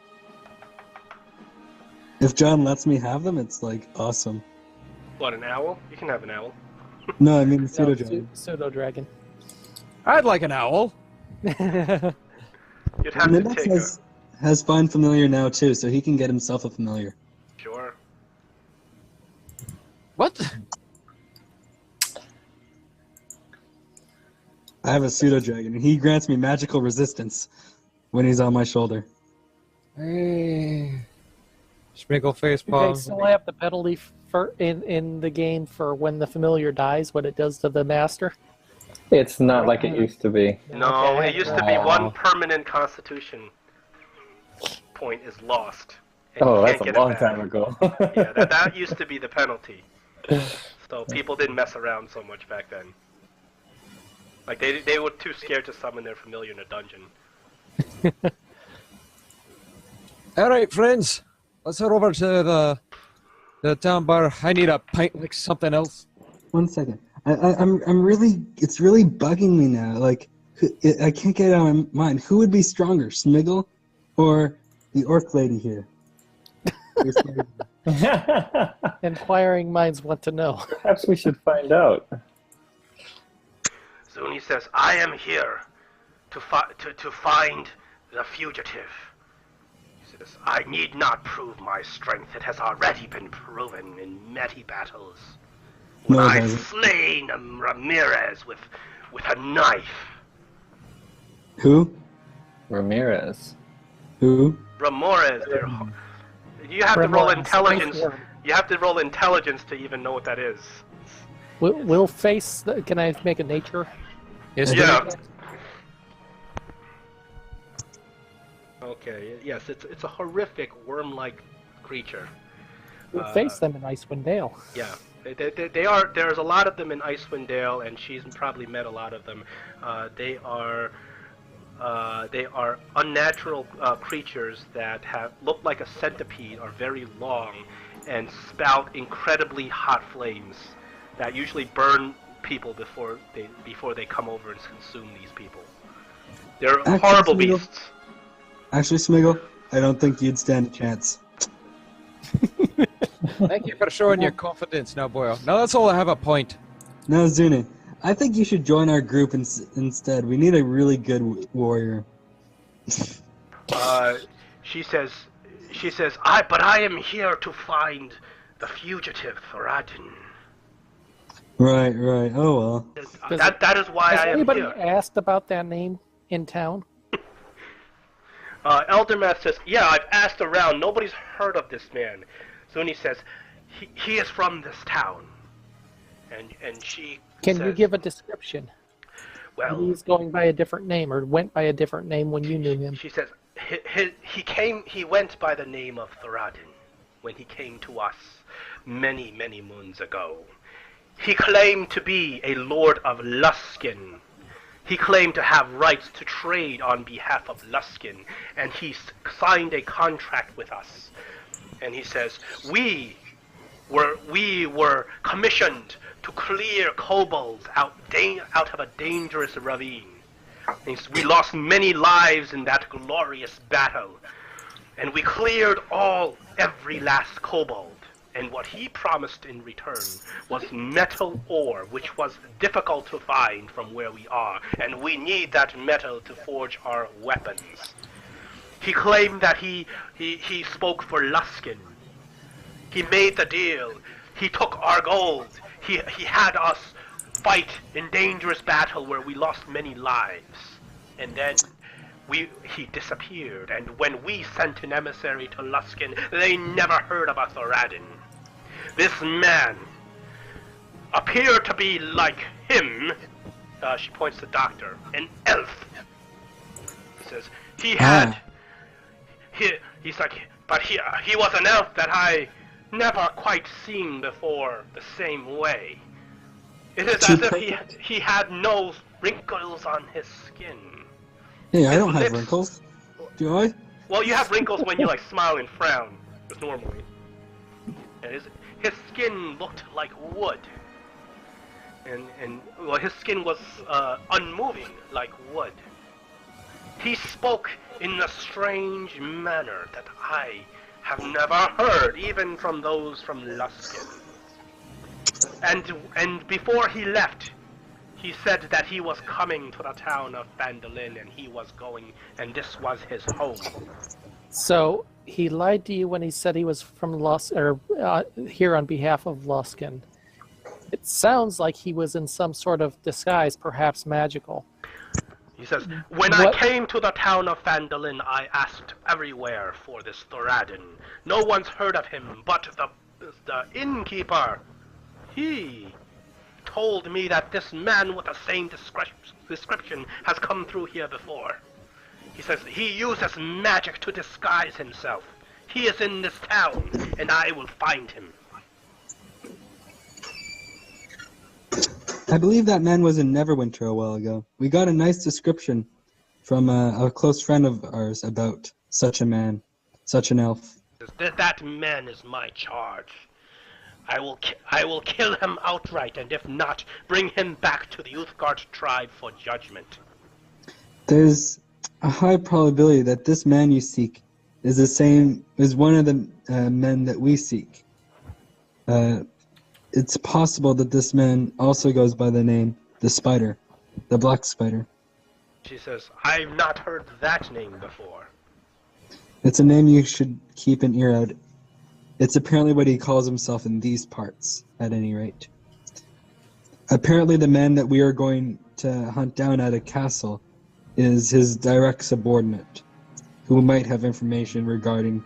If John lets me have them, it's like awesome. What, an owl? You can have an owl. No, I mean the pseudo dragon. Pseudo dragon. I'd like an owl. You'd have And to Nimbus take has find familiar now too, so he can get himself a familiar. Sure. What? I have a pseudo dragon, and he grants me magical resistance when he's on my shoulder. Hey. Schmigel face Do they palm. still have the penalty for in the game for when the familiar dies, what it does to the master? It's not like it used to be. No, Okay. it used to be one permanent constitution point is lost. and you Oh, can't that's a get it long back. time ago. Yeah, that used to be the penalty. So people didn't mess around so much back then. Like they were too scared to summon their familiar in a dungeon. All right, friends, let's head over to the town bar. I need a pint like something else. 1 second. I'm really. It's really bugging me now. Like, I can't get it out of my mind. Who would be stronger, Smiggle, or the orc lady here? Inquiring minds want to know. Perhaps we should find out. Zuni says, "I am here to find the fugitive." He says, "I need not prove my strength. It has already been proven in many battles. When No, it I hasn't. slain Ramirez with a knife." Who? Ramirez. Who? Ramirez, you have to roll Ramirez, intelligence. nice word. You have to roll intelligence to even know what that is. We'll face. Can I make a nature? Yes, Yeah. Okay. Yes, it's a horrific worm-like creature. We'll face them in Icewind Dale. Yeah, they are. There's a lot of them in Icewind Dale, and she's probably met a lot of them. They are unnatural creatures that look like a centipede, are very long, and spout incredibly hot flames that usually burn people before they come over and consume these people. They're Actually, horrible Smiggle. beasts. Actually, Smiggle, I don't think you'd stand a chance. Thank you for showing your confidence now, boyo. Now that's all I have a point. No, Zuni, I think you should join our group instead. We need a really good warrior. She says, I am here to find the fugitive Thoradin. Right. Oh well. That is why Has I am anybody here. asked about that name in town? Eldermath says, yeah, I've asked around. Nobody's heard of this man. Zuni says, he is from this town. And she Can says, you give a description? well, He's going by a different name, or went by a different name when you knew him. she says, he went by the name of Thoradin when he came to us many, many moons ago. He claimed to be a lord of Luskin. He claimed to have rights to trade on behalf of Luskin, and he signed a contract with us. And he says, we were commissioned to clear kobolds out of a dangerous ravine. We lost many lives in that glorious battle, and we cleared every last kobold. And what he promised in return was metal ore, which was difficult to find from where we are, and we need that metal to forge our weapons. He claimed that he spoke for Luskin. He made the deal. He took our gold. He had us fight in dangerous battle where we lost many lives. And then he disappeared, and when we sent an emissary to Luskin, they never heard about Thoradin. This man appeared to be like him. She points to Doctor, an elf. He says he's like, but he was an elf that I never quite seen before the same way. It is as if he had no wrinkles on his skin. Hey, I His don't have lips- wrinkles. Do I? Well, you have wrinkles when you like smile and frown, just normally. And his skin looked like wood. And well, his skin was unmoving like wood. He spoke in a strange manner that I have never heard, even from those from Luskin. And before he left, he said that he was coming to the town of Phandalin, and he was going, and this was his home. So he lied to you when he said he was from here on behalf of Luskin. It sounds like he was in some sort of disguise, perhaps magical. He says, when I came to the town of Phandalin, I asked everywhere for this Thoradin. No one's heard of him, but the innkeeper, he told me that this man with the same description has come through here before. He says he uses magic to disguise himself. He is in this town, and I will find him. I believe that man was in Neverwinter a while ago. We got a nice description from a close friend of ours about such a man, such an elf. That man is my charge. I will kill him outright, and if not, bring him back to the Uthgard tribe for judgment. There's a high probability that this man you seek is the same as one of the men that we seek. It's possible that this man also goes by the name the Spider, the Black Spider. She says, I've not heard that name before. It's a name you should keep an ear out. It's apparently what he calls himself in these parts, at any rate. Apparently the man that we are going to hunt down at a castle is his direct subordinate, who might have information regarding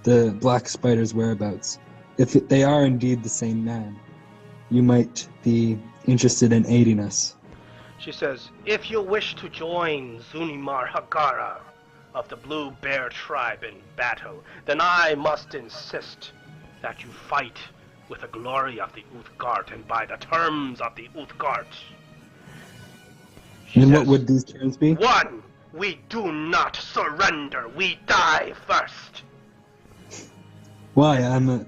the Black Spider's whereabouts. If they are indeed the same man, you might be interested in aiding us. She says, if you wish to join Zunimar Hagara of the Blue Bear tribe in battle, then I must insist that you fight with the glory of the Uthgard and by the terms of the Uthgard. And what would these terms be? 1. We do not surrender. We die first. Why? I'm a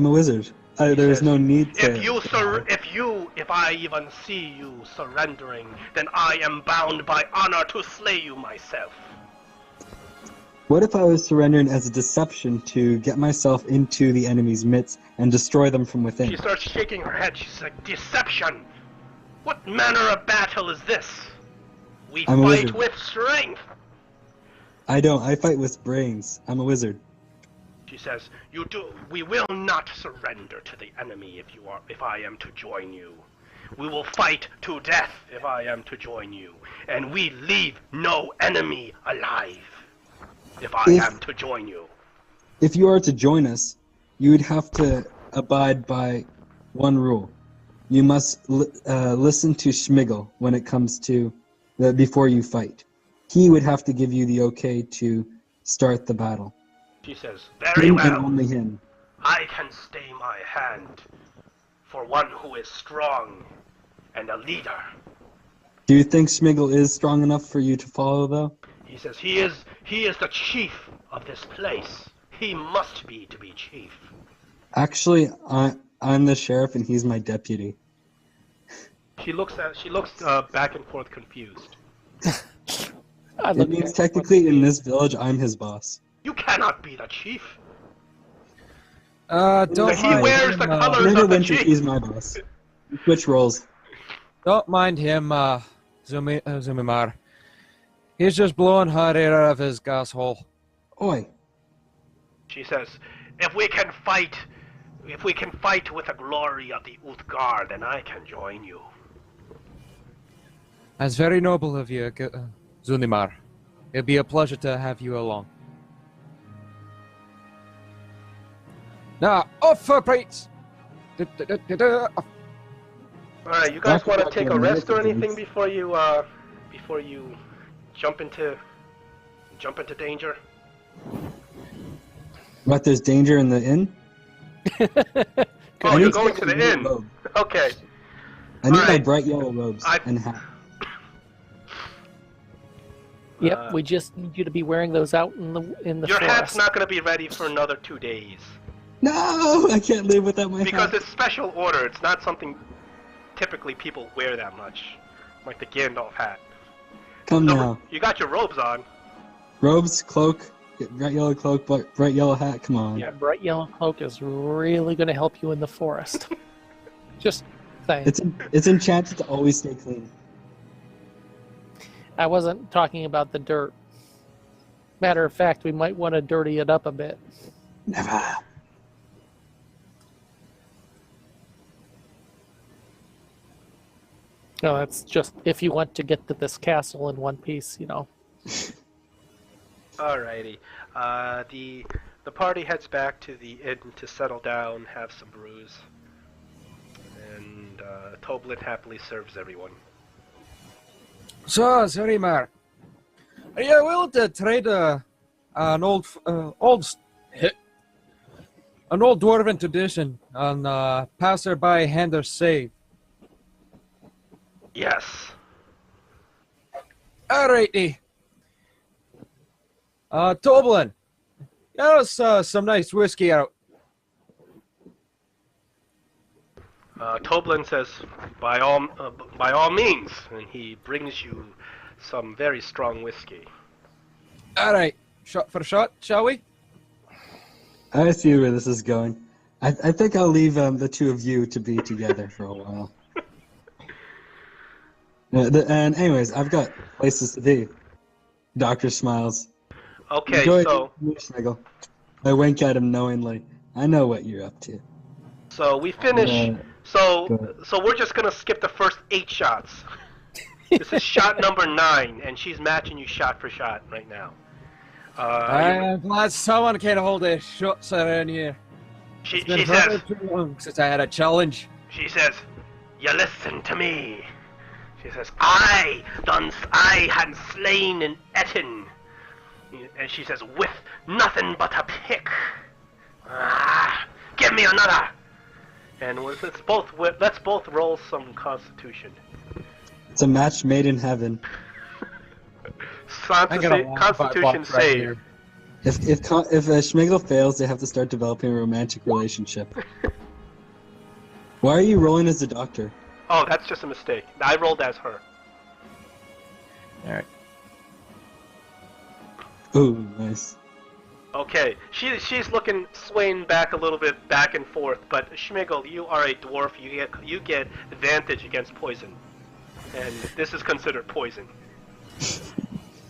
wizard. There is no need to... If I even see you surrendering, then I am bound by honor to slay you myself. What if I was surrendering as a deception to get myself into the enemy's midst and destroy them from within? She starts shaking her head. She's like, deception? What manner of battle is this? We I'm a fight wizard. with strength. I don't. I fight with brains. I'm a wizard. She says, we will not surrender to the enemy if I am to join you. We will fight to death if I am to join you. And we leave no enemy alive if I am to join you. If you are to join us, you would have to abide by one rule. You must listen to Schmigel when it comes to before you fight. He would have to give you the okay to start the battle. She says, very Him well. and only him. I can stay my hand for one who is strong and a leader. Do you think Schmigel is strong enough for you to follow, though? He says, he is the chief of this place. He must be to be chief. Actually, I'm the sheriff and he's my deputy. She looks back and forth confused. It means technically in this village, I'm his boss. You cannot be the chief. Don't He mind wears him, the colors of the Neverwinter, chief. he's my boss. Switch roles. Don't mind him, Zumimar. He's just blowing hot air out of his gas hole. Oi. She says, if we can fight with the glory of the Uthgard, then I can join you. That's very noble of you, Zunimar. It'll be a pleasure to have you along. Now, off for Prates! Alright, you guys want to take a rest or anything before you jump into danger? What, there's danger in the inn? Oh, you're going to the inn. Robe. Okay. I need my Alright. bright yellow robes and hat. Yep, we just need you to be wearing those out in the Your forest. hat's not going to be ready for another 2 days. No! I can't live without my Because hat. it's special order. It's not something typically people wear that much. Like the Gandalf hat. Come So, now. you got your robes on. Robes, cloak, bright yellow cloak, bright yellow hat, come on. Yeah, bright yellow cloak is really going to help you in the forest. Just saying. It's enchanted to always stay clean. I wasn't talking about the dirt. Matter of fact, we might want to dirty it up a bit. Never. No, that's just if you want to get to this castle in one piece, you know. Alrighty. The party heads back to the inn to settle down, have some brews. And Toblin happily serves everyone. So, Zunimar, are you willing to trade an old dwarven tradition on passerby hand or save? Yes. Alrighty. Toblin, get us some nice whiskey out. Toblin says, by all means, and he brings you some very strong whiskey. Alright, shot for shot, shall we? I see where this is going. I think I'll leave the two of you to be together for a while. And anyways, I've got places to be. Doctor smiles. Okay, Go so ahead, Sniggle. I wink at him knowingly. I know what you're up to. so we finish. Go So we're just gonna skip the first 8 shots. This is shot number 9, and she's matching you shot for shot right now. I'm glad someone can hold their shots around here. She It's been says, too long since I had a challenge. she says, you listen to me. She says, I had slain an Etin. And she says, with nothing but a pick. Ah, give me another. And let's both roll some Constitution. It's a match made in heaven. Constitution save. If Schmigel fails, they have to start developing a romantic relationship. Why are you rolling as the doctor? Oh, that's just a mistake. I rolled as her. Alright. Ooh, nice. Okay, she's looking, swaying back a little bit, back and forth. But Schmigel, you are a dwarf. You get advantage against poison, and this is considered poison.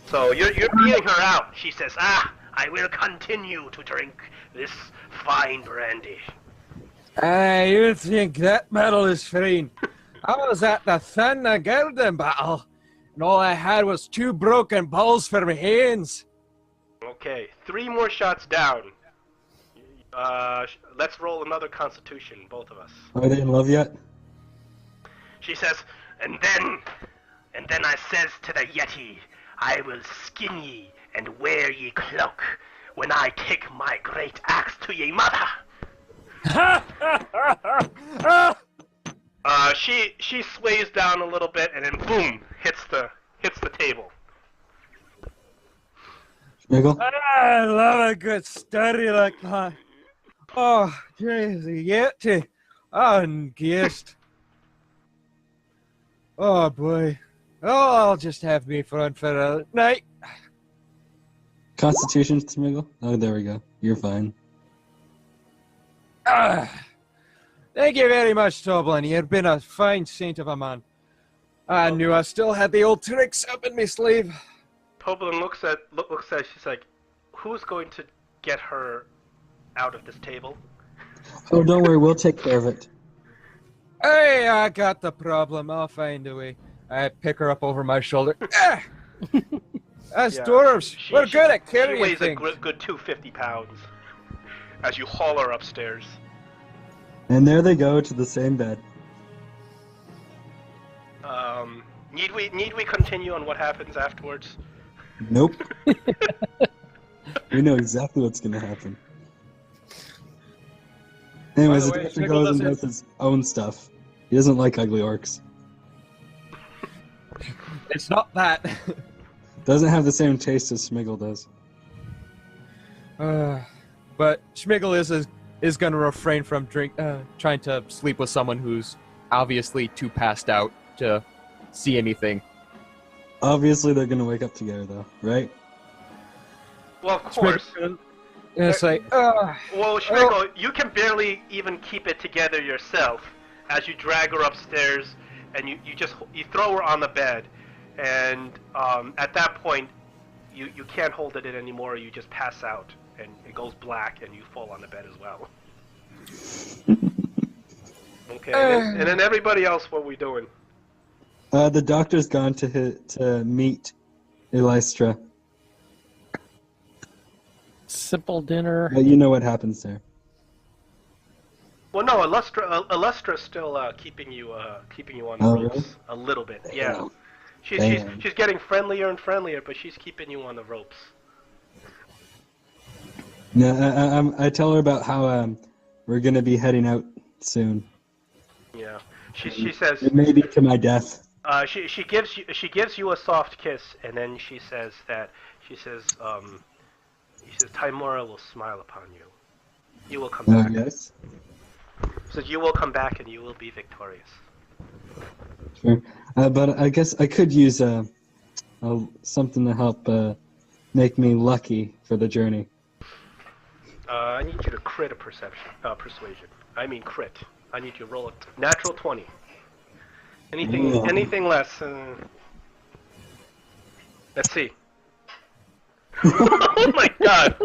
So you're beating her out. She says, I will continue to drink this fine brandy. You think that battle is fine? I was at the Gundren battle, and all I had was 2 broken balls for my hands. Okay, 3 more shots down. Let's roll another Constitution, both of us. Are they in love yet? She says, and then I says to the Yeti, I will skin ye and wear ye cloak when I take my great axe to ye mother. She sways down a little bit and then boom, hits the table. Schmigel? I love a good story like that. Oh, crazy Yeti. Unguessed. Oh boy. Oh, I'll just have me fun for a night. Constitution, Schmigel? Oh, there we go. You're fine. Thank you very much, Toblin. You've been a fine saint of a man. I knew I still had the old tricks up in my sleeve. Toblin looks at she's like, who's going to get her out of this table? Oh, don't worry. We'll take care of it. Hey, I got the problem. I'll find a way. I pick her up over my shoulder. As dwarves, we're good at carrying things. She weighs a good 250 pounds as you haul her upstairs. And there they go to the same bed. Need we continue on what happens afterwards? Nope. We know exactly what's gonna happen. Anyways, the doctor goes and does his own stuff. He doesn't like ugly orcs. It's not that. Doesn't have the same taste as Schmigel does. But Schmigel is gonna refrain from trying to sleep with someone who's obviously too passed out to see anything. Obviously, they're gonna wake up together, though, right? Well, of course. It's like, well, Schmigel, you can barely even keep it together yourself as you drag her upstairs and you throw her on the bed, and at that point you can't hold it in anymore. You just pass out and it goes black and you fall on the bed as well. Okay, and then everybody else, what are we doing? The doctor's gone to meet Elystra. Simple dinner. You know what happens there. Well, no, Elustra's still keeping you on the ropes really? a little bit. Yeah, Damn. she's getting friendlier and friendlier, but she's keeping you on the ropes. No, I tell her about how we're gonna be heading out soon. Yeah, she says It may be to my death. She gives you a soft kiss, and then she says Timora will smile upon you. You will come back. Yes. So you will come back, and you will be victorious. Sure. But I guess I could use something to help make me lucky for the journey. I need you to crit a persuasion. I mean crit. I need you to roll a natural 20. Anything less. Let's see. Oh my god!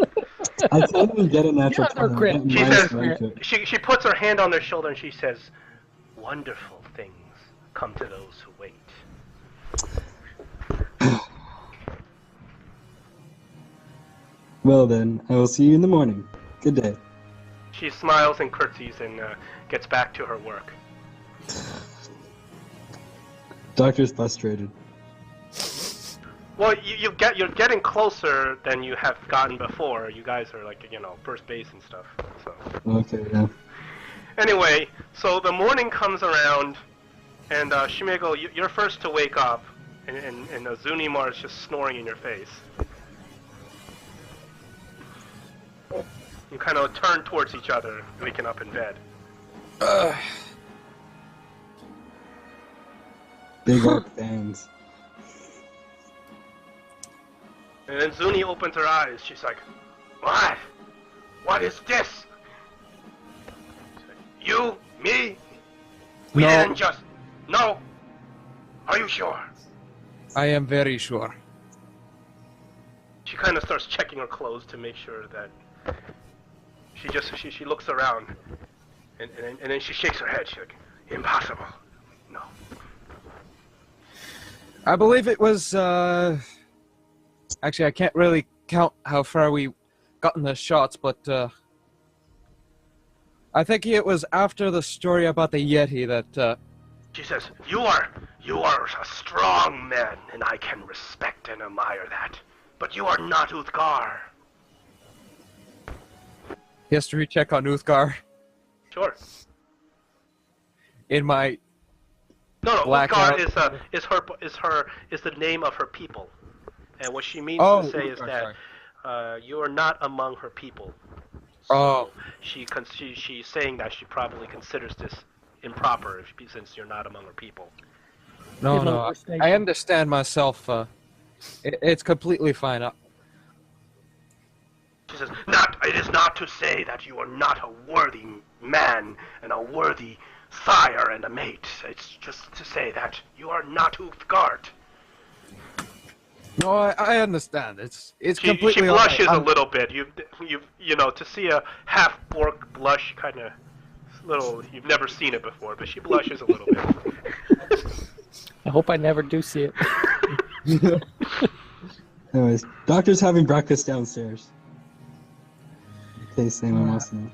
I thought we'd get a natural Yeah, 20. She Minus says, one to it. she puts her hand on their shoulder and she says, "Wonderful things come to those who wait." Well then, I will see you in the morning. Good day. She smiles and curtsies and gets back to her work. Doctor's frustrated. Well, you're getting closer than you have gotten before. You guys are like, first base and stuff. So. Okay, yeah. Anyway, so the morning comes around, and Shimego, you're first to wake up, and Zunimar is just snoring in your face. You kind of turn towards each other, waking up in bed. Big orc fans. And then Zuni opens her eyes. She's like, "What? What is this?" She's like, "You? Me? We No. didn't just... No? Are you sure?" I am very sure. She kind of starts checking her clothes to make sure that... She looks around. And then she shakes her head. She's like, "Impossible. No." I believe it was, actually, I can't really count how far we got in the shots, but, I think it was after the story about the Yeti that, She says, You are a strong man, and I can respect and admire that. But you are not Uthgar." history check on Uthgar Sure. in my... No, Blackout. Uthgar is the name of her people. And what she means Oh, to say is Uthgar, that you are not among her people. Oh. She's saying that she probably considers this improper since you're not among her people. No, Give no, them I station. understand myself, it's completely fine. She says, It is not to say that you are not a worthy man and a worthy sire and a mate. It's just to say that you are not Uthgard. No, I understand. It's She completely blushes all a right. little bit. To see a half orc blush, kind of little. You've never seen it before, but she blushes a little bit. I hope I never do see it. Anyways, Doctor's having breakfast downstairs. In case anyone wants to know.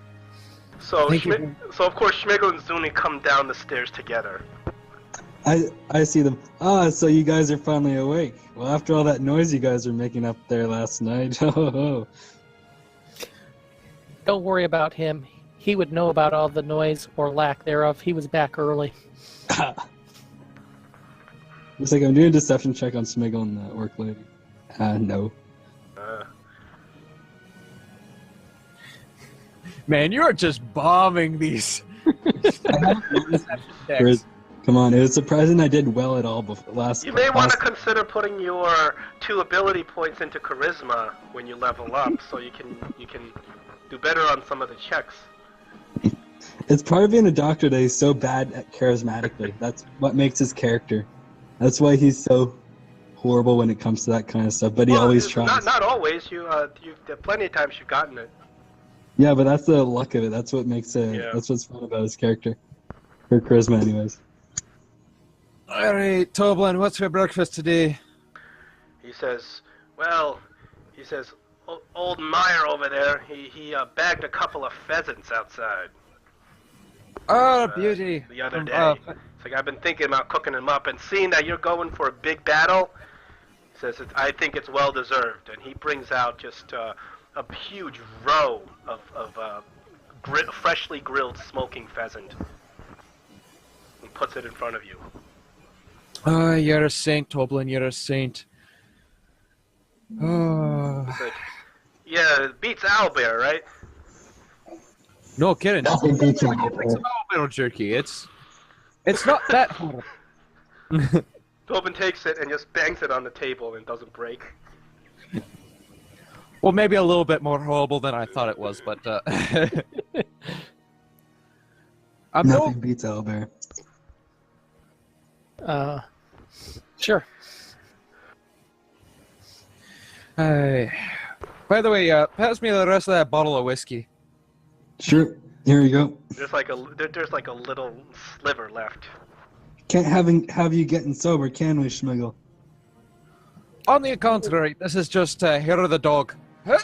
So, Thank you. so of course, Shmego and Zuni come down the stairs together. I see them. Ah, so you guys are finally awake. Well, after all that noise you guys were making up there last night. Oh. Don't worry about him. He would know about all the noise or lack thereof. He was back early. Looks like I'm doing a deception check on Smiggle and the orc lady. No. Man, you're just bombing these. Come on, it was surprising I did well at all last. You may want to consider putting your 2 ability points into charisma when you level up, so you can do better on some of the checks. It's part of being a doctor that he's so bad at charismatically. That's what makes his character. That's why he's so horrible when it comes to that kind of stuff. But he always tries. Not always. You've plenty of times you've gotten it. Yeah, but that's the luck of it. That's what makes it. Yeah. That's what's fun about his character. For charisma, anyways. Alright, Toblin, what's for breakfast today? He says, old Meyer over there, he bagged a couple of pheasants outside. Oh, beauty. The other day. It's like, I've been thinking about cooking them up, and seeing that you're going for a big battle, he says, I think it's well deserved. And he brings out just a huge row of freshly grilled smoking pheasant and puts it in front of you. You're a saint, Toblin. You're a saint. Oh, He's like, yeah, it beats owlbear, right? no kidding. Nothing beats Some owlbear jerky. It's not that horrible. Tobin takes it and just bangs it on the table and doesn't break. Well, maybe a little bit more horrible than I thought it was, but I'm Nothing beats owlbear. Sure. By the way, pass me the rest of that bottle of whiskey. Sure. Here you go. There's like a little sliver left. Can't have you getting sober, can we, Schmigel? On the contrary, this is just hair of the dog. Huh?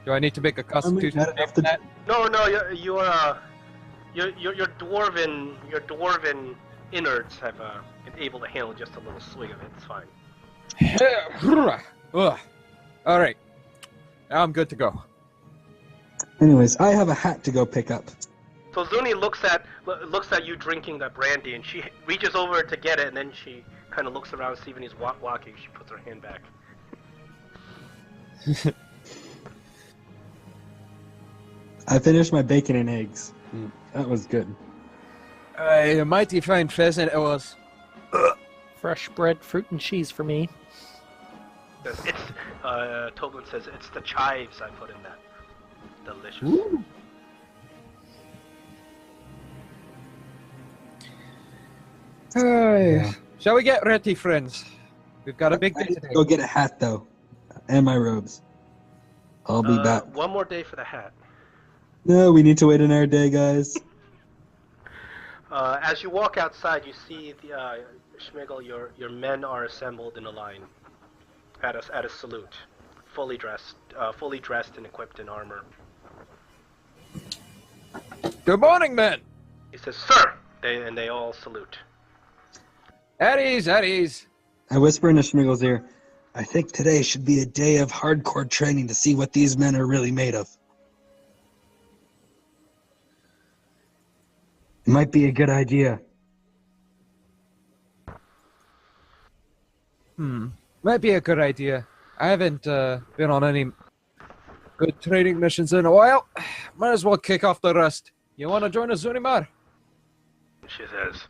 Do I need to make a constitution save for that? No, your dwarven innards have been able to handle just a little swig of it. It's fine. Ugh. All right, now I'm good to go. Anyways, I have a hat to go pick up. So Zuni looks at you drinking that brandy, and she reaches over to get it, and then she kind of looks around, Stephen is walking. She puts her hand back. I finished my bacon and eggs. That was good. A mighty fine pheasant it was. Fresh bread, fruit, and cheese for me. Tobin says, it's the chives I put in that. Delicious. Ooh. Shall we get ready, friends? We've got a big day today. Go get a hat, though. And my robes. I'll be back. One more day for the hat. No, we need to wait another day, guys. As you walk outside, you see the Schmigel. Your men are assembled in a line at a salute, fully dressed and equipped in armor. Good morning, men. He says, "Sir," they all salute. At ease, at ease. I whisper into Schmigel's ear, I think today should be a day of hardcore training to see what these men are really made of. It might be a good idea. Might be a good idea. I haven't been on any good training missions in a while. Might as well kick off the rest. You want to join us, Zunimar? She says,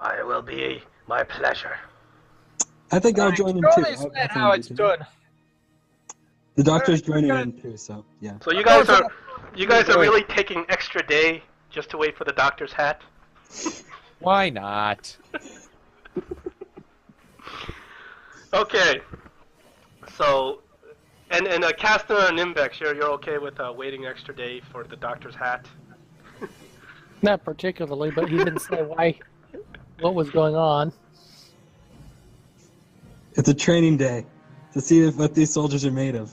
"I will be my pleasure." I think I'll join in too. How it's done. The doctor's joining in too, so yeah. So you guys are really taking extra day just to wait for the doctor's hat? Why not? Okay. So, and Castor and Nimbex, you're okay with waiting an extra day for the doctor's hat? Not particularly, but he didn't say what was going on. It's a training day to see what these soldiers are made of.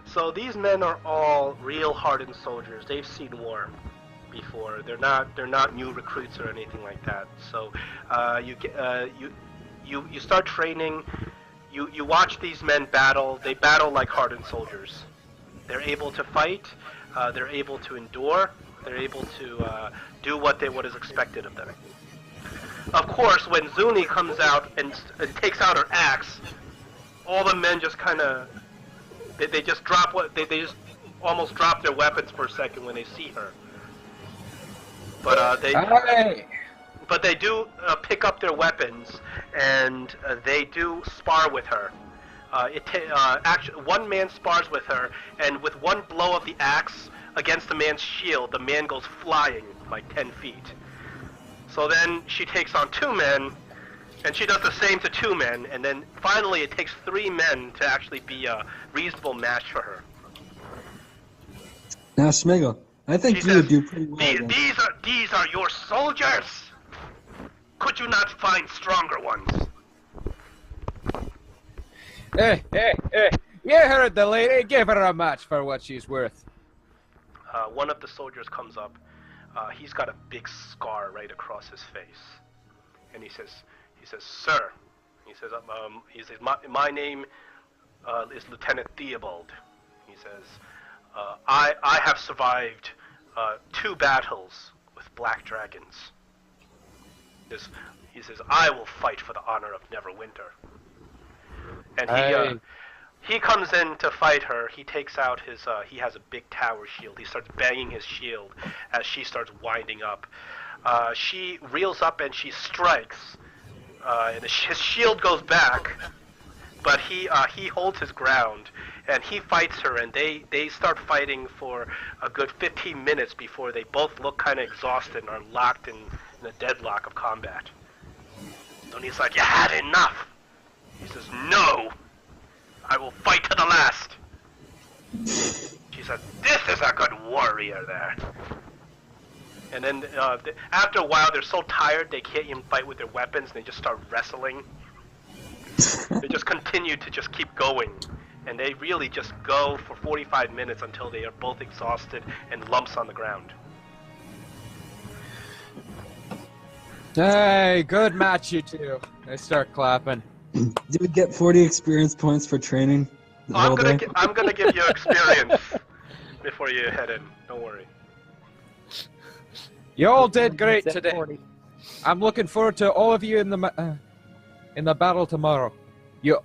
So these men are all real hardened soldiers. They've seen war before. They're not new recruits or anything like that. So you start training. You watch these men battle. They battle like hardened soldiers. They're able to fight. They're able to endure. They're able to do what is expected of them. Of course, when Zuni comes out and takes out her axe, all the men just kind of they just drop they just almost drop their weapons for a second when they see her. But they do pick up their weapons and they do spar with her. Actually, one man spars with her, and with one blow of the axe against the man's shield, the man goes flying like 10 feet. So then she takes on 2 men, and she does the same to 2 men, and then finally it takes 3 men to actually be a reasonable match for her. Now, Schmigel, I think She you says, would do pretty well. These are your soldiers. Could you not find stronger ones? Hey! You heard the lady. Give her a match for what she's worth. One of the soldiers comes up. He's got a big scar right across his face, and he says, "Sir," he says, my name is Lieutenant Theobald. He says, I have survived 2 battles with black dragons. he says, "I will fight for the honor of Neverwinter." And he comes in to fight her. He takes out his, he has a big tower shield. He starts banging his shield as she starts winding up. She reels up and she strikes, and his shield goes back, but he holds his ground, and he fights her, and they start fighting for a good 15 minutes before they both look kind of exhausted and are locked in a deadlock of combat. And he's like, "You had enough." He says, "No. I will fight to the last." She said, "This is a good warrior there." And then after a while, they're so tired they can't even fight with their weapons, and they just start wrestling. They just continue to just keep going. And they really just go for 45 minutes until they are both exhausted and lumps on the ground. Hey, good match, you two. They start clapping. Do we get 40 experience points for training the whole day? I'm gonna give you experience before you head in. Don't worry. You all did great At today. 40. I'm looking forward to all of you in the battle tomorrow. You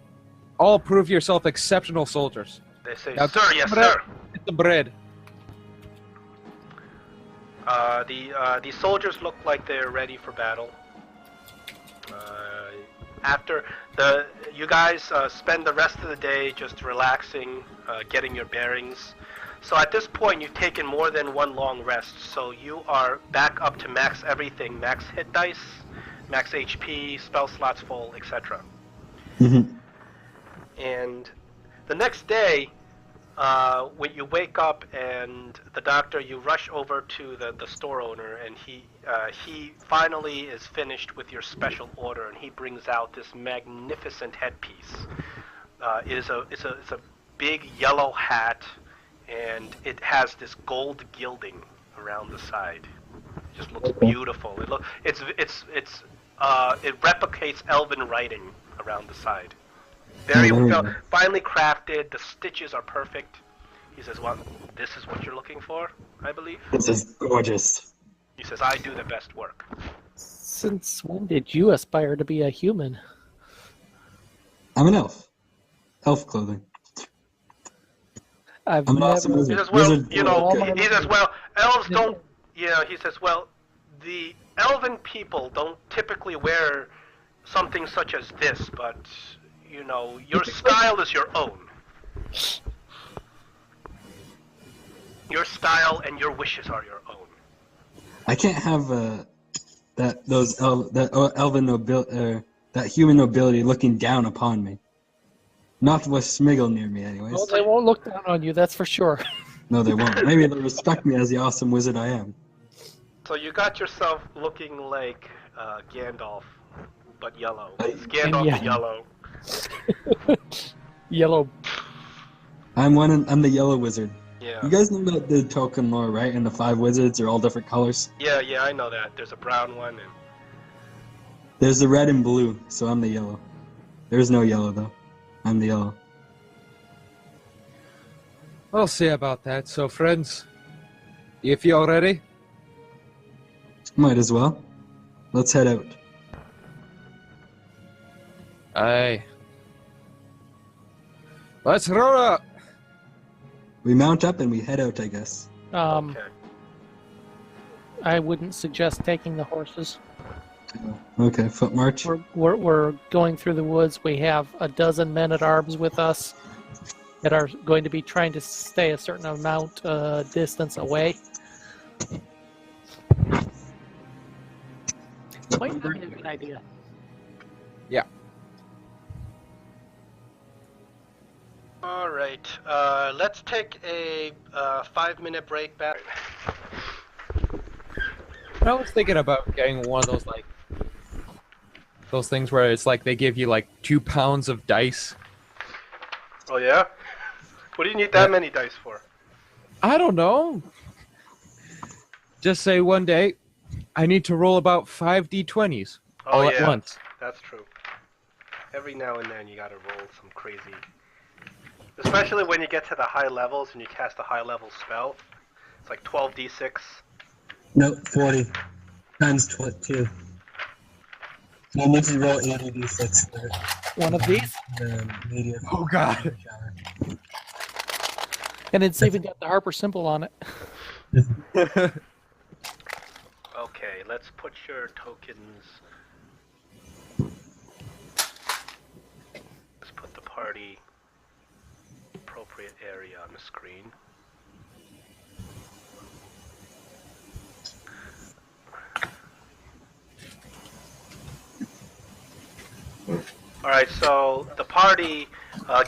all prove yourself exceptional soldiers. They say, Now, "Sir, yes, sir." Get the bread. The soldiers look like they're ready for battle. After you guys spend the rest of the day just relaxing, getting your bearings. So at this point, you've taken more than one long rest. So you are back up to max everything: max hit dice, max HP, spell slots full, etc. Mm-hmm. And the next day, when you wake up and the doctor, you rush over to the store owner, and he finally is finished with your special order, and he brings out this magnificent headpiece. It's a big yellow hat, and it has this gold gilding around the side. It just looks beautiful. It replicates elven writing around the side. Very finely crafted. The stitches are perfect. He says, "Well, this is what you're looking for, I believe." This is gorgeous. He says, "I do the best work." Since when did you aspire to be a human? I'm an elf. Elf clothing. I've I'm an never. awesome He wizard. says, "Well, Wizard you know," good. he says, "Well, elves don't." Yeah, he says, "Well, the elven people don't typically wear something such as this, but you know, your style is your own. Your style and your wishes are your own." I can't have that human nobility looking down upon me. Not with Smiggle near me, anyways. Well, they won't look down on you, that's for sure. No, they won't. Maybe they'll respect me as the awesome wizard I am. So you got yourself looking like Gandalf, but yellow. It's Gandalf Yeah. the yellow. Yellow. I'm the yellow wizard. Yeah. You guys know about the Tolkien lore, right? And the 5 wizards are all different colors. Yeah, I know that. There's a brown one and There's the red and blue, so I'm the yellow. There's no yellow though. I'm the yellow. We'll see about that. So, friends, if you're ready, Might as well. Let's head out. aye. Let's roll up. We mount up and we head out, I guess. okay. I wouldn't suggest taking the horses. Okay, foot march. We're going through the woods. We have a dozen men-at-arms with us that are going to be trying to stay a certain amount distance away. Might not be a good idea. Yeah. All right. Let's take a 5-minute break back. I was thinking about getting one of those, like, those things where it's like they give you like 2 pounds of dice. Oh yeah? What do you need that many dice for? I don't know. Just say one day, I need to roll about 5 d20s all at once. That's true. Every now and then you gotta roll some crazy. Especially when you get to the high levels and you cast a high level spell. It's like 12d6. No, 40. Times 2. I need to roll 80d6 for One of these, the media. Oh god. and it's even got the Harper symbol on it. Okay, let's put your tokens. Let's put the party appropriate area on the screen. Alright, so the party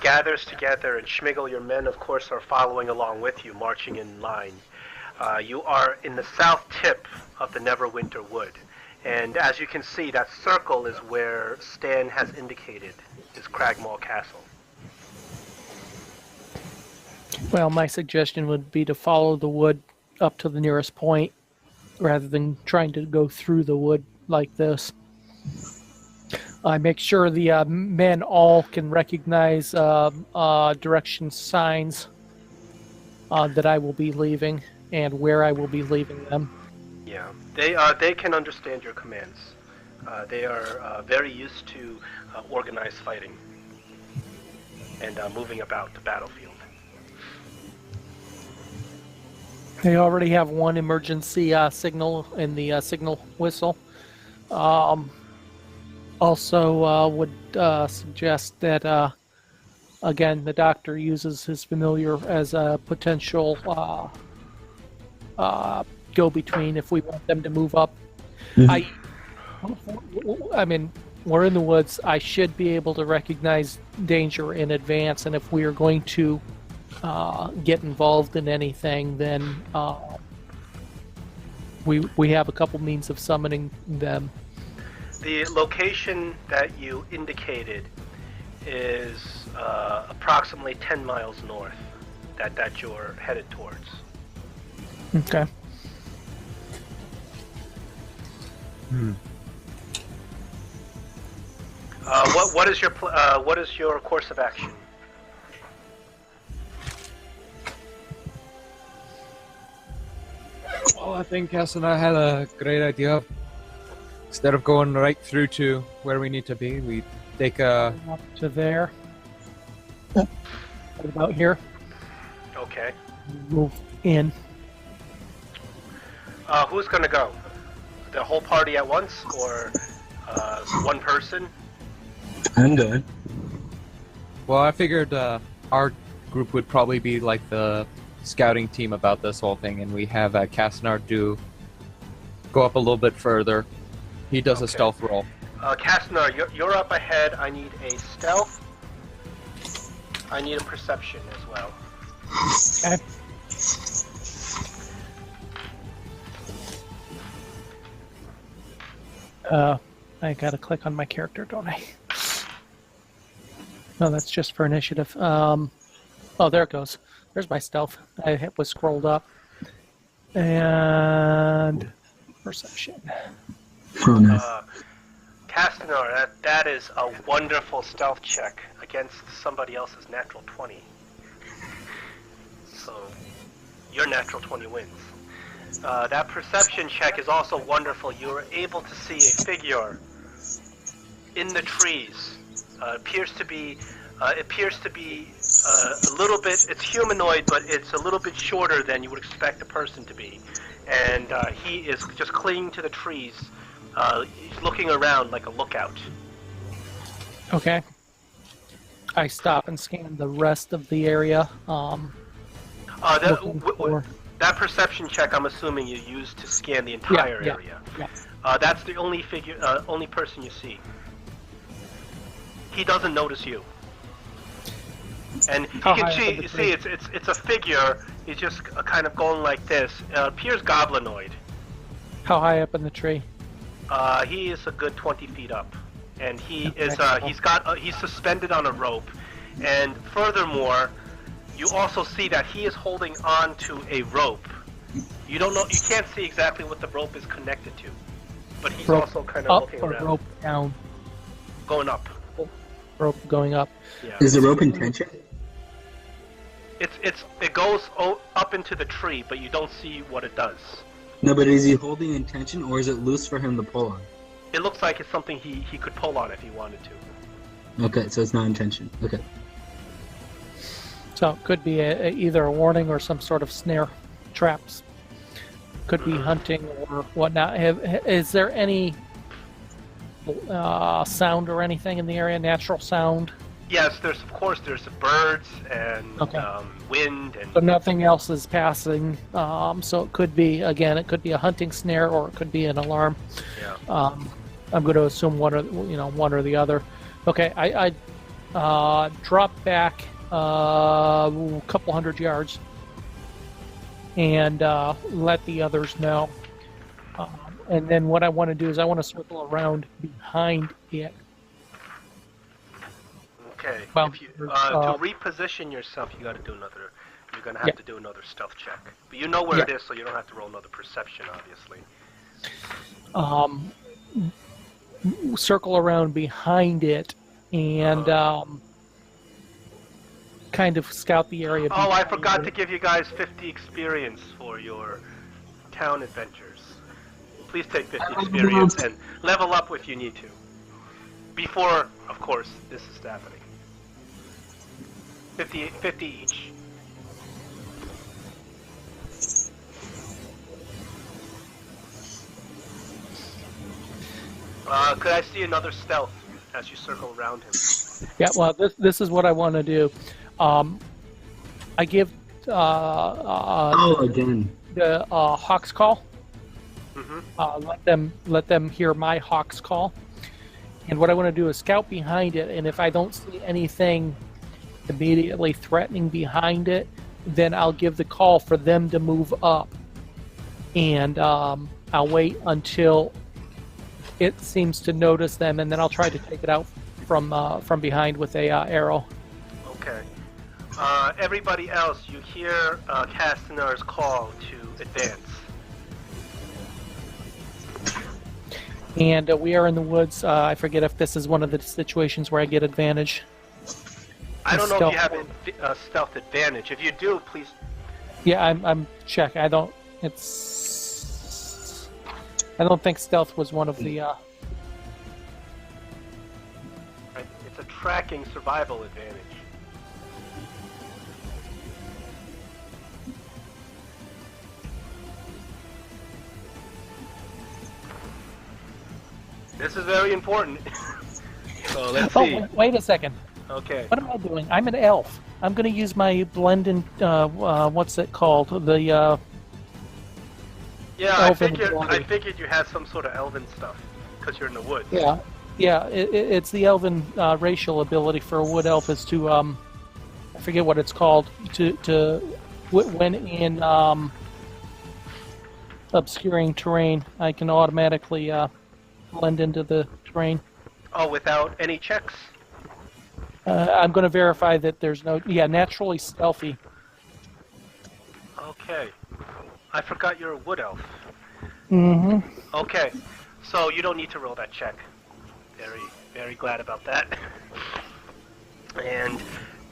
gathers together, and Schmigel, your men, of course, are following along with you, marching in line. You are in the south tip of the Neverwinter Wood, and as you can see, that circle is where Stan has indicated is Cragmaw Castle. Well, my suggestion would be to follow the wood up to the nearest point, rather than trying to go through the wood like this. I make sure the men all can recognize direction signs that I will be leaving and where I will be leaving them. Yeah, they can understand your commands. They are very used to organized fighting and moving about the battlefield. They already have one emergency signal in the signal whistle. Also, would suggest that, again, the doctor uses his familiar as a potential go-between if we want them to move up. Mm-hmm. I mean, we're in the woods. I should be able to recognize danger in advance, and if we are going to get involved in anything, then we have a couple means of summoning them. The location that you indicated is approximately 10 miles north that you're headed towards. Okay. What is your course of action? Well, I think Cass and I had a great idea. Instead of going right through to where we need to be, we take a... Up to there. What about here? Okay. Move in. Who's gonna go? The whole party at once, or one person? I'm good. Well, I figured our group would probably be like the scouting team about this whole thing, and we have Cassinar go up a little bit further. He does a stealth roll. Cassinar, you're up ahead. I need a stealth. I need a perception as well. Okay. I gotta click on my character, don't I? No, that's just for initiative. Oh, there it goes. There's my stealth. I was scrolled up. And perception. Oh, nice. Castanar, that is a wonderful stealth check against somebody else's natural 20. So, your natural 20 wins. That perception check is also wonderful. You are able to see a figure in the trees. Appears to be a little bit. It's humanoid, but it's a little bit shorter than you would expect a person to be. And he is just clinging to the trees. He's looking around like a lookout. Okay. I stop and scan the rest of the area. That perception check, I'm assuming you used to scan the entire area. Yeah. That's the only only person you see. He doesn't notice you. And you can see it's a figure. He's just kind of going like this. Appears goblinoid. How high up in the tree? He is a good 20 feet up, and he's suspended on a rope, and furthermore, you also see that he is holding on to a rope. You can't see exactly what the rope is connected to, but he's also kind of looking around. Rope down? Going up. Rope going up. Yeah. Is the rope in tension? It goes up into the tree, but you don't see what it does. No, but is he holding in tension, or is it loose for him to pull on? It looks like it's something he could pull on if he wanted to. Okay, so it's not intention. Okay. So it could be either a warning or some sort of snare, traps. Could be hunting or whatnot. Is there any sound or anything in the area? Natural sound? Yes, there's birds and wind and. So nothing else is passing. So it could be a hunting snare or it could be an alarm. Yeah. I'm going to assume one or the other. Okay, I drop back a couple hundred yards and let the others know. And then what I want to do is I want to circle around behind it. Okay. Well, if you, to reposition yourself, you got to do another. You're gonna have to do another stealth check. But you know where it is, so you don't have to roll another perception, obviously. Circle around behind it and kind of scout the area. Oh, I forgot to give you guys 50 experience for your town adventures. Please take 50 experience and level up if you need to. Before, of course, this is happening. 50 each. Could I see another stealth as you circle around him? Yeah, well, this is what I want to do. I give again. the Hawk's Call. Mm-hmm. Let them hear my Hawk's Call. And what I want to do is scout behind it, and if I don't see anything immediately threatening behind it, then I'll give the call for them to move up. And I'll wait until it seems to notice them, and then I'll try to take it out from behind with a arrow. Okay. Everybody else, you hear Castanar's call to advance. And we are in the woods. I forget if this is one of the situations where I get advantage. I don't know if you have a stealth advantage. If you do, please. Yeah, I'm check. I don't think stealth was one of the. It's a tracking survival advantage. This is very important. So let's see. Oh, wait a second. Okay. What am I doing? I'm an elf. I'm going to use my blend in. What's it called? The. Yeah, I Elven figured you had some sort of elven stuff because you're in the woods. Yeah. It's the elven racial ability for a wood elf is to I forget what it's called when in obscuring terrain I can automatically blend into the terrain. Oh, without any checks? I'm going to verify that there's no naturally stealthy. Okay. I forgot you're a wood elf. Mm-hmm. Okay. So you don't need to roll that check. Very, very glad about that. And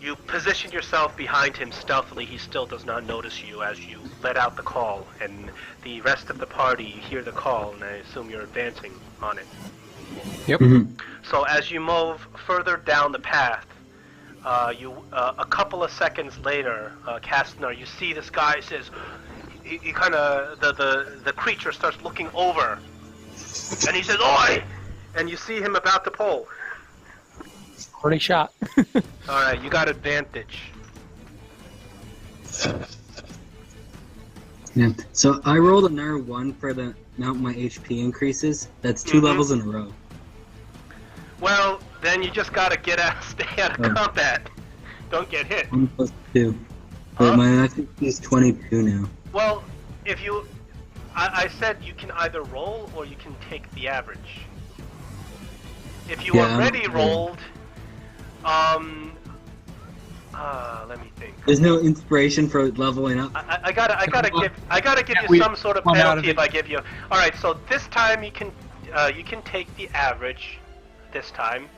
you position yourself behind him stealthily. He still does not notice you as you let out the call. And the rest of the party hear the call, and I assume you're advancing on it. Yep. Mm-hmm. So as you move further down the path, a couple of seconds later, Castanar, you see this guy says, he kind of, the creature starts looking over, and he says, "Oi!" And you see him about to pull. Already shot. All right, you got advantage. Yeah. So I rolled another 1 for the amount my HP increases. That's 2 levels in a row. Well, then you just gotta stay out of combat. Don't get hit. 1 plus 2. But my HP is 22 now. Well, if you... I said you can either roll or you can take the average. If you already rolled... let me think. There's no inspiration for leveling up. I gotta give you some sort of penalty if I give you... Alright, so this time you can take the average this time.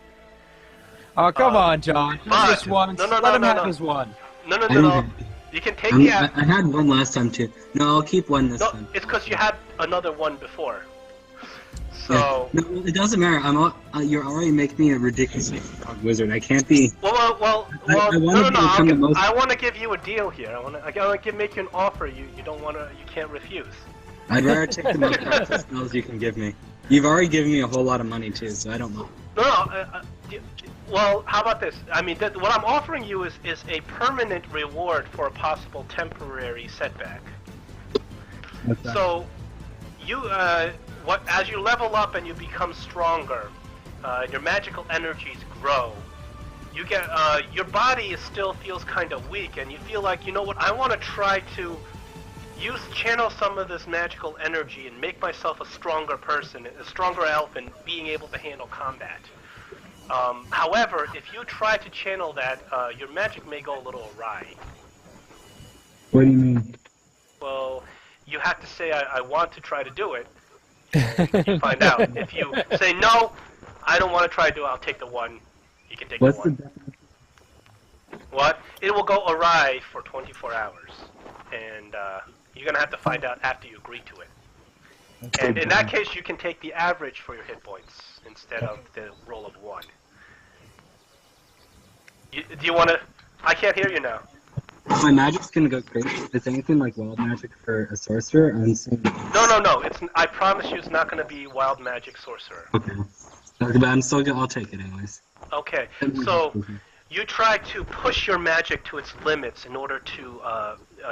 Oh, come on, John. Just once. Let him have his one. No. You can take the average. I had 1 last time too. No, I'll keep 1 this time. It's because you had another 1 before. So No, it doesn't matter. You're already making me a ridiculously strong wizard. I can't be. well, I no, wanna become the most. I want to give you a deal here. I want to make you an offer. You can't refuse. I'd rather take the most powerful spells you can give me. You've already given me a whole lot of money too, so I don't know. Well, how about this? I mean, what I'm offering you is a permanent reward for a possible temporary setback. What's that? So, as you level up and you become stronger, your magical energies grow. You get your body still feels kind of weak, and you feel like, you know what? I want to try to channel some of this magical energy and make myself a stronger person, a stronger elf, and being able to handle combat. However, if you try to channel that, your magic may go a little awry. What do you mean? Well, you have to say, I want to try to do it. You find out. If you say, no, I don't want to try to do it, I'll take the one. You can take What's the one. What? It will go awry for 24 hours. And you're going to have to find out after you agree to it. And in that case, you can take the average for your hit points instead of the roll of 1. Do you want to... I can't hear you now. My magic's gonna go crazy. If it's anything like wild magic for a sorcerer, I'm saying... No. I promise you it's not going to be wild magic sorcerer. Okay. But I'm still gonna... I'll take it anyways. Okay, so you try to push your magic to its limits in order to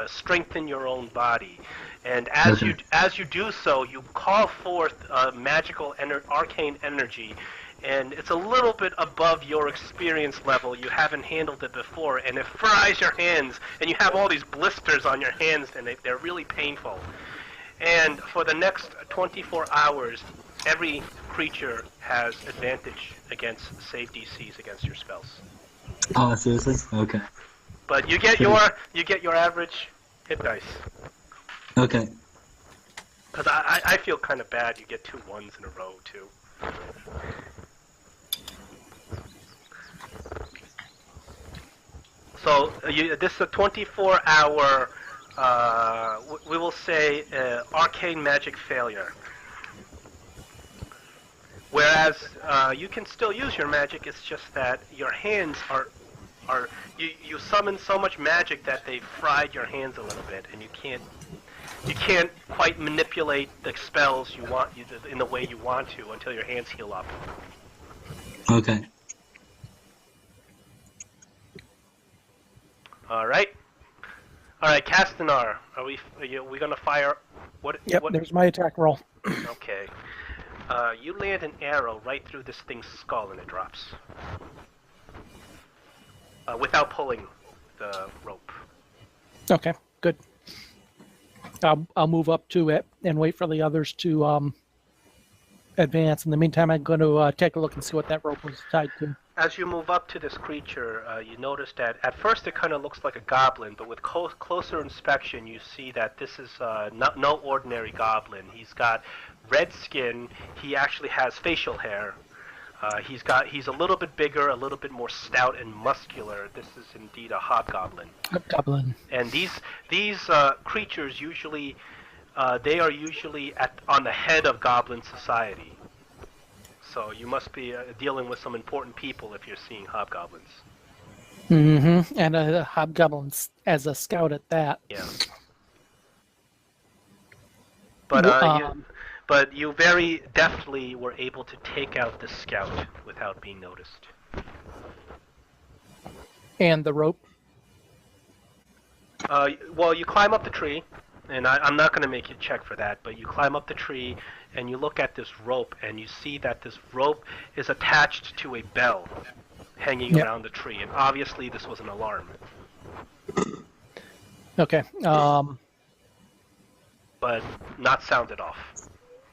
strengthen your own body, and as you do so, you call forth magical arcane energy, and it's a little bit above your experience level. You haven't handled it before, and it fries your hands, and you have all these blisters on your hands, and they're really painful. And for the next 24 hours, every creature has advantage against save DCs against your spells. Oh, seriously? Okay. But you get your average hit dice. Okay. Because I feel kind of bad. You get 2 1s in a row too. So this is a 24-hour. We will say arcane magic failure. Whereas you can still use your magic, it's just that your hands are you summon so much magic that they've fried your hands a little bit, and you can't quite manipulate the spells you want in the way you want to until your hands heal up. Okay. All right, Castanar, are we gonna fire? What? Yep, what? there's my attack roll. Okay. You land an arrow right through this thing's skull and it drops. Without pulling the rope. Okay, good. I'll move up to it and wait for the others to advance. In the meantime, I'm going to take a look and see what that rope was tied to. As you move up to this creature, you notice that at first it kind of looks like a goblin, but with closer inspection, you see that this is no ordinary goblin. He's got red skin. He actually has facial hair. He's a little bit bigger, a little bit more stout and muscular. This is indeed a hobgoblin. Hobgoblin. And these creatures usually they are usually on the head of goblin society. So you must be dealing with some important people if you're seeing hobgoblins. Mm-hmm. And a hobgoblins as a scout at that. Yeah. But you very deftly were able to take out the scout without being noticed. And the rope? Well, you climb up the tree, and I'm not going to make you check for that, but you climb up the tree, and you look at this rope, and you see that this rope is attached to a bell hanging around the tree, and obviously this was an alarm. Okay. But not sounded off.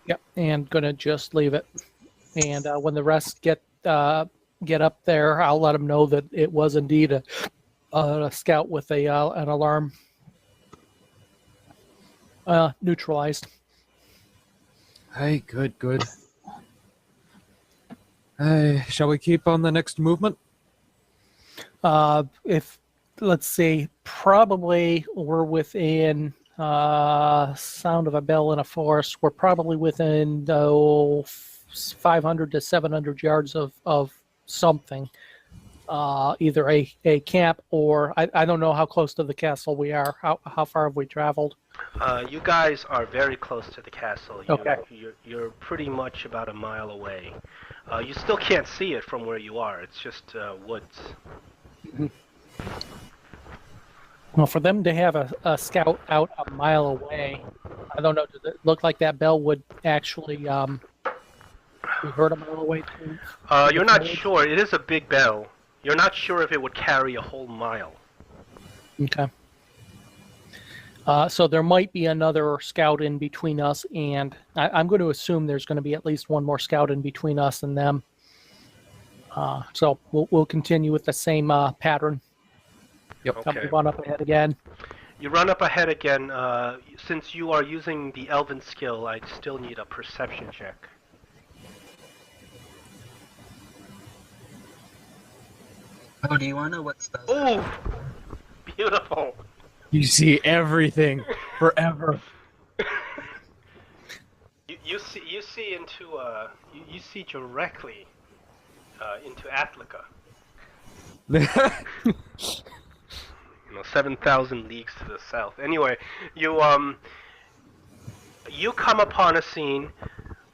Yep, and gonna just leave it. And when the rest get up there, I'll let them know that it was indeed a scout with an alarm neutralized. Hey, good. Shall we keep on the next movement? Let's see, probably we're within sound of a bell in a forest. We're probably within 500 to 700 yards of something. Either a camp or I don't know how close to the castle we are. How far have we traveled? You guys are very close to the castle. Okay. You're pretty much about a mile away. You still can't see it from where you are. It's just woods. Well, for them to have a scout out a mile away, I don't know. Does it look like that bell would actually be heard a mile away too? You're not sure. It is a big bell. You're not sure if it would carry a whole mile. Okay. So there might be another scout in between us, and I'm going to assume there's going to be at least one more scout in between us and them. So we'll continue with the same pattern. Yep. Okay. Come run up ahead again. You run up ahead again. Since you are using the elven skill, I still need a perception check. Oh, do you want to know what spells? Oh, beautiful. You see everything forever. You see into you see directly into Athlika. 7,000 leagues to the south. Anyway, you come upon a scene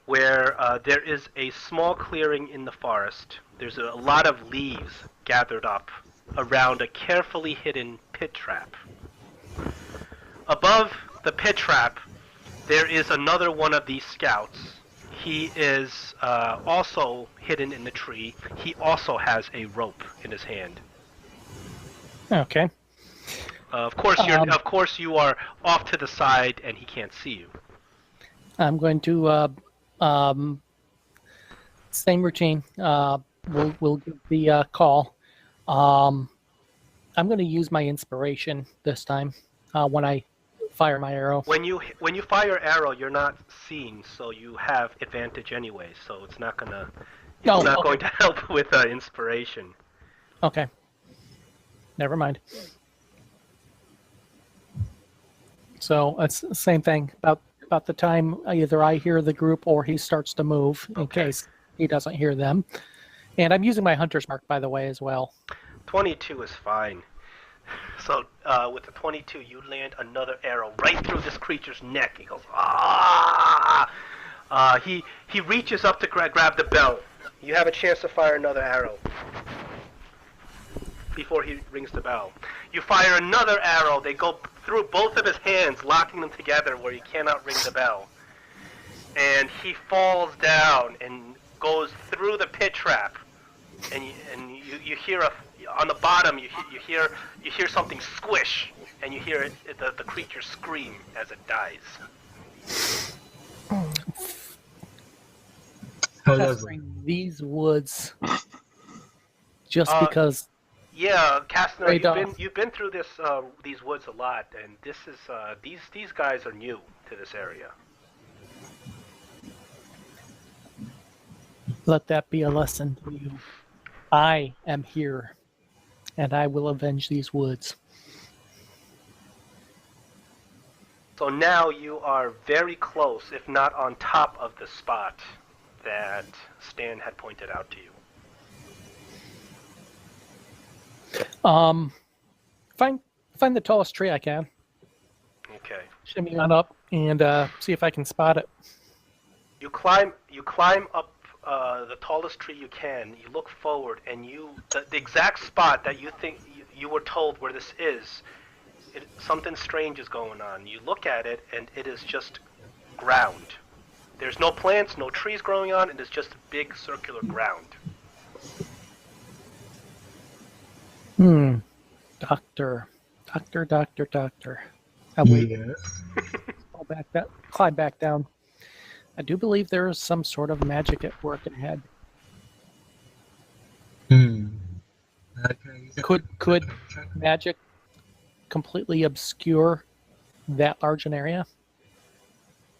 where there is a small clearing in the forest. There's a lot of leaves gathered up around a carefully hidden pit trap. Above the pit trap, there is another one of these scouts. He is also hidden in the tree. He also has a rope in his hand. Okay. Of course, you are off to the side, and he can't see you. I'm going to same routine. We'll give the call. I'm going to use my inspiration this time when I fire my arrow. When you fire arrow, you're not seen, so you have advantage anyway. So it's not going to help with inspiration. Okay. Never mind. So it's the same thing. About the time either I hear the group or he starts to move, in case he doesn't hear them. And I'm using my hunter's mark, by the way, as well. 22 is fine. So with the 22, you land another arrow right through this creature's neck. He goes, ah! He reaches up to grab the bell. You have a chance to fire another arrow before he rings the bell. You fire another arrow. They go through both of his hands, locking them together where he cannot ring the bell. And he falls down and goes through the pit trap. And you hear on the bottom you hear something squish, and you hear the creature scream as it dies. These woods, just because. Yeah, Castner, you've been through these woods a lot, and this is these guys are new to this area. Let that be a lesson to you. I am here, and I will avenge these woods. So now you are very close, if not on top of the spot that Stan had pointed out to you. Find the tallest tree I can. Okay. Shimmy on up and see if I can spot it. You climb up the tallest tree you can. You look forward, and the exact spot that you think you were told where this is, something strange is going on. You look at it, and it is just ground. There's no plants, no trees growing on. It is just big circular ground. Doctor. I'll wait. Yes. Climb back down. I do believe there is some sort of magic at work ahead. Can I use it? Could magic completely obscure that large an area?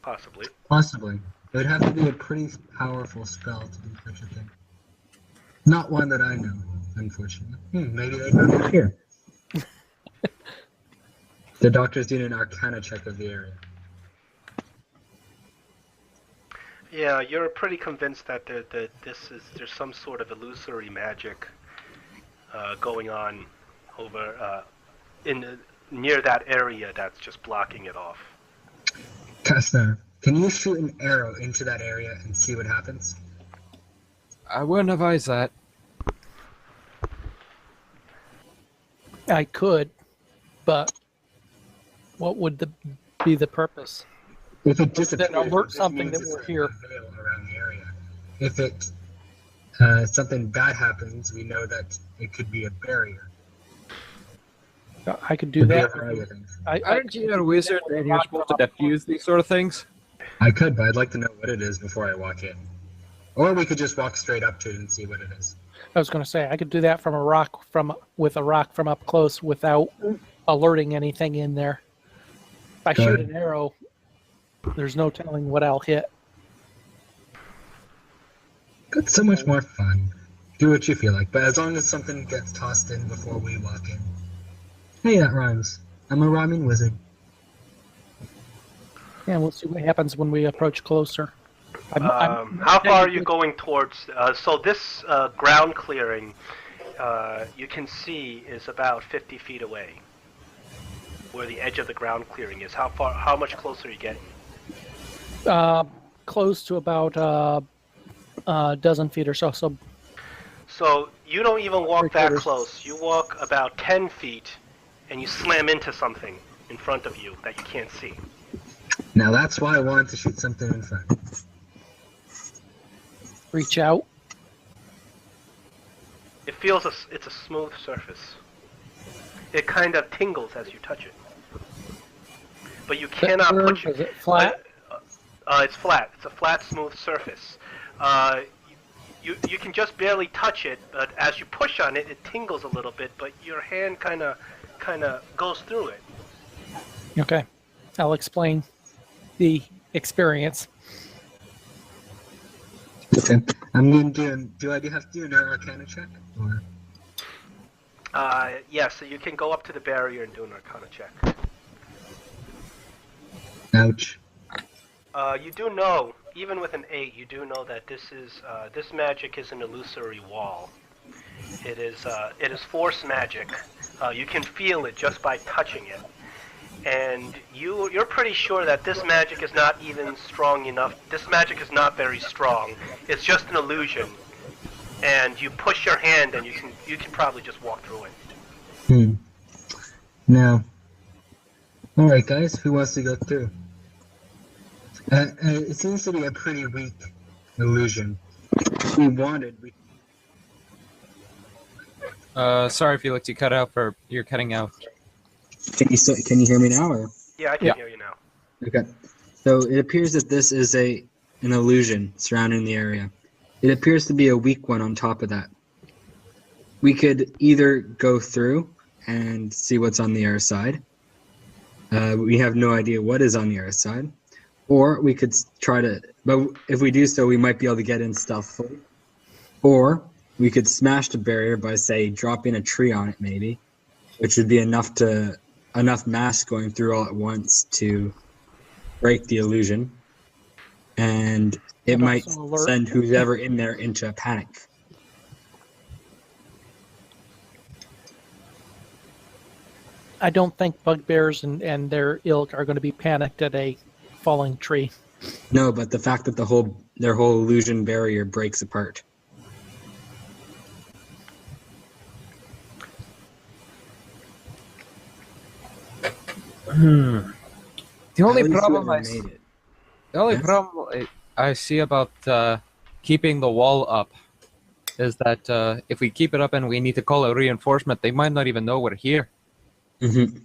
Possibly. Possibly. It would have to be a pretty powerful spell to do such a thing. Not one that I know, unfortunately. Maybe they know it here. The doctor's doing an arcana check of the area. Yeah, you're pretty convinced that there's some sort of illusory magic going on over near that area that's just blocking it off. Casner, can you shoot an arrow into that area and see what happens? I wouldn't advise that. I could, but what would be the purpose? If it disappears, Then alert it something means that it's we're here. a veil around the area. If it something bad happens, we know that it could be a barrier. I could do Could be that. a variety of things. Aren't you a wizard and you're supposed to defuse these sort of things? I could, but I'd like to know what it is before I walk in. Or we could just walk straight up to it and see what it is. I was going to say I could do that with a rock from up close without alerting anything in there. If I shoot an arrow, there's no telling what I'll hit. That's so much more fun. Do what you feel like, but as long as something gets tossed in before we walk in. Hey, that rhymes. I'm a rhyming wizard. Yeah, we'll see what happens when we approach closer. How far are you going towards? So this ground clearing, you can see, is about 50 feet away. Where the edge of the ground clearing is. How much closer are you getting? Close to about a dozen feet or so. So you don't even walk that close. You walk about 10 feet, and you slam into something in front of you that you can't see. Now that's why I wanted to shoot something in front. Reach out. It feels it's a smooth surface. It kind of tingles as you touch it. But you cannot push it. Is it flat? It's flat. It's a flat, smooth surface. You can just barely touch it, but as you push on it, it tingles a little bit. But your hand kind of goes through it. Okay, I'll explain the experience. Okay, I'm going to do I have to do an Arcana check? Or? Yes, so you can go up to the barrier and do an Arcana check. Ouch. You do know, even with an 8, you do know that this magic is an illusory wall. It is force magic. You can feel it just by touching it. And you're pretty sure that this magic is not even strong enough. This magic is not very strong. It's just an illusion. And you push your hand, and you can probably just walk through it. Now, all right, guys, who wants to go through? It seems to be a pretty weak illusion. If we wanted, we. Sorry, Felix, you cut out you're cutting out. Can you hear me now? Or? Yeah, I can hear you now. Okay. So it appears that this is an illusion surrounding the area. It appears to be a weak one on top of that. We could either go through and see what's on the other side. We have no idea what is on the other side. Or we could try to, but if we do so, we might be able to get in stealthily. Or we could smash the barrier by, say, dropping a tree on it, maybe, which would be enough mass going through all at once to break the illusion. And it might send who's ever in there into a panic. I don't think bugbears and their ilk are going to be panicked at a falling tree. No, but the fact that their whole illusion barrier breaks apart. The only At least problem whoever made it. The only Yes? problem I see about keeping the wall up is that if we keep it up and we need to call a reinforcement, they might not even know we're here. Mm-hmm.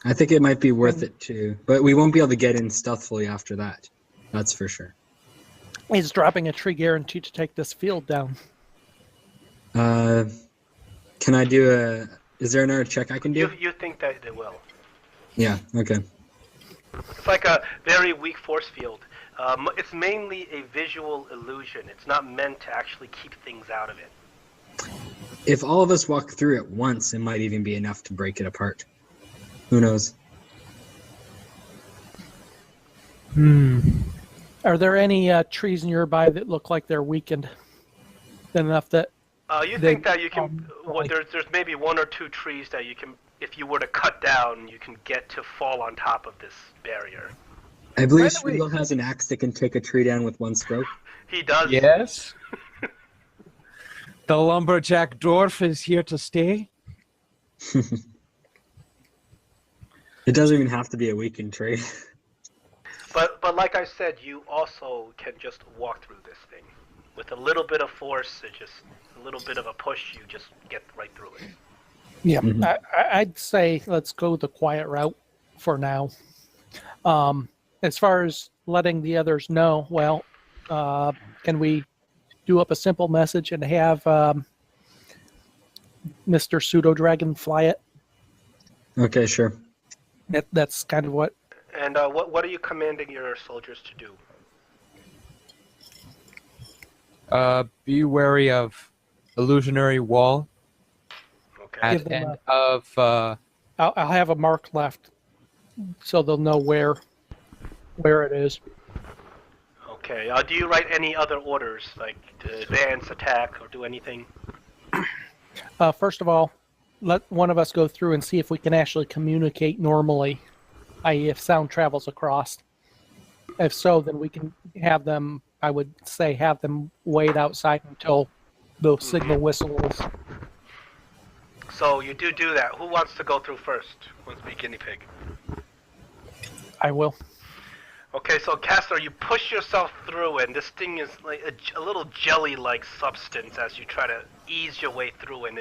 I think it might be worth it too, but we won't be able to get in stealthily after that. That's for sure. Is dropping a tree guaranteed to take this field down? Can I do is there another check I can do? You think that they will. Yeah, okay. It's like a very weak force field. It's mainly a visual illusion. It's not meant to actually keep things out of it. If all of us walk through at once, it might even be enough to break it apart. Who knows? Are there any trees nearby that look like they're weakened enough that? You think that you can? There's maybe one or two trees that you can, if you were to cut down, you can get to fall on top of this barrier. I believe Schwindel has an axe that can take a tree down with one stroke. He does. Yes. The lumberjack dwarf is here to stay. It doesn't even have to be a weakened tree. But like I said, you also can just walk through this thing. With a little bit of force, just a little bit of a push, you just get right through it. Yeah, I'd say let's go the quiet route for now. As far as letting the others know, well, can we do up a simple message and have Mr. Pseudo Dragon fly it? Okay, sure. That's kind of what. And what are you commanding your soldiers to do? Be wary of illusionary wall. Okay. At end of. I'll have a mark left, so they'll know where it is. Okay. Do you write any other orders, like to advance, attack, or do anything? First of all, let one of us go through and see if we can actually communicate normally, i.e. if sound travels across. If so, then we can have them, I would say, have them wait outside until the signal whistles. So you do that. Who wants to go through first? Who wants to be guinea pig? I will. Okay, so Castor, you push yourself through, and this thing is like a little jelly-like substance as you try to ease your way through, and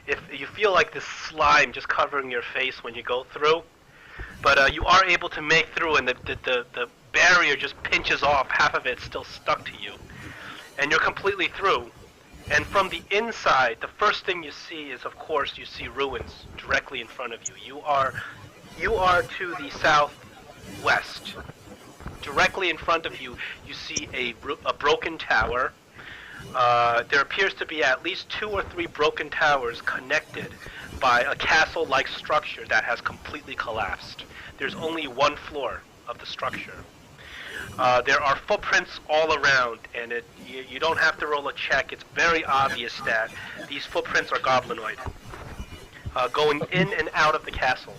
if you feel like this slime just covering your face when you go through, but you are able to make through, and the barrier just pinches off, half of it's still stuck to you, and you're completely through. And from the inside, the first thing you see is, of course, you see ruins directly in front of you. You are to the southwest. Directly in front of you, you see a broken tower. There appears to be at least 2 or 3 broken towers connected by a castle-like structure that has completely collapsed. There's only one floor of the structure. There are footprints all around, and you don't have to roll a check. It's very obvious that these footprints are goblinoid, going in and out of the castle.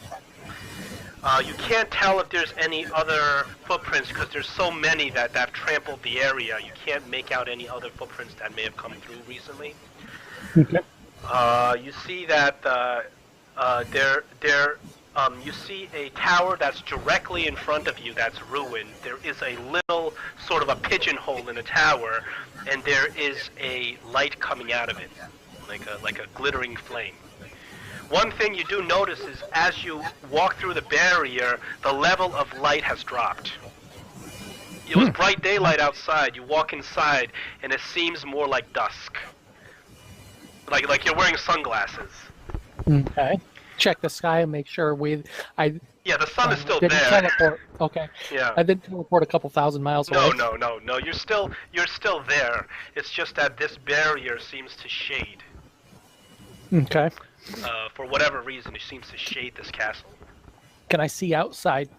You can't tell if there's any other footprints because there's so many that have trampled the area. You can't make out any other footprints that may have come through recently. Okay. You see that you see a tower that's directly in front of you that's ruined. There is a little sort of a pigeonhole in the tower, and there is a light coming out of it, like a glittering flame. One thing you do notice is as you walk through the barrier, the level of light has dropped. It was bright daylight outside. You walk inside, and it seems more like dusk. Like you're wearing sunglasses. Okay. Check the sky and make sure Yeah, the sun is still didn't there. teleport. Okay. Yeah. I didn't teleport a couple thousand miles away. No. You're still there. It's just that this barrier seems to shade. Okay. For whatever reason, it seems to shade this castle. Can I see outside?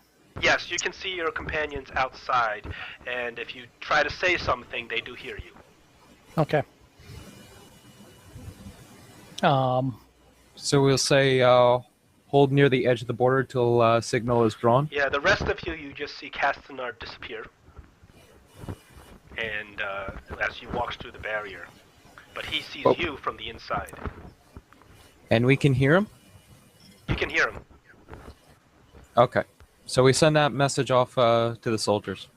Yes, you can see your companions outside, and if you try to say something, they do hear you. Okay. So we'll say hold near the edge of the border till signal is drawn. Yeah, the rest of you just see Castanar disappear, and as he walks through the barrier, but he sees you from the inside. And we can hear him? You can hear him. Okay. So we send that message off to the soldiers.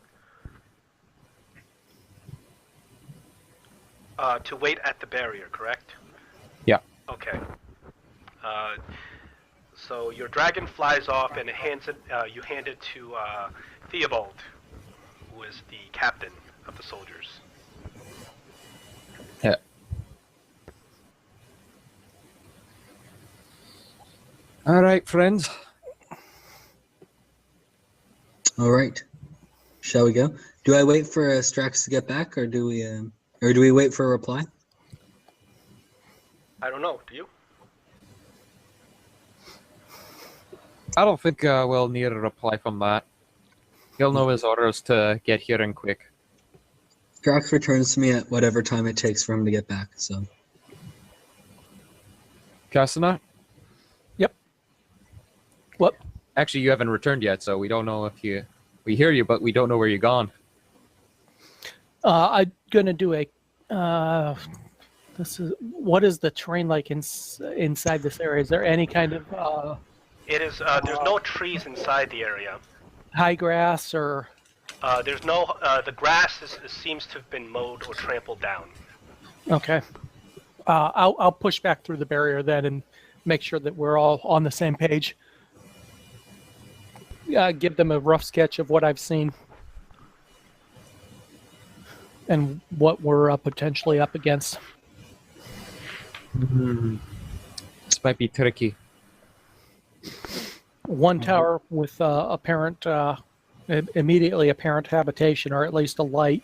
To wait at the barrier, correct? Yeah. Okay. So your dragon flies off and you hand it to Theobald, who is the captain of the soldiers. Yeah. All right, friends. All right. Shall we go? Do I wait for Strax to get back, or do we wait for a reply? I don't know. Do you? I don't think we'll need a reply from that. He'll know his orders to get here and quick. Drax returns to me at whatever time it takes for him to get back. So. Castanar? Yep. What? Actually, you haven't returned yet, so we don't know if you... We hear you, but we don't know where you're gone. I'm gonna do a. What is the terrain like inside this area? Is there any kind of It is. There's no trees inside the area. high grass or? There's no. The grass seems to have been mowed or trampled down. Okay. I'll push back through the barrier then and make sure that we're all on the same page. Give them a rough sketch of what I've seen and what we're potentially up against. This might be tricky. One tower with apparent, immediately apparent habitation, or at least a light.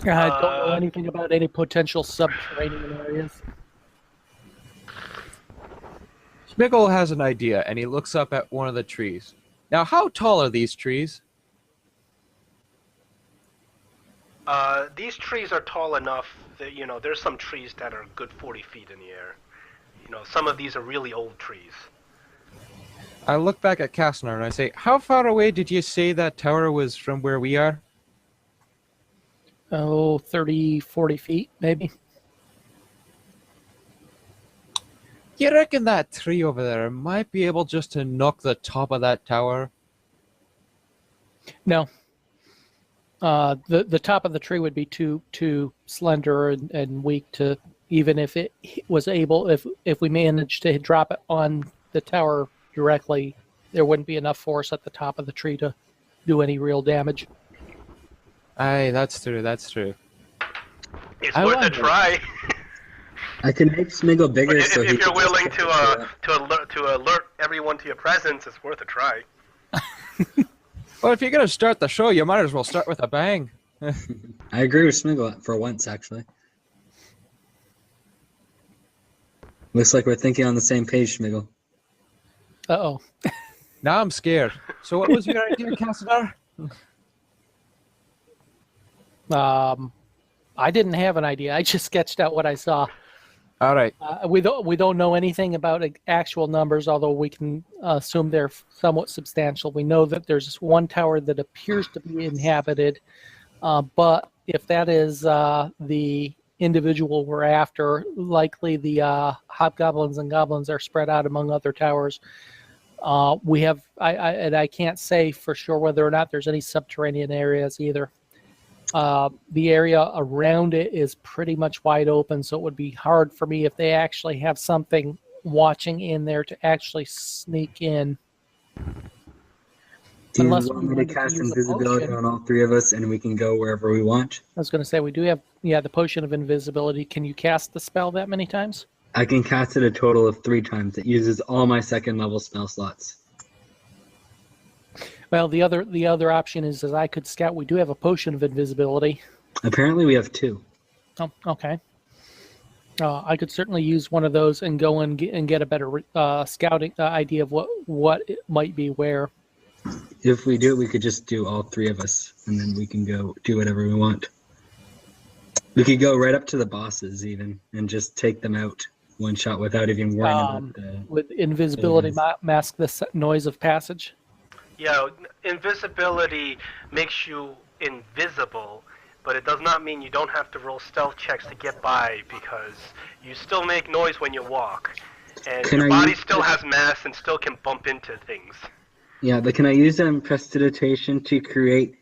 I don't know anything about any potential subterranean areas. Smiggle has an idea, and he looks up at one of the trees. Now, how tall are these trees? These trees are tall enough that, there's some trees that are a good 40 feet in the air. Some of these are really old trees. I look back at Castanar and I say, how far away did you say that tower was from where we are? Oh, 30, 40 feet, maybe. You reckon that tree over there might be able just to knock the top of that tower? No. The top of the tree would be too slender and weak to, even if it was able, if we managed to drop it on the tower directly, there wouldn't be enough force at the top of the tree to do any real damage. Aye, that's true, that's true. It's worth a try. I can make Smiggle bigger if he you're willing to alert everyone to your presence, it's worth a try. Well, if you're going to start the show, you might as well start with a bang. I agree with Smiggle for once, actually. Looks like we're thinking on the same page, Smiggle. Uh-oh. Now I'm scared. So what was your idea, Castanar? I didn't have an idea. I just sketched out what I saw. All right. We don't know anything about actual numbers, although we can assume they're somewhat substantial. We know that there's one tower that appears to be inhabited, but if that is the individual we're after, likely the hobgoblins and goblins are spread out among other towers. I can't say for sure whether or not there's any subterranean areas either. The area around it is pretty much wide open, so it would be hard for me if they actually have something watching in there to actually sneak in. Do you want me to cast invisibility on all three of us and we can go wherever we want? I was going to say, we do have, the potion of invisibility. Can you cast the spell that many times? I can cast it a total of 3 times. It uses all my second level spell slots. Well, the other option is I could scout. We do have a potion of invisibility. Apparently we have 2. Oh, okay. I could certainly use one of those and go and get a better scouting idea of what it might be where. If we do it, we could just do all 3 of us, and then we can go do whatever we want. We could go right up to the bosses even, and just take them out one shot without even worrying about the... With invisibility mask the noise of passage? Yeah, invisibility makes you invisible, but it does not mean you don't have to roll stealth checks to get by, because you still make noise when you walk. And your body still has mass and still can bump into things. Yeah, but can I use prestidigitation to create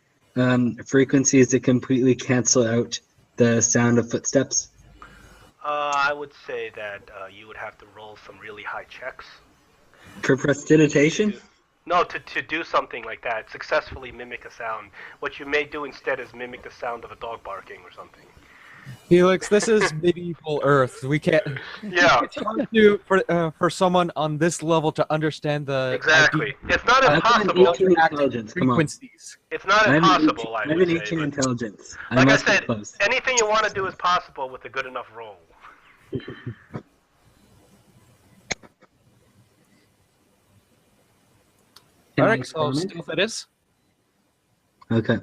frequencies that completely cancel out the sound of footsteps? I would say that you would have to roll some really high checks. For prestidigitation? No, to do something like that, successfully mimic a sound. What you may do instead is mimic the sound of a dog barking or something. Felix, this is medieval Earth. We can't. Yeah. It's hard for someone on this level to understand the. Exactly. It's not impossible. Frequencies. It's not impossible. I have an 18 intelligence. Like I said, anything you want to do is possible with a good enough roll. All right, so stealth it is. Okay.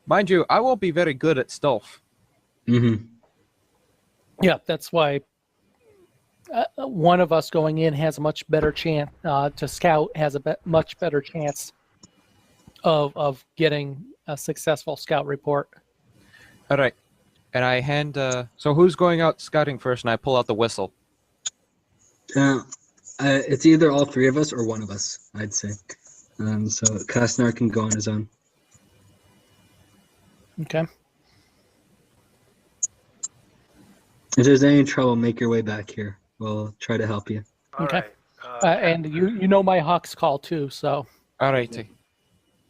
Mind you, I won't be very good at stealth. Mm-hmm. Yeah, that's why one of us going in has a much better chance to scout, has a much better chance of getting a successful scout report. All right. And I hand... so who's going out scouting first? And I pull out the whistle. It's either all three of us or one of us, I'd say. So Kastner can go on his own. Okay. If there's any trouble, make your way back here. We'll try to help you. Okay. Right. And you know my Hawk's call too, so. All righty.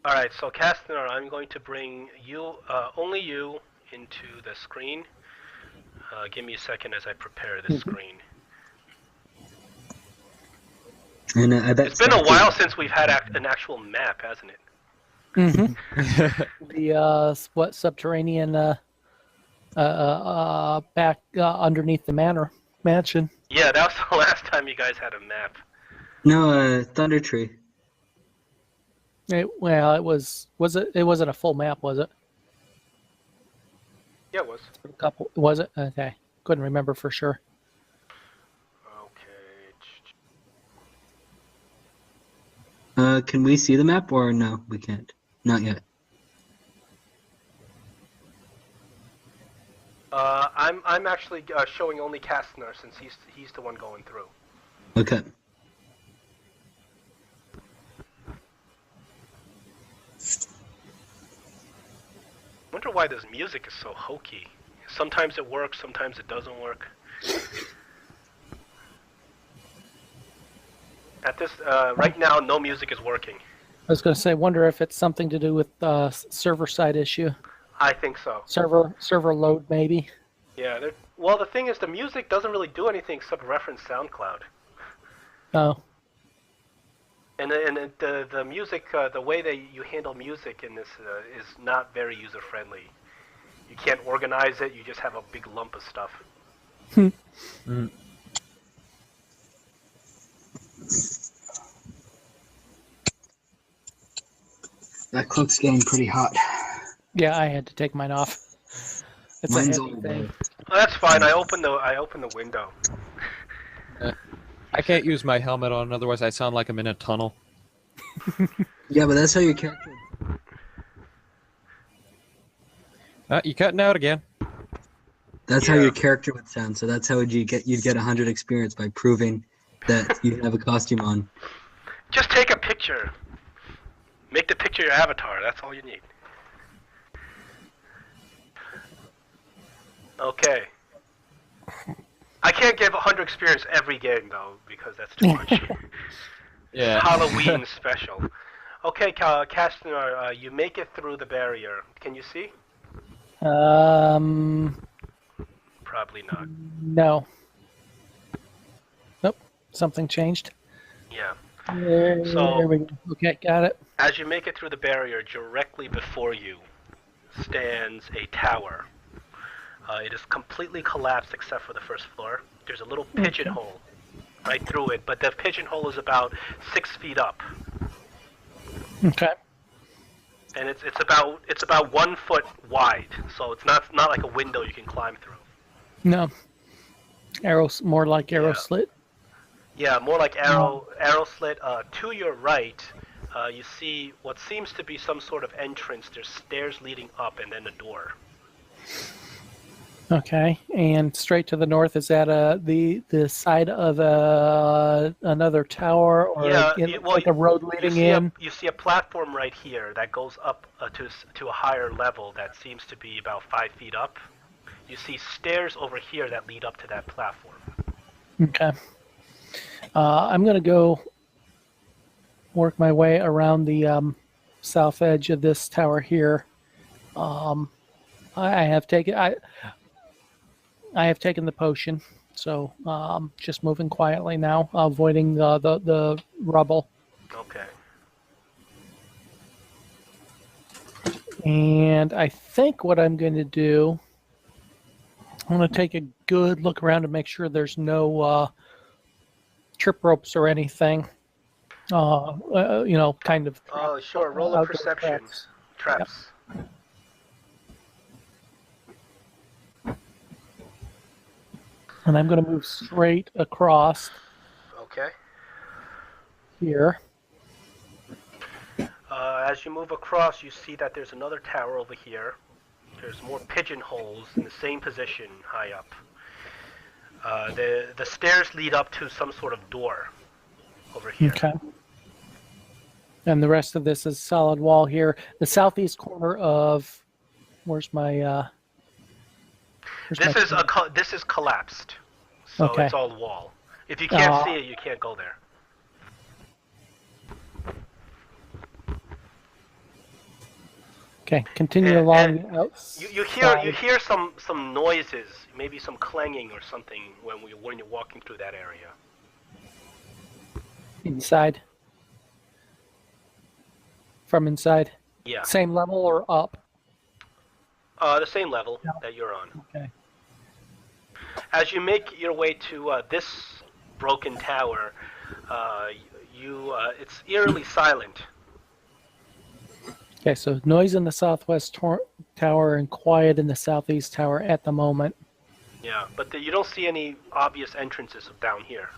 All right, so Kastner, I'm going to bring you, only you, into the screen. Give me a second as I prepare the screen. And I bet It's been a while since we've had an actual map, hasn't it? Mm-hmm. The subterranean back underneath the mansion. Yeah, that was the last time you guys had a map. No, Thunder Tree. It wasn't a full map, was it? Yeah, it was. A couple, was it? Okay, couldn't remember for sure. Okay. Can we see the map or no? We can't. Not yet. I'm actually showing only Kastner since he's the one going through. Okay. Wonder why this music is so hokey. Sometimes it works, sometimes it doesn't work. At this right now, no music is working. I was going to say, wonder if it's something to do with server side issue. I think so. Server load, maybe. Yeah. Well, the thing is, the music doesn't really do anything except reference SoundCloud. Oh. And the music, the way that you handle music in this is not very user friendly. You can't organize it. You just have a big lump of stuff. That cloak's getting pretty hot. Yeah, I had to take mine off. It's Mine's a heavy thing. Oh, that's fine. I opened the window. I can't use my helmet on, otherwise I sound like I'm in a tunnel. Yeah, but that's how your character. You cutting out again? That's how your character would sound. So that's how you'd get 100 experience by proving that you have a costume on. Just take a picture. Make the picture your avatar. That's all you need. Okay. I can't give 100 experience every game though, because that's too much. Yeah. Halloween special. Okay, Kastner, you make it through the barrier. Can you see? Probably not. No. Nope. Something changed. Yeah. There we go. Okay, got it. As you make it through the barrier, directly before you stands a tower. It is completely collapsed except for the first floor. There's a little pigeonhole right through it, but the pigeonhole is about 6 feet up. Okay. And it's about 1 foot wide, so it's not like a window you can climb through. No. More like arrow slit. Yeah, more like arrow slit. To your right, you see what seems to be some sort of entrance. There's stairs leading up, and then a door. Okay, and straight to the north, is that the side of another tower, or like a road leading in? You see a platform right here that goes up to a higher level that seems to be about 5 feet up. You see stairs over here that lead up to that platform. Okay. I'm going to go work my way around the south edge of this tower here. I have taken the potion, so just moving quietly now, avoiding the rubble. Okay. And I think what I'm going to do, I'm going to take a good look around to make sure there's no trip ropes or anything. Kind of. Oh, sure. Roll a perception. Traps. And I'm going to move straight across Okay. here. As you move across, you see that there's another tower over here. There's more pigeonholes in the same position high up. The stairs lead up to some sort of door over here. Okay. And the rest of this is solid wall here. The southeast corner of where's my This is collapsed, so Okay. it's all wall. If you can't see it, you can't go there. Okay, continue along the outside. You hear some noises, maybe some clanging or something when you're walking through that area. Inside. From inside. Yeah. Same level or up? The same level that you're on. Okay. As you make your way to this broken tower, it's eerily silent. Okay, so noise in the southwest tower and quiet in the southeast tower at the moment. Yeah, but you don't see any obvious entrances down here.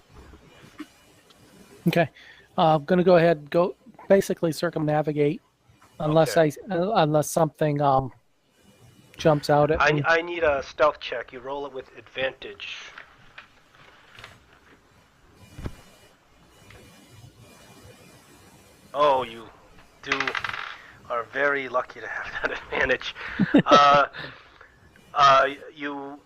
Okay, I'm gonna go ahead and go basically circumnavigate, unless unless something jumps out at me. I need a stealth check. You roll it with advantage. Oh, you are very lucky to have that advantage. You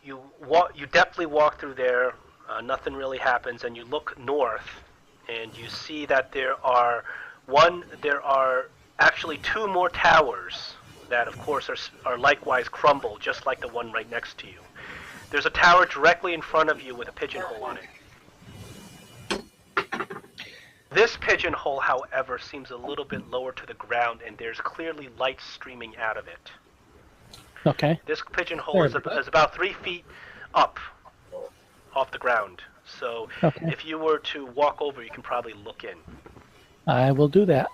definitely walk through there. Nothing really happens, and you look north, and you see that there are actually two more towers that, of course, are likewise crumbled, just like the one right next to you. There's a tower directly in front of you with a pigeonhole on it. This pigeonhole, however, seems a little bit lower to the ground, and there's clearly light streaming out of it. Okay. This pigeonhole is about 3 feet up off the ground. So if you were to walk over, you can probably look in. I will do that.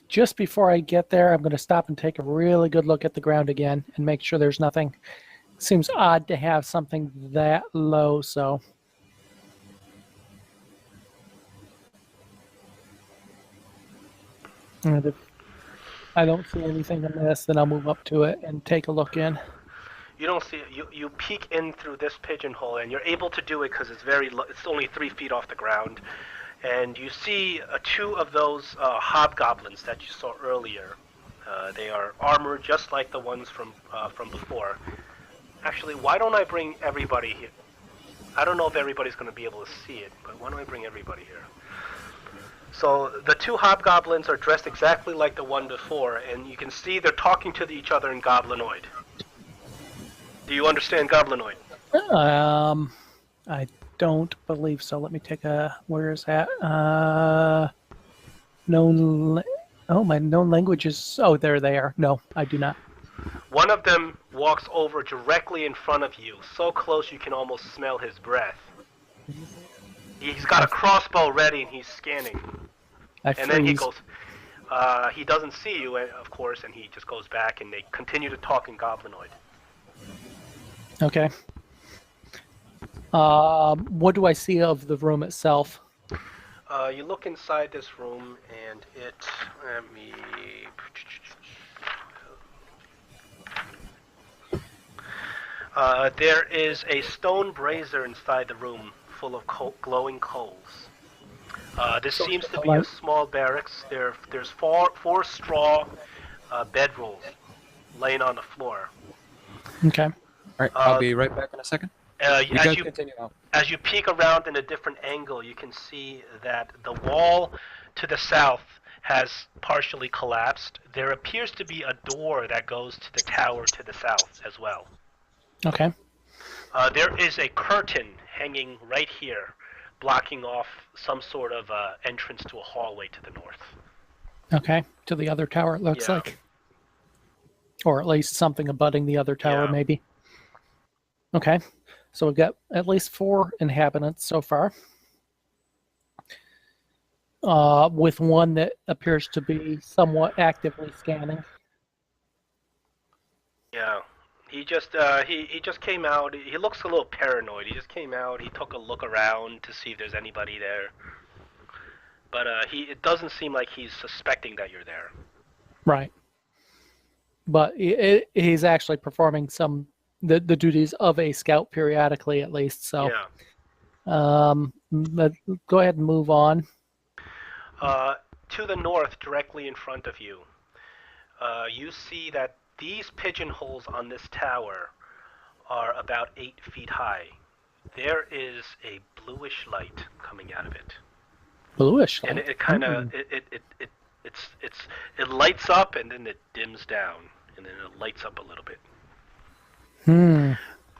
Just before I get there, I'm going to stop and take a really good look at the ground again and make sure there's nothing. Seems odd to have something that low, so... And if I don't see anything amiss, then I'll move up to it and take a look in. You don't see it. You peek in through this pigeonhole, and you're able to do it because it's it's only 3 feet off the ground. And you see two of those hobgoblins that you saw earlier. They are armored just like the ones from before. Actually, why don't I bring everybody here? I don't know if everybody's going to be able to see it, but why don't I bring everybody here? So the two hobgoblins are dressed exactly like the one before, and you can see they're talking to each other in Goblinoid. Do you understand Goblinoid? I don't believe so. Let me take a... Where is that? My known languages... Oh, there they are. No, I do not. One of them walks over directly in front of you, so close you can almost smell his breath. He's got a crossbow ready and he's scanning. And then he goes... he doesn't see you, of course, and he just goes back and they continue to talk in Goblinoid. Okay. What do I see of the room itself? You look inside this room, and it... Let me... there is a stone brazier inside the room full of glowing coals. This seems to be a small barracks. There's four straw bedrolls laying on the floor. Okay. Alright, I'll be right back in a second. As you peek around in a different angle, you can see that the wall to the south has partially collapsed. There appears to be a door that goes to the tower to the south as well. Okay. There is a curtain hanging right here, blocking off some sort of entrance to a hallway to the north. Okay, to the other tower, it looks like. Or at least something abutting the other tower, maybe. Okay, so we've got at least 4 inhabitants so far. With one that appears to be somewhat actively scanning. Yeah. He just came out. He looks a little paranoid. He just came out. He took a look around to see if there's anybody there. But it doesn't seem like he's suspecting that you're there. Right. But he's actually performing the duties of a scout periodically, at least. So, but go ahead and move on. To the north, directly in front of you, you see that these pigeonholes on this tower are about 8 feet high. There is a bluish light coming out of it. Bluish light. And it kind of it lights up and then it dims down and then it lights up a little bit.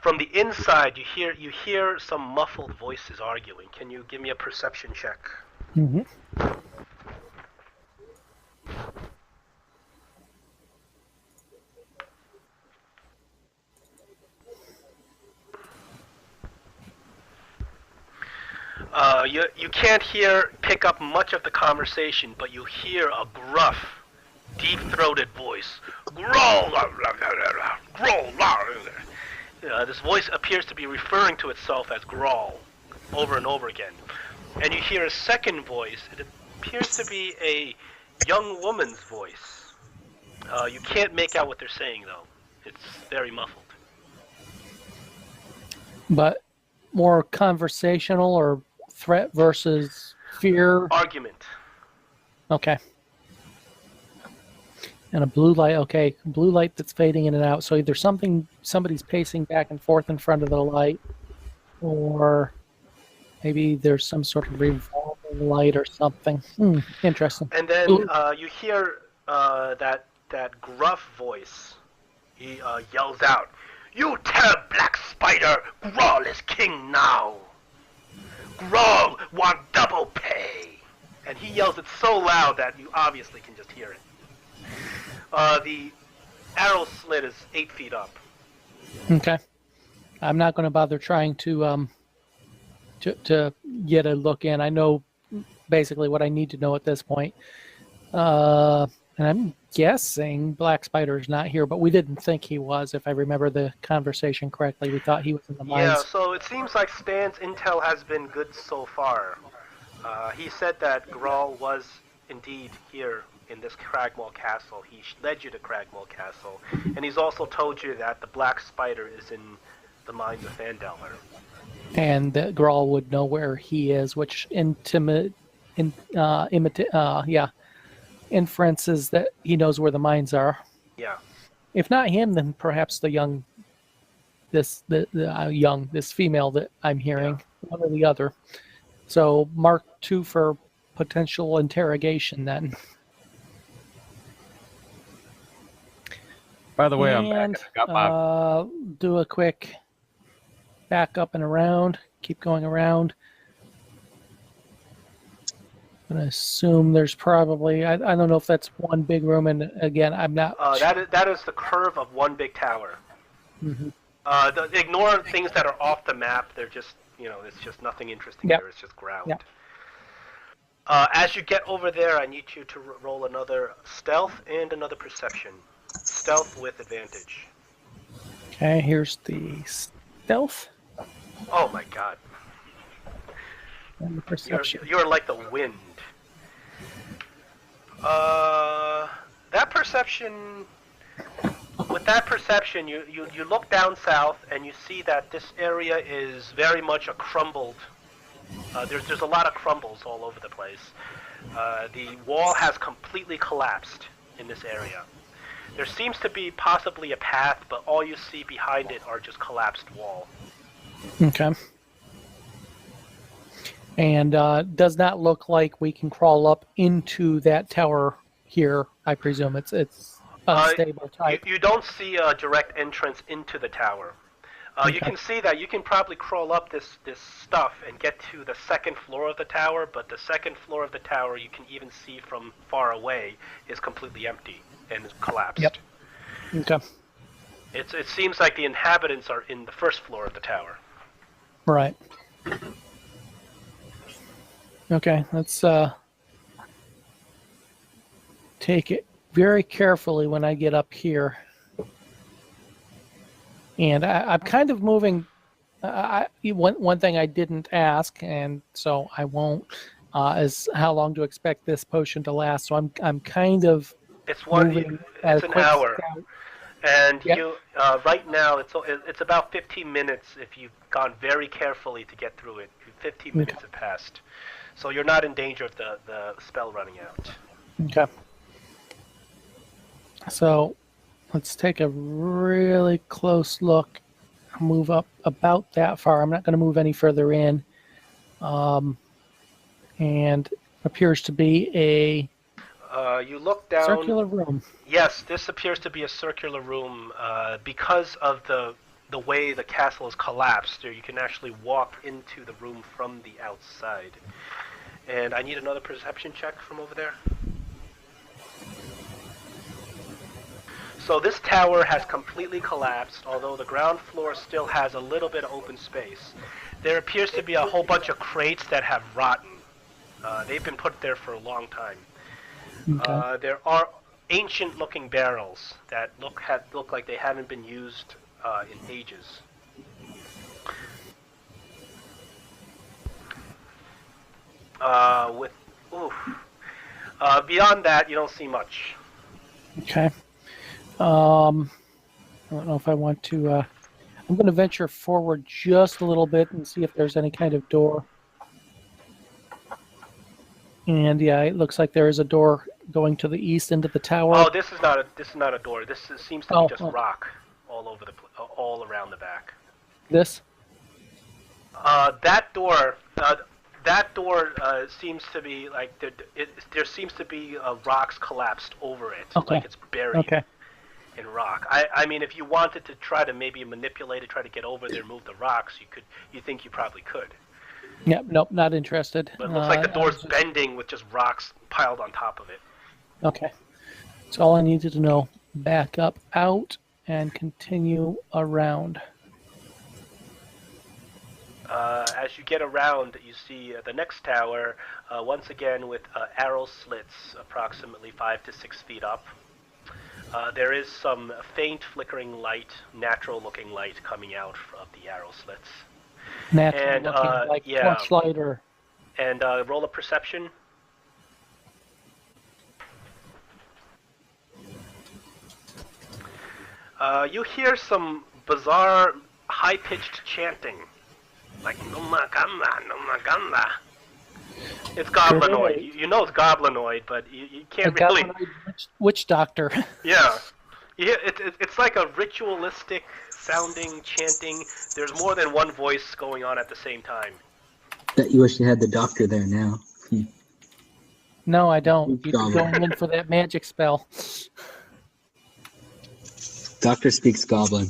From the inside, you hear some muffled voices arguing. Can you give me a perception check? Mm-hmm. You can't pick up much of the conversation, but you hear a gruff, deep-throated voice. Growl! Growl! This voice appears to be referring to itself as Growl over and over again. And you hear a second voice. It appears to be a young woman's voice. You can't make out what they're saying, though. It's very muffled. But more conversational or threat versus fear? Argument. Okay. And a blue light, okay. Blue light that's fading in and out. So either somebody's pacing back and forth in front of the light, or maybe there's some sort of revolving light or something. Interesting. And then you hear that gruff voice. He yells out, "You tell Black Spider Grawl is king now! Grawl want double pay!" And he yells it so loud that you obviously can just hear it. The arrow slit is 8 feet up. Okay. I'm not going to bother trying to get a look in. I know basically what I need to know at this point. And I'm guessing Black Spider's not here, but we didn't think he was, if I remember the conversation correctly. We thought he was in the mines. Yeah, so it seems like Stan's intel has been good so far. He said that Grawl was indeed here in this Cragmaw Castle. He led you to Cragmaw Castle, and he's also told you that the Black Spider is in the Mines of Phandelver. And that Grawl would know where he is, which inferences that he knows where the mines are. Yeah. If not him, then perhaps this female that I'm hearing, one or the other. So mark 2 for potential interrogation then. By the way, I'm back. I got my... do a quick back up and around. Keep going around. I'm going to assume there's probably, I don't know if that's one big room, and again, I'm not... That is the curve of one big tower. Mm-hmm. Ignore things that are off the map. They're just, it's just nothing interesting there. It's just ground. Yep. As you get over there, I need you to roll another stealth and another perception. Stealth with advantage. Okay, here's the stealth. Oh my god. And the perception. You're like the wind. With that perception, you look down south and you see that this area is very much a crumbled. There's a lot of crumbles all over the place. The wall has completely collapsed in this area. There seems to be possibly a path, but all you see behind it are just collapsed wall. Okay. And does not look like we can crawl up into that tower here. I presume it's unstable type. You don't see a direct entrance into the tower. You can see that you can probably crawl up this stuff and get to the second floor of the tower, but the second floor of the tower you can even see from far away is completely empty and is collapsed. Yep. Okay. It seems like the inhabitants are in the first floor of the tower. Right. Okay, let's take it very carefully when I get up here. And I'm kind of moving. One thing I didn't ask, and so I won't, is how long to expect this potion to last. So I'm kind of It's moving at a It's an quick hour, scout. and Yep. you right now it's about 15 minutes if you've gone very carefully to get through it. 15 minutes have passed, so you're not in danger of the spell running out. Okay. So let's take a really close look. Move up about that far. I'm not going to move any further in. And appears to be a You look down. circular room. Yes, this appears to be a circular room because of the way the castle is collapsed. You can actually walk into the room from the outside. And I need another perception check from over there. So this tower has completely collapsed, although the ground floor still has a little bit of open space. There appears to be a whole bunch of crates that have rotten. They've been put there for a long time. Okay. There are ancient-looking barrels that look like they haven't been used in ages. Beyond that, you don't see much. Okay. I don't know if I want to. I'm going to venture forward just a little bit and see if there's any kind of door. And yeah, it looks like there is a door going to the east into the tower. Oh, this is not a door. Seems to be just Oh. rock all over all around the back. This? That door. That door seems to be like there seems to be rocks collapsed over it, Okay. like it's buried Okay. in rock. I mean, if you wanted to try to maybe manipulate it, try to get over there, move the rocks, you think you probably could. Yep. Nope. Not interested. But it looks like the door's just- bending with just rocks piled on top of it. Okay. That's all I needed to know. Back up, out, and continue around. As you get around, you see the next tower, once again with arrow slits approximately 5 to 6 feet up. There is some faint flickering light, natural-looking light coming out of the arrow slits. Natural And, looking, like yeah. torchlight or... And roll a perception. You hear some bizarre, high-pitched chanting, like "Numa Gamba, Numa Gamba." It's goblinoid. Great. You know it's goblinoid, but you can't a really. goblinoid witch doctor. Yeah, it's like a ritualistic sounding chanting. There's more than one voice going on at the same time. Bet you wish you had the doctor there now. No, I don't. You're Goblin. going in for that magic spell. Doctor speaks goblin.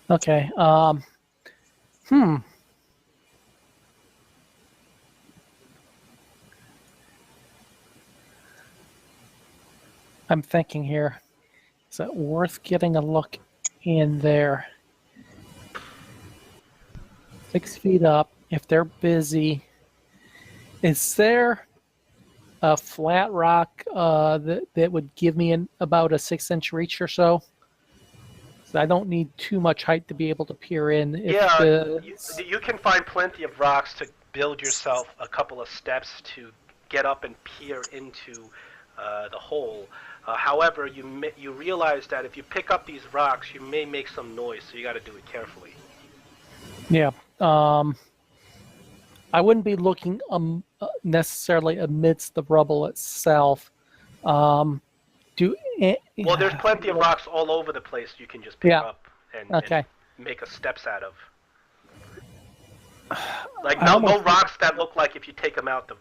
Okay. I'm thinking here. Is it worth getting a look in there? 6 feet up. If they're busy, is there a flat rock that would give me about a 6-inch reach or so? So I don't need too much height to be able to peer in. You can find plenty of rocks to build yourself a couple of steps to get up and peer into the hole. However, you realize that if you pick up these rocks, you may make some noise, so you got to do it carefully. Yeah. I wouldn't be looking necessarily amidst the rubble itself. Well, there's plenty of rocks all over the place you can just pick up and make a steps out of. Like no rocks that look like if you take them out, the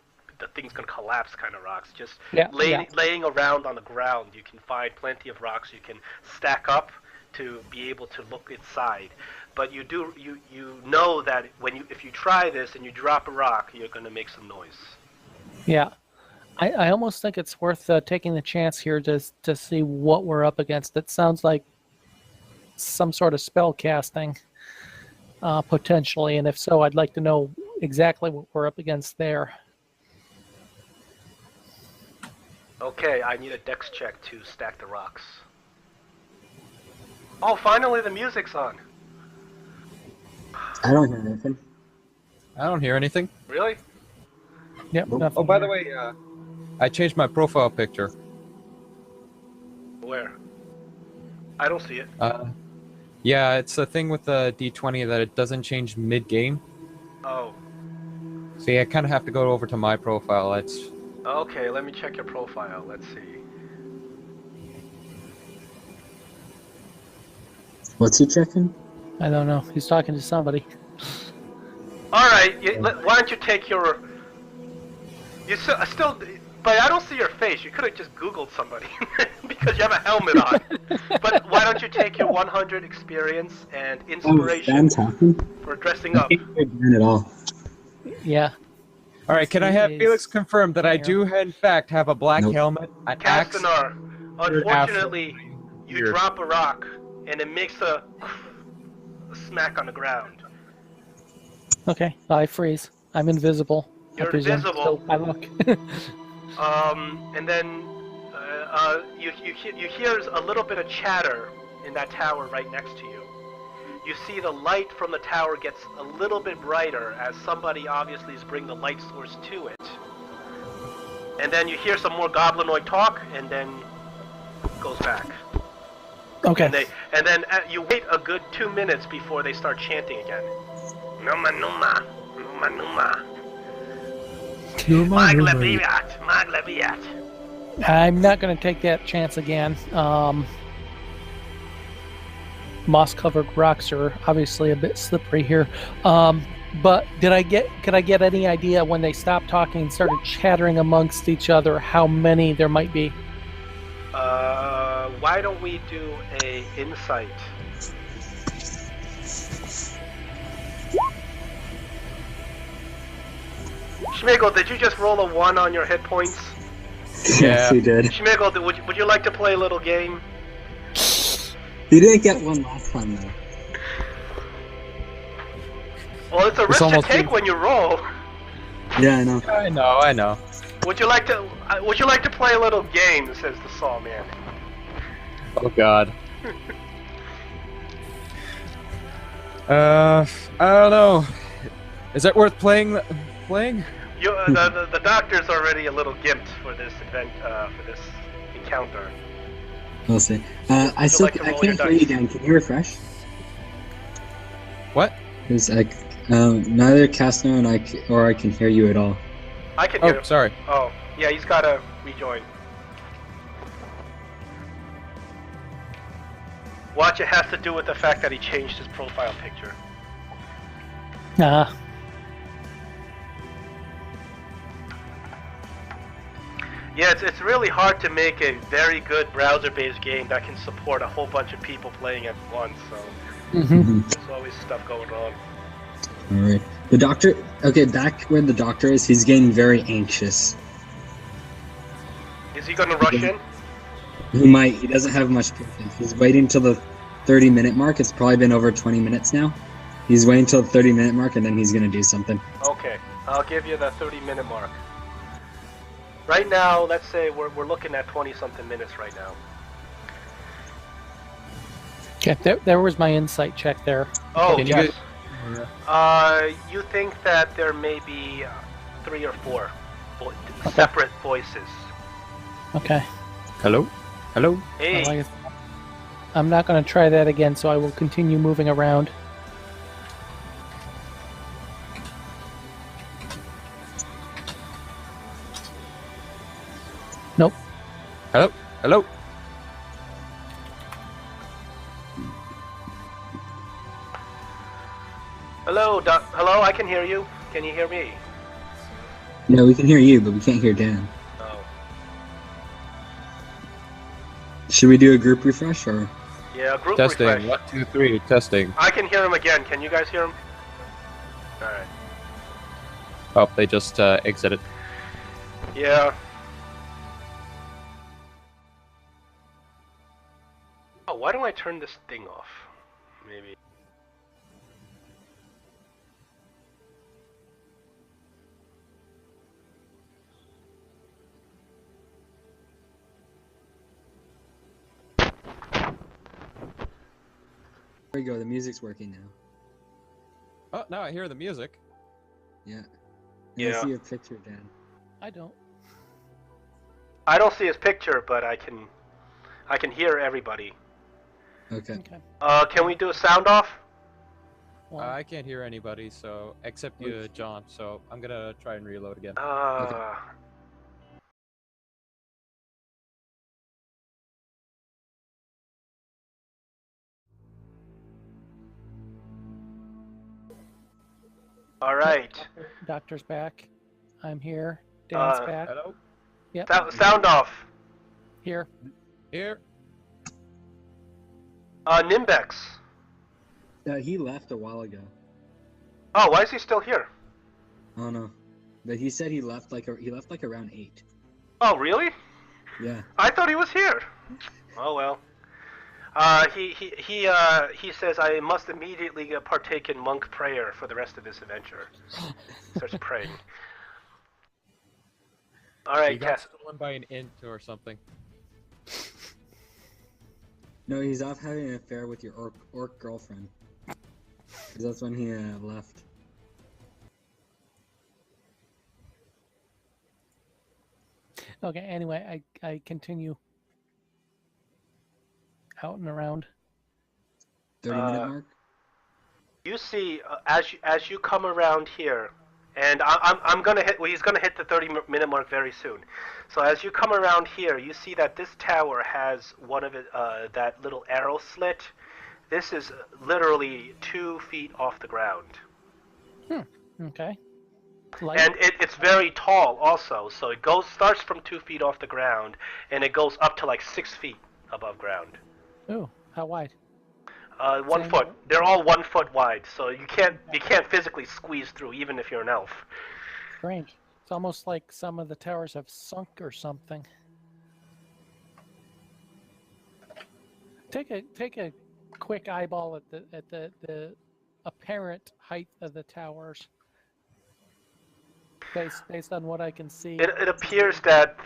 thing's gonna collapse kind of rocks. Just laying around on the ground, you can find plenty of rocks you can stack up to be able to look inside. But you know that if you try this and you drop a rock, you're gonna make some noise. Yeah. I almost think it's worth taking the chance here to see what we're up against. It sounds like some sort of spell casting, potentially, and if so, I'd like to know exactly what we're up against there. Okay, I need a dex check to stack the rocks. Oh, finally the music's on. I don't hear anything. I don't hear anything. Really? Yep. Nope. Nothing Oh, by the here. way, I changed my profile picture. Where? I don't see it. Yeah, it's a thing with the D20 that it doesn't change mid-game. Oh. So yeah, I kind of have to go over to my profile. It's Okay, let me check your profile. Let's see. What's he checking? I don't know. He's talking to somebody. Alright, why don't you take your... You still... But I don't see your face. You could have just Googled somebody. Because you have a helmet on. But why don't you take your 100 experience and inspiration for dressing up? I can't hear Dan at all. Yeah. all right. Can I have Felix confirm that I do, in fact, have a black Nope. helmet, an axe? Castanar, unfortunately, you weird. drop a rock, and it makes a smack on the ground. Okay. I freeze. I'm invisible. You're I presume. invisible. So I look. And then you hear a little bit of chatter in that tower right next to you. You see the light from the tower gets a little bit brighter as somebody obviously is bringing the light source to it. And then you hear some more goblinoid talk, and then it goes back. Okay. And then you wait a good 2 minutes before they start chanting again. Numa numa, numa numa. Maglabiat, maglabiat. I'm not going to take that chance again. Moss-covered rocks are obviously a bit slippery here. But could I get any idea when they stopped talking and started chattering amongst each other how many there might be? Why don't we do a insight? Schmigel, did you just roll a 1 on your hit points? Yes, he did. Schmigel, would you like to play a little game? He didn't get one last time though. Well, it's a risk to take when you roll. Yeah, I know. I know. Would you like to play a little game? Says the Saw Man. Oh God. I don't know. Is it worth playing? The doctor's already a little gimped for this event, for this encounter. We'll see. I can't hear you, Dan. Can you refresh? What? Because neither Castno and I can hear you at all. I can hear him. Sorry. Oh, yeah, he's gotta rejoin. Watch, it has to do with the fact that he changed his profile picture. Yeah, it's really hard to make a very good browser-based game that can support a whole bunch of people playing at once, so there's always stuff going on. Alright. The doctor, okay, back where the doctor is, he's getting very anxious. Is he gonna rush in? He might, he doesn't have much patience. He's waiting till the 30-minute mark. It's probably been over 20 minutes now. He's waiting till the 30-minute mark and then he's gonna do something. Okay, I'll give you the 30-minute mark. Right now, let's say we're looking at 20-something minutes right now. Okay, there was my insight check there. Oh, Can you yes. You think that there may be 3 or 4 separate voices. Okay. Hello? Hello? Hey. I'm not going to try that again, so I will continue moving around. Nope. Hello? Hello? Hello, hello, I can hear you. Can you hear me? No, we can hear you, but we can't hear Dan. Oh. Should we do a group refresh or? Yeah, group Testing. refresh. 1, 2, 3. Testing. I can hear him again. Can you guys hear him? Alright. Oh, they just exited. Yeah. Oh, why don't I turn this thing off? Maybe. There we go. The music's working now. Oh, now I hear the music. Yeah. And Yeah. I see your picture, Dan. I don't. I don't see his picture, but I can hear everybody. Okay. Okay. Can we do a sound off? Well, I can't hear anybody, so except you, John. So I'm gonna try and reload again. All right. Doctor's back. I'm here. Dan's back. Hello. Yep. Sound off. Here. Here. Nimbex. He left a while ago. Oh, why is he still here? I don't know. But he said he left like around 8. Oh, really? Yeah. I thought he was here. Oh well. He says I must immediately partake in monk prayer for the rest of this adventure. Starts praying. All right, He got Cass. stolen by an int or something. No, he's off having an affair with your orc girlfriend. 'Cause that's when he left. Okay. Anyway, I continue out and around. 30-minute mark. You see, as you come around here, and I'm gonna hit. Well, he's gonna hit the 30-minute mark very soon. So as you come around here, you see that this tower has one of it, that little arrow slit. This is literally 2 feet off the ground, Okay. Light. and it's very tall also. So it starts from 2 feet off the ground, and it goes up to like 6 feet above ground. Ooh, how wide? 1 Same foot. height? They're all 1 foot wide, so you can't physically squeeze through, even if you're an elf. Strange. It's almost like some of the towers have sunk or something. Take a quick eyeball at the apparent height of the towers. Based on what I can see. It appears that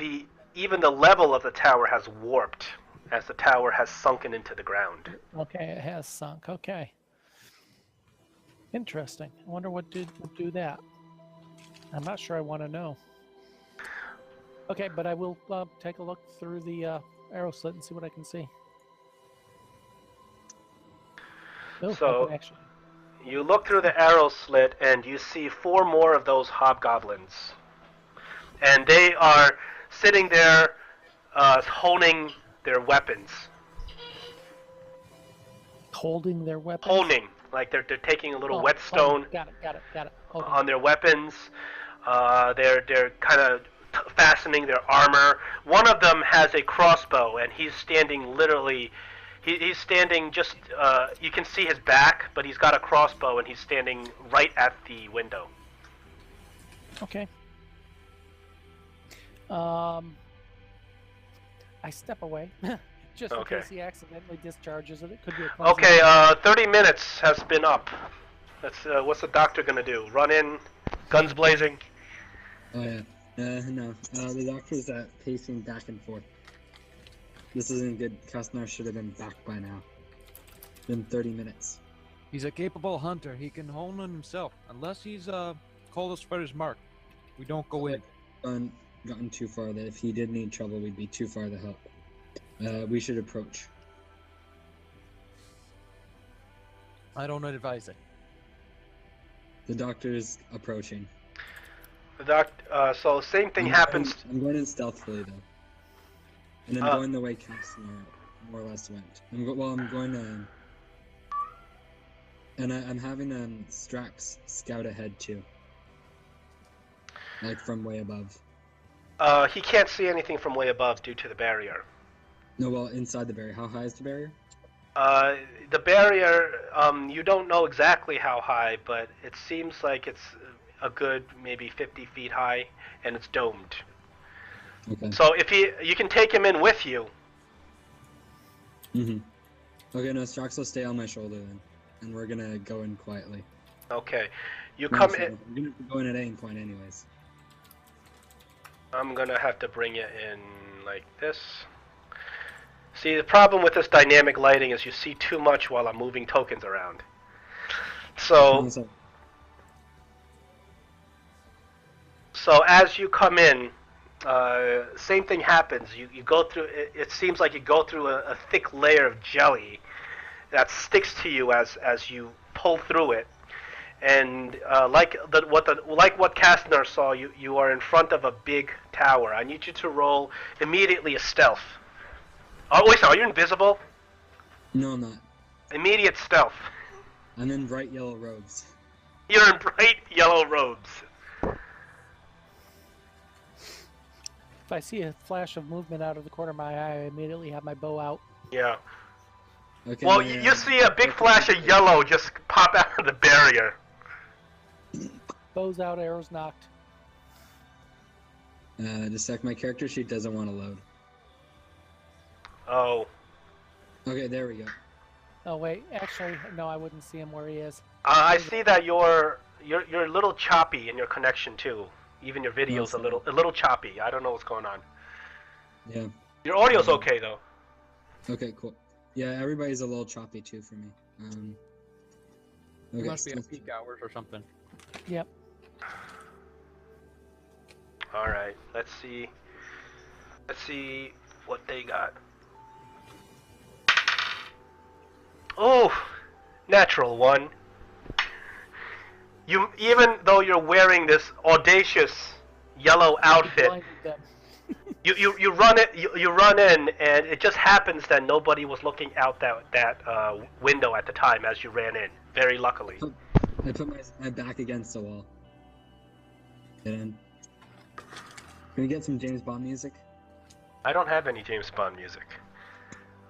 even the level of the tower has warped as the tower has sunken into the ground. Okay, it has sunk. Okay. Interesting. I wonder what would do that. I'm not sure I want to know. Okay, but I will take a look through the arrow slit and see what I can see. Oh, So- I can actually. You look through the arrow slit and you see 4 more of those hobgoblins. And they are sitting there holding their weapons. Holding their weapons. Holding, like they're taking a little Oh, whetstone got it. Holding. on their weapons. They're kind of fastening their armor. One of them has a crossbow, and he's standing literally. He's standing just. You can see his back, but he's got a crossbow, and he's standing right at the window. Okay. I step away, just in Okay. case he accidentally discharges it. It could be a clumsy Okay, move. 30 minutes has been up. What's the doctor gonna do? Run in, guns blazing? Oh yeah. No. The doctor's pacing back and forth. This isn't good. Kastnar should have been back by now. Been 30 minutes. He's a capable hunter. He can hone on himself. Unless he's called us for his mark. We don't go in. Gotten too far that if he did need trouble, we'd be too far to help. We should approach. I don't advise it. The doctor's approaching. So same thing happens. I'm going in stealthily though. And I'm going the way Kastnar more or less went. I'm going to... And I'm having Strax scout ahead too. Like from way above. He can't see anything from way above due to the barrier. No, well, inside the barrier. How high is the barrier? The barrier, you don't know exactly how high, but it seems like it's a good maybe 50 feet high, and it's domed. Okay. So if you can take him in with you. Mm-hmm. Okay, no, Strax will stay on my shoulder then. And we're gonna go in quietly. Okay. You No, come sorry, in. we're gonna go in at aim point anyways. I'm gonna have to bring you in like this. So See, the problem with this dynamic lighting is you see too much while I'm moving tokens around. So as you come in, same thing happens. You go through. It seems like you go through a thick layer of jelly that sticks to you as you pull through it. And like what Kastner saw, you are in front of a big tower. I need you to roll immediately a stealth. Oh wait, so are you invisible? No, I'm not. Immediate stealth. I'm in bright yellow robes. You're in bright yellow robes. If I see a flash of movement out of the corner of my eye, I immediately have my bow out. Yeah. Okay, Well, you see a big flash of yellow just pop out of the barrier. Bow's out, arrows knocked. Just a sec, my character sheet doesn't want to load. Oh. Okay, there we go. Oh wait, actually, no, I wouldn't see him where he is. I see that you're a little choppy in your connection too. Even your video's a little choppy. I don't know what's going on. Yeah. Your audio's okay though. Okay, cool. Yeah, everybody's a little choppy too for me. It Okay, must be at peak hours or something. Yep. All right. Let's see. Let's see what they got. Oh, natural one. You, even though you're wearing this audacious yellow outfit, you run it. You run in, and it just happens that nobody was looking out that window at the time as you ran in. Very luckily. I put my back against the wall. Get in. Can we get some James Bond music? I don't have any James Bond music.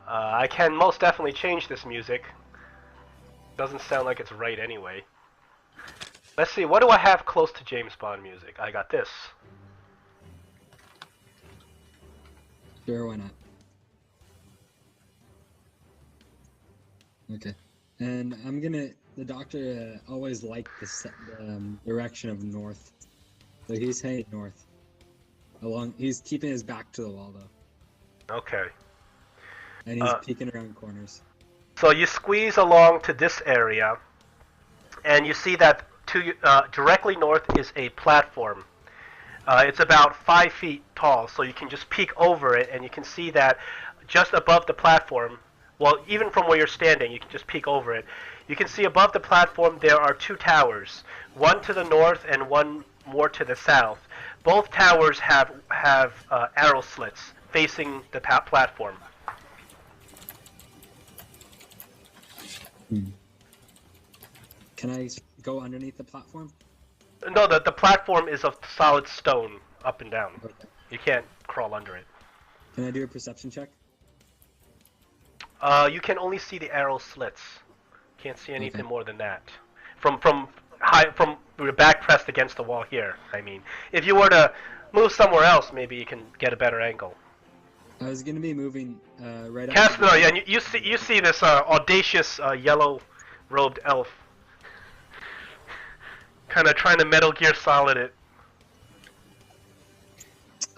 I can most definitely change this music. Doesn't sound like it's right anyway. Let's see, what do I have close to James Bond music? I got this. Sure, why not? Okay. And I'm gonna... The doctor always liked the direction of north. So he's heading north. He's keeping his back to the wall, though. Okay. And he's peeking around corners. So you squeeze along to this area, and you see that directly north is a platform. It's about 5 feet tall, so you can just peek over it, and you can see that just above the platform, well, even from where you're standing, you can just peek over it. You can see above the platform there are 2 towers, one to the north and one more to the south. Both towers have arrow slits facing the platform. Can I go underneath the platform? No, the platform is of solid stone, up and down. Okay. You can't crawl under it. Can I do a perception check? You can only see the arrow slits. Can't see anything more than that. From your back pressed against the wall here. I mean, if you were to move somewhere else, maybe you can get a better angle. I was gonna be moving right up. Casper, yeah, and you see this audacious yellow-robed elf, kind of trying to Metal Gear Solid it.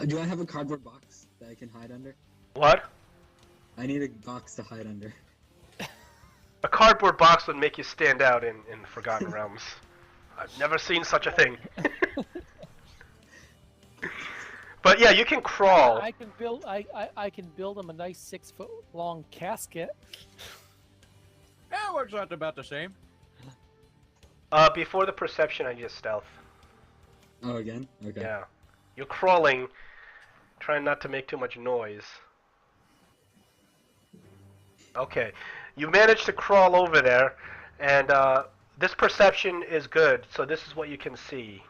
Do I have a cardboard box that I can hide under? What? I need a box to hide under. A cardboard box would make you stand out in the Forgotten Realms. I've never seen such a thing. But yeah, you can crawl. I can build. I can build him a nice 6-foot long casket. Yeah, works out about the same. Before the perception, I just stealth. Oh, again? Okay. Yeah. You're crawling, trying not to make too much noise. Okay. You managed to crawl over there, and this perception is good, so this is what you can see.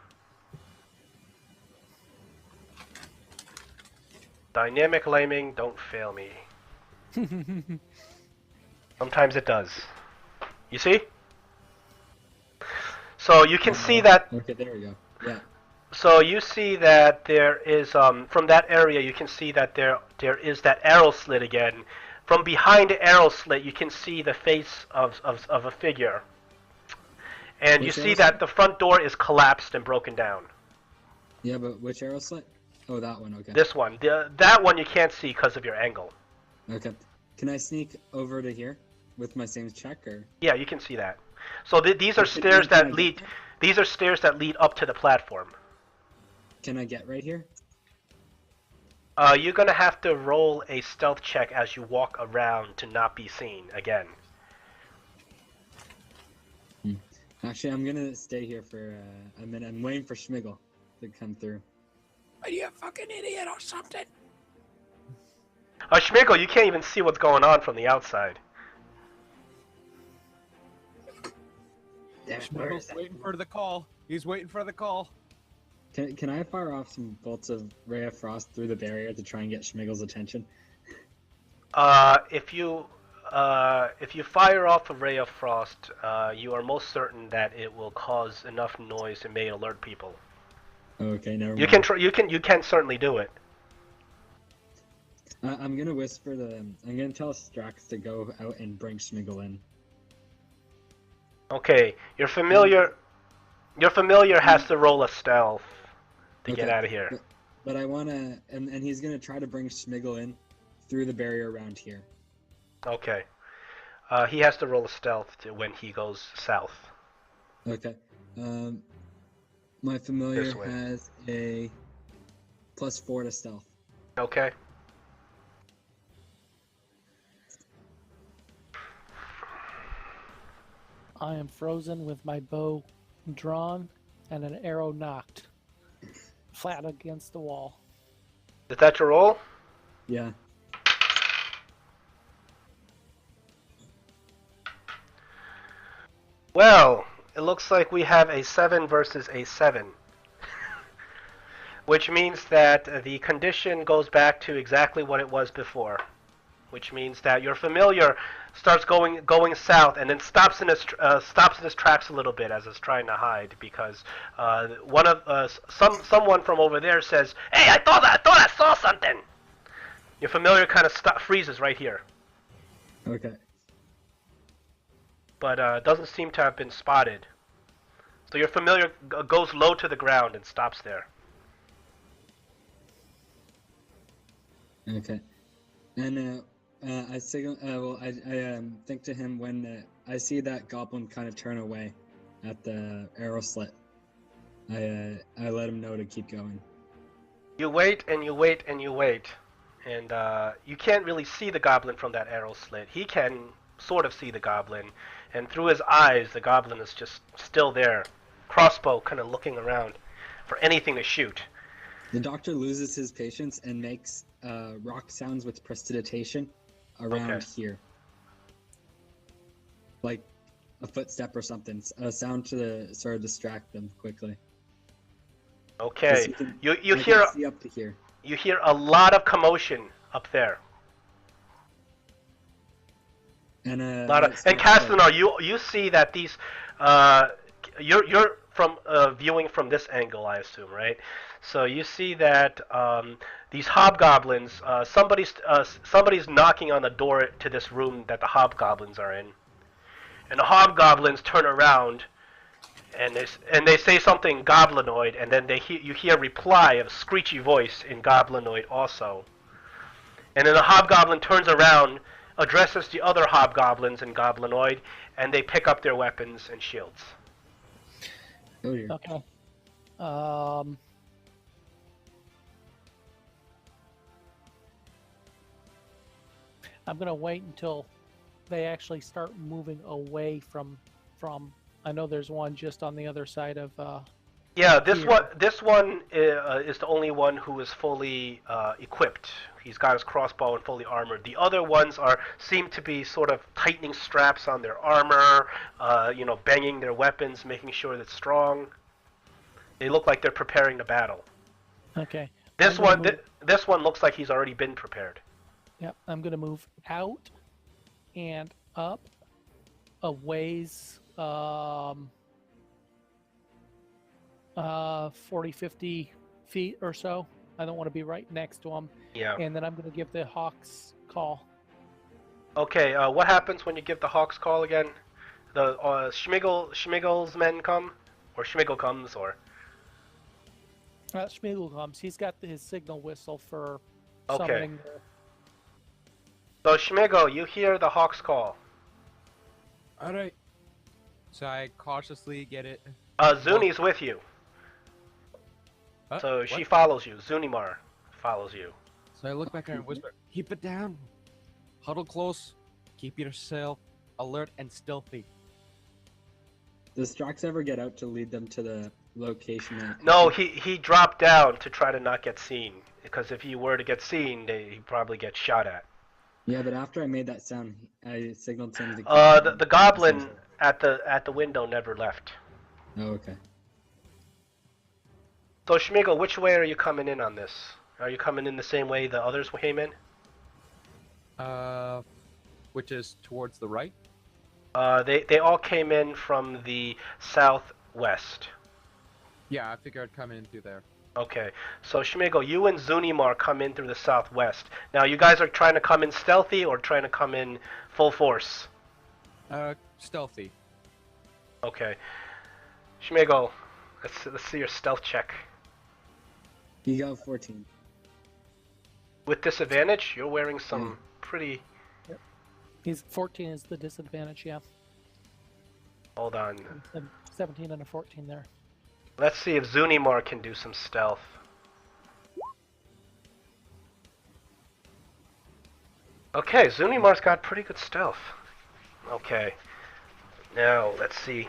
Dynamic laming, don't fail me. Sometimes it does. You see? So you can see that... Okay, there we go. Yeah. So you see that there is, from that area, you can see that there is that arrow slit again. From behind the arrow slit, you can see the face of a figure. And you see that the front door is collapsed and broken down. Yeah, but which arrow slit? Oh, that one, okay. This one. That one you can't see because of your angle. Okay. Can I sneak over to here with my same check, or? Yeah, you can see that. So these are Can- stairs can I that get lead. there? These are stairs that lead up to the platform. Can I get right here? You're gonna have to roll a stealth check as you walk around to not be seen again. Actually, I'm gonna stay here for a minute. I'm waiting for Schmigel to come through. Are you a fucking idiot or something? Schmigel, you can't even see what's going on from the outside. Damn it, where is Schmigel's that? waiting for the call. He's waiting for the call. Can I fire off some bolts of Ray of Frost through the barrier to try and get Schmigel's attention? If you fire off a ray of frost, you are most certain that it will cause enough noise and may alert people. Okay, never mind. You can certainly do it. I'm gonna whisper I'm gonna tell Strax to go out and bring Schmigel in. Okay, your familiar has to roll a stealth to get Okay, out of here. But I wanna, and he's gonna try to bring Schmigel in through the barrier around here. Okay. He has to roll a stealth when he goes south. Okay. My familiar This way. has a +4 to stealth. Okay. I am frozen with my bow drawn and an arrow knocked flat against the wall. Is that your roll? Yeah. Well, it looks like we have a 7 versus a 7. Which means that the condition goes back to exactly what it was before. Which means that your familiar starts going south and then stops in his tracks a little bit as it's trying to hide because someone from over there says, "Hey, I thought I saw something." Your familiar kind of freezes right here, Okay. but doesn't seem to have been spotted. So your familiar goes low to the ground and stops there. Okay. And I signal. I think to him when I see that goblin kind of turn away at the arrow slit. I let him know to keep going. You wait and you wait and you wait, and you can't really see the goblin from that arrow slit. He can sort of see the goblin, and through his eyes, the goblin is just still there, crossbow kind of looking around for anything to shoot. The doctor loses his patience and makes rock sounds with prestidigitation around here. Like a footstep or something. A sound to sort of distract them quickly. Okay, you I hear can see up to here. you hear a lot of commotion up there. And And Castanar, you see that these you're from viewing from this angle, I assume, right? So you see that these hobgoblins, somebody's knocking on the door to this room that the hobgoblins are in, and the hobgoblins turn around, and they say something goblinoid, and then you hear a reply of a screechy voice in goblinoid also, and then the hobgoblin turns around, addresses the other hobgoblins in goblinoid, and they pick up their weapons and shields. Oh dear. Okay. I'm gonna wait until they actually start moving away from. I know there's one just on the other side of. Yeah, this here. one is the only one who is fully equipped. He's got his crossbow and fully armored. The other ones seem to be sort of tightening straps on their armor, banging their weapons, making sure that it's strong. They look like they're preparing the battle. Okay. This one looks like he's already been prepared. Yep, I'm gonna move out and up a ways, 40, 50 feet or so. I don't want to be right next to him. Yeah. And then I'm gonna give the Hawks call. Okay. What happens when you give the Hawks call again? The Schmigel's men come, or Schmigel comes, or. Schmigel comes. He's got his signal whistle for Okay. summoning. So Schmigo, you hear the hawk's call. All right. So I cautiously get it. Zuni's with you. So she follows you. Zunimar follows you. So I look back at her and whisper, "Keep it down. Huddle close. Keep yourself alert and stealthy." Does Strax ever get out to lead them to the location? No, he dropped down to try to not get seen. Because if he were to get seen, he'd probably get shot at. Yeah, but after I made that sound, I signaled to him to keep the goblin at the window never left. Oh, okay. So Schmigo, which way are you coming in on this? Are you coming in the same way the others came in? Which is towards the right? They all came in from the southwest. Yeah, I figured I'd come in through there. Okay, so Schmigo, you and Zunimar come in through the southwest. Now, you guys are trying to come in stealthy or trying to come in full force? Stealthy. Okay. Schmigo, let's see your stealth check. You got 14. With disadvantage, you're wearing some pretty... Yep. He's 14 is the disadvantage, yeah. Hold on. 17 and a 14 there. Let's see if Zunimar can do some stealth. Okay, Zunimar's got pretty good stealth. Okay. Now, let's see.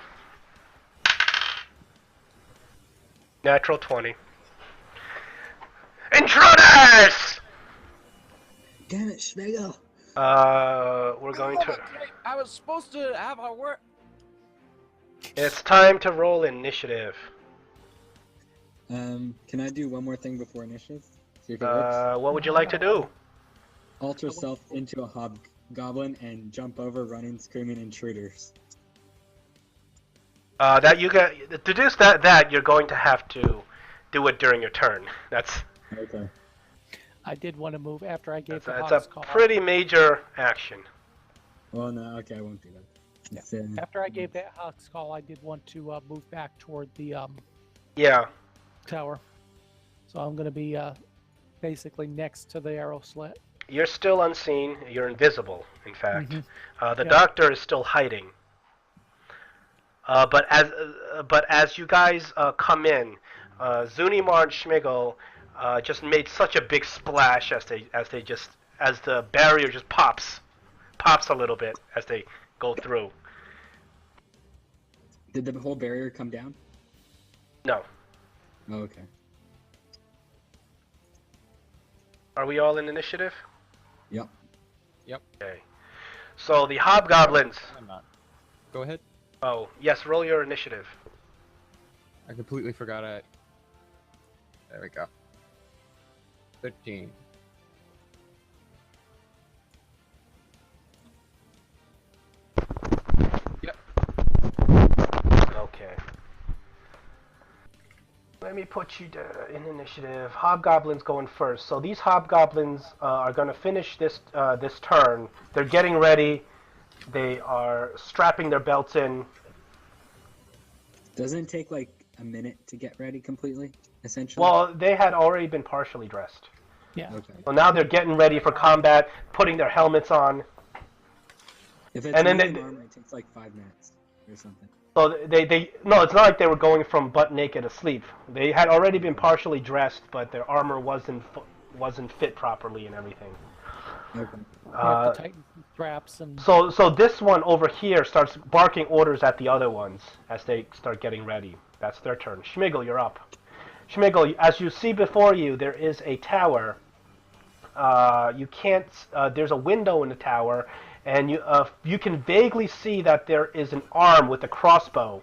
Natural 20. Intruders! Damn it, Schmegel. We're going to... I was supposed to have a work. It's time to roll initiative. Can I do one more thing before initiative? See if it works. What would you like to do? Alter self into a hobgoblin and jump over running, screaming intruders. That you get... To do that, you're going to have to do it during your turn. That's... Okay. I did want to move after I gave the That's Hawk's a call. pretty major action. Well, no, okay, I won't do that. It's, After I gave that Hawk's call, I did want to move back toward the Yeah. tower. So I'm going to be basically next to the arrow slit. You're still unseen. You're invisible, in fact. The Yeah. doctor is still hiding. But as you guys come in, Zunimar and Schmigel just made such a big splash as the barrier just pops a little bit as they go through. Did the whole barrier come down? No. Oh, okay. Are we all in initiative? Yep. Okay. So the hobgoblins. I'm not. Go ahead. Oh, yes, roll your initiative. I completely forgot it. There we go. 13. Yep. Okay. Let me put you in initiative. Hobgoblins going first. So these hobgoblins are going to finish this this turn. They're getting ready. They are strapping their belts in. Doesn't it take like a minute to get ready completely, essentially? Well, they had already been partially dressed. Yeah. Okay. Well, now they're getting ready for combat, putting their helmets on. If it's And then medium they- armor, it takes like 5 minutes or something. So no, it's not like they were going from butt naked asleep. They had already been partially dressed, but their armor wasn't fit properly and everything. Okay. You have to tighten some straps and So this one over here starts barking orders at the other ones as they start getting ready. That's their turn. Schmigel, you're up. Schmigel, as you see before you, there is a tower. You can't. There's a window in the tower, and you can vaguely see that there is an arm with a crossbow,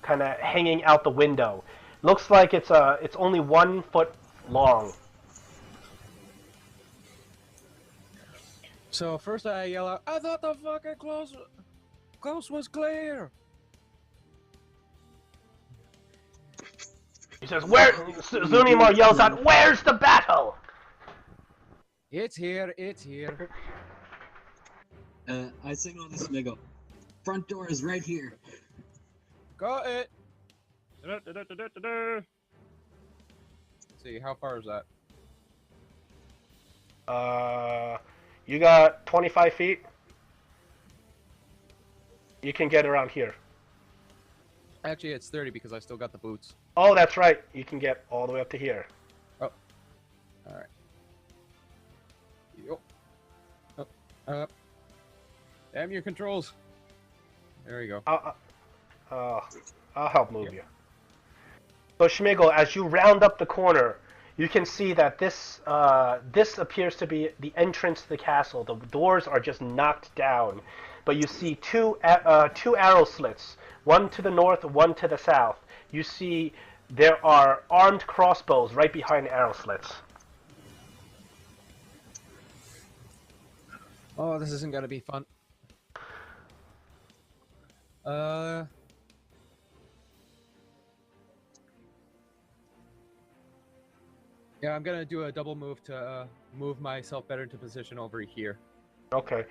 kind of hanging out the window. Looks like it's only 1 foot long. So first I yell out, "I thought the fucking close was clear." He says, "Where?" Zunimar yells out, "Where's the battle?" It's here. It's here. I signal to Smiggle. Front door is right here. Got it. See, how far is that? You got 25 feet? You can get around here. Actually, it's 30 because I still got the boots. Oh, that's right. You can get all the way up to here. Oh. Alright. Yo. Up. Damn your controls. There you go. I'll help move you. So Schmigel, as you round up the corner, you can see that this appears to be the entrance to the castle. The doors are just knocked down, but you see two arrow slits, one to the north, one to the south. You see there are armed crossbows right behind the arrow slits. Oh, this isn't gonna be fun. Yeah, I'm gonna do a double move to move myself better into position over here. Okay.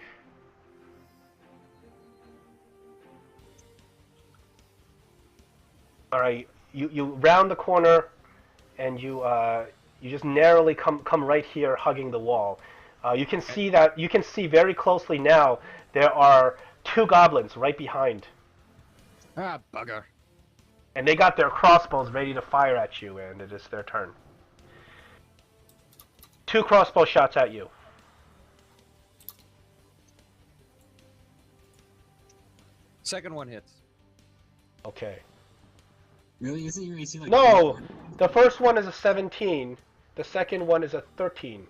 All right. You round the corner, and you just narrowly come right here, hugging the wall. You can see very closely now. There are two goblins right behind. Ah, bugger. And they got their crossbows ready to fire at you, and it is their turn. 2 crossbow shots at you. Second one hits. Okay. Really? Isn't your AC like... No! The first one is a 17. The second one is a 13.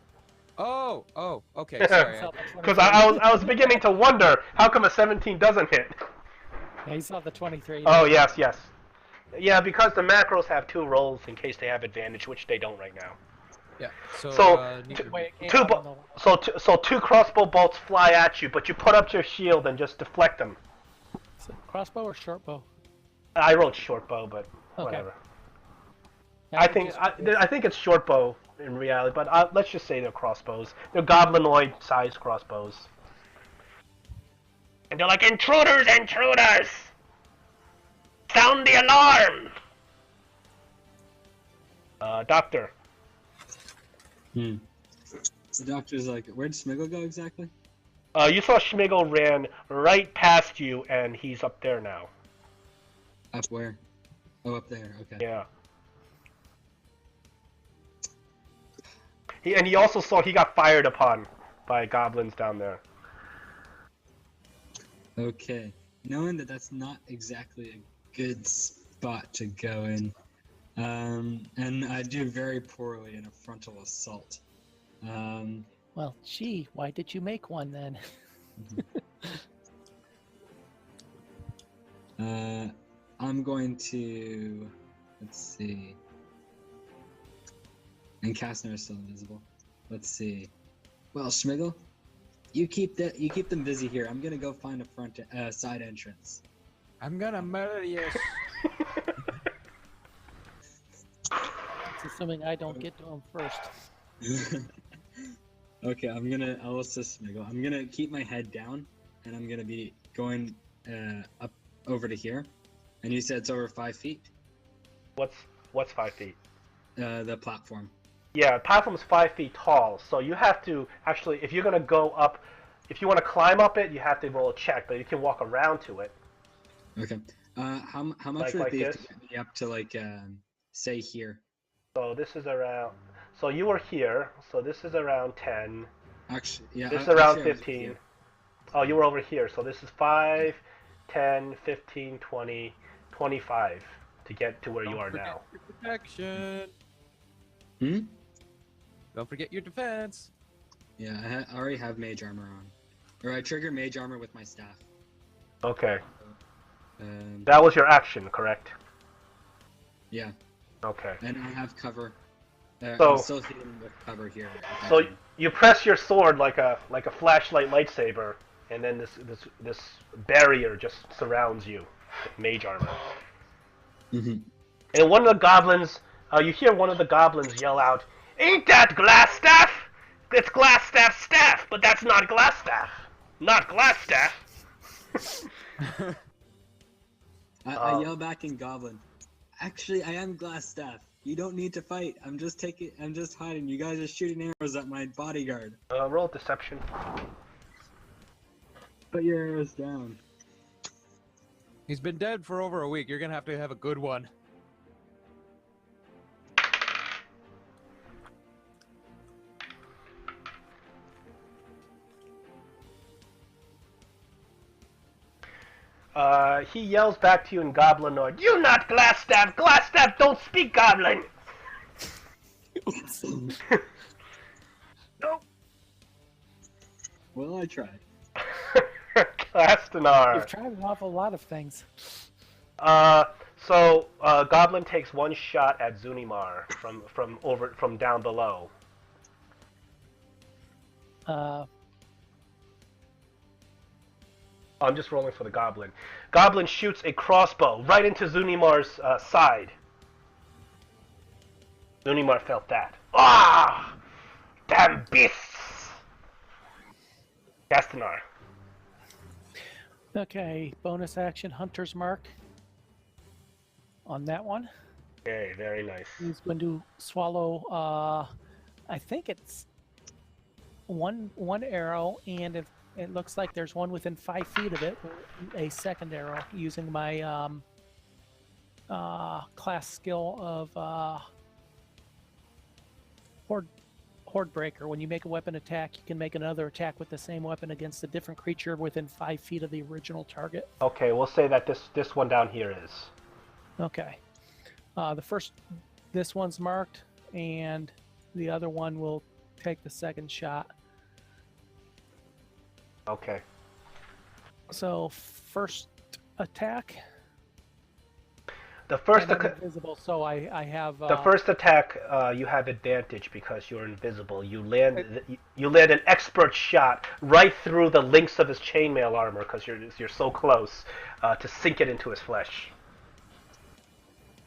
Oh, okay, sorry. Because I was beginning to wonder, how come a 17 doesn't hit? Yeah, he saw the 23. Oh, yes. Yeah, because the macros have 2 rolls in case they have advantage, which they don't right now. Yeah. So, neither... 2 crossbow bolts fly at you, but you put up your shield and just deflect them. Is it crossbow or short bow? I wrote short bow, but whatever. Yeah, I think it's short bow in reality, but let's just say they're crossbows. They're goblinoid-sized crossbows. And they're like, intruders! Sound the alarm! Doctor. The doctor's like, where'd Schmigel go exactly? You saw Schmigel ran right past you, and he's up there now. Up where? Oh, up there, okay. Yeah. He also saw he got fired upon by goblins down there. Okay. Knowing that that's not exactly a good spot to go in, and I do very poorly in a frontal assault. Well, gee, why did you make one then? I'm going to, let's see. And Kastner is still invisible. Let's see. Well, Schmigel, you keep them busy here. I'm gonna go find a side entrance. I'm gonna murder you. It's assuming I don't get to him first. Okay, I'll assist Schmigel. I'm gonna keep my head down, and I'm gonna be going up over to here. And you said it's over 5 feet? What's 5 feet? The platform. Yeah, the platform's 5 feet tall, so you have to actually, if you're gonna go up, if you want to climb up it, you have to roll a check, but you can walk around to it. Okay. How much would it be to get me up to, like, say here? So this is around. So you were here. So this is around 10. Actually, yeah. This is around 15. Oh, you were over here. So this is 5, 10, 15, 20, 25 to get to where you are now. Your protection. Hmm? Don't forget your defense. Yeah, I already have mage armor on. Or I trigger mage armor with my staff. Okay. That was your action, correct? Yeah. Okay. And I have cover. So, I'm associated with cover here. So you press your sword like a flashlight lightsaber, and then this barrier just surrounds you, with mage armor. Mm-hmm. And one of the goblins, you hear one of the goblins yell out, "Ain't that glass staff? It's glass staff, but that's not glass staff. Not glass staff." I yell back in Goblin. Actually, I am glass staff. You don't need to fight. I'm just hiding. You guys are shooting arrows at my bodyguard. Roll deception. Put your arrows down. He's been dead for over a week. You're gonna have a good one. He yells back to you in Goblinoid, "You not Glassstaff! Glassstaff don't speak Goblin!" Nope. Well, I tried. Glastanar. You've tried an awful lot of things. So Goblin takes one shot at Zunimar from down below. I'm just rolling for the Goblin. Goblin shoots a crossbow right into Zunimar's side. Zunimar felt that. Ah! Damn beasts! Gastanar. Okay, bonus action, Hunter's Mark. On that one. Okay, very nice. He's going to swallow, I think it's one arrow, and it looks like there's one within 5 feet of it, a second arrow, using my class skill of Horde Breaker. When you make a weapon attack, you can make another attack with the same weapon against a different creature within 5 feet of the original target. Okay, we'll say that this one down here is. Okay. This one's marked, and the other one will take the second shot. Okay. So first attack. The first I'm invisible, so I have. The first attack, you have advantage because you're invisible. You land an expert shot right through the links of his chainmail armor because you're so close to sink it into his flesh.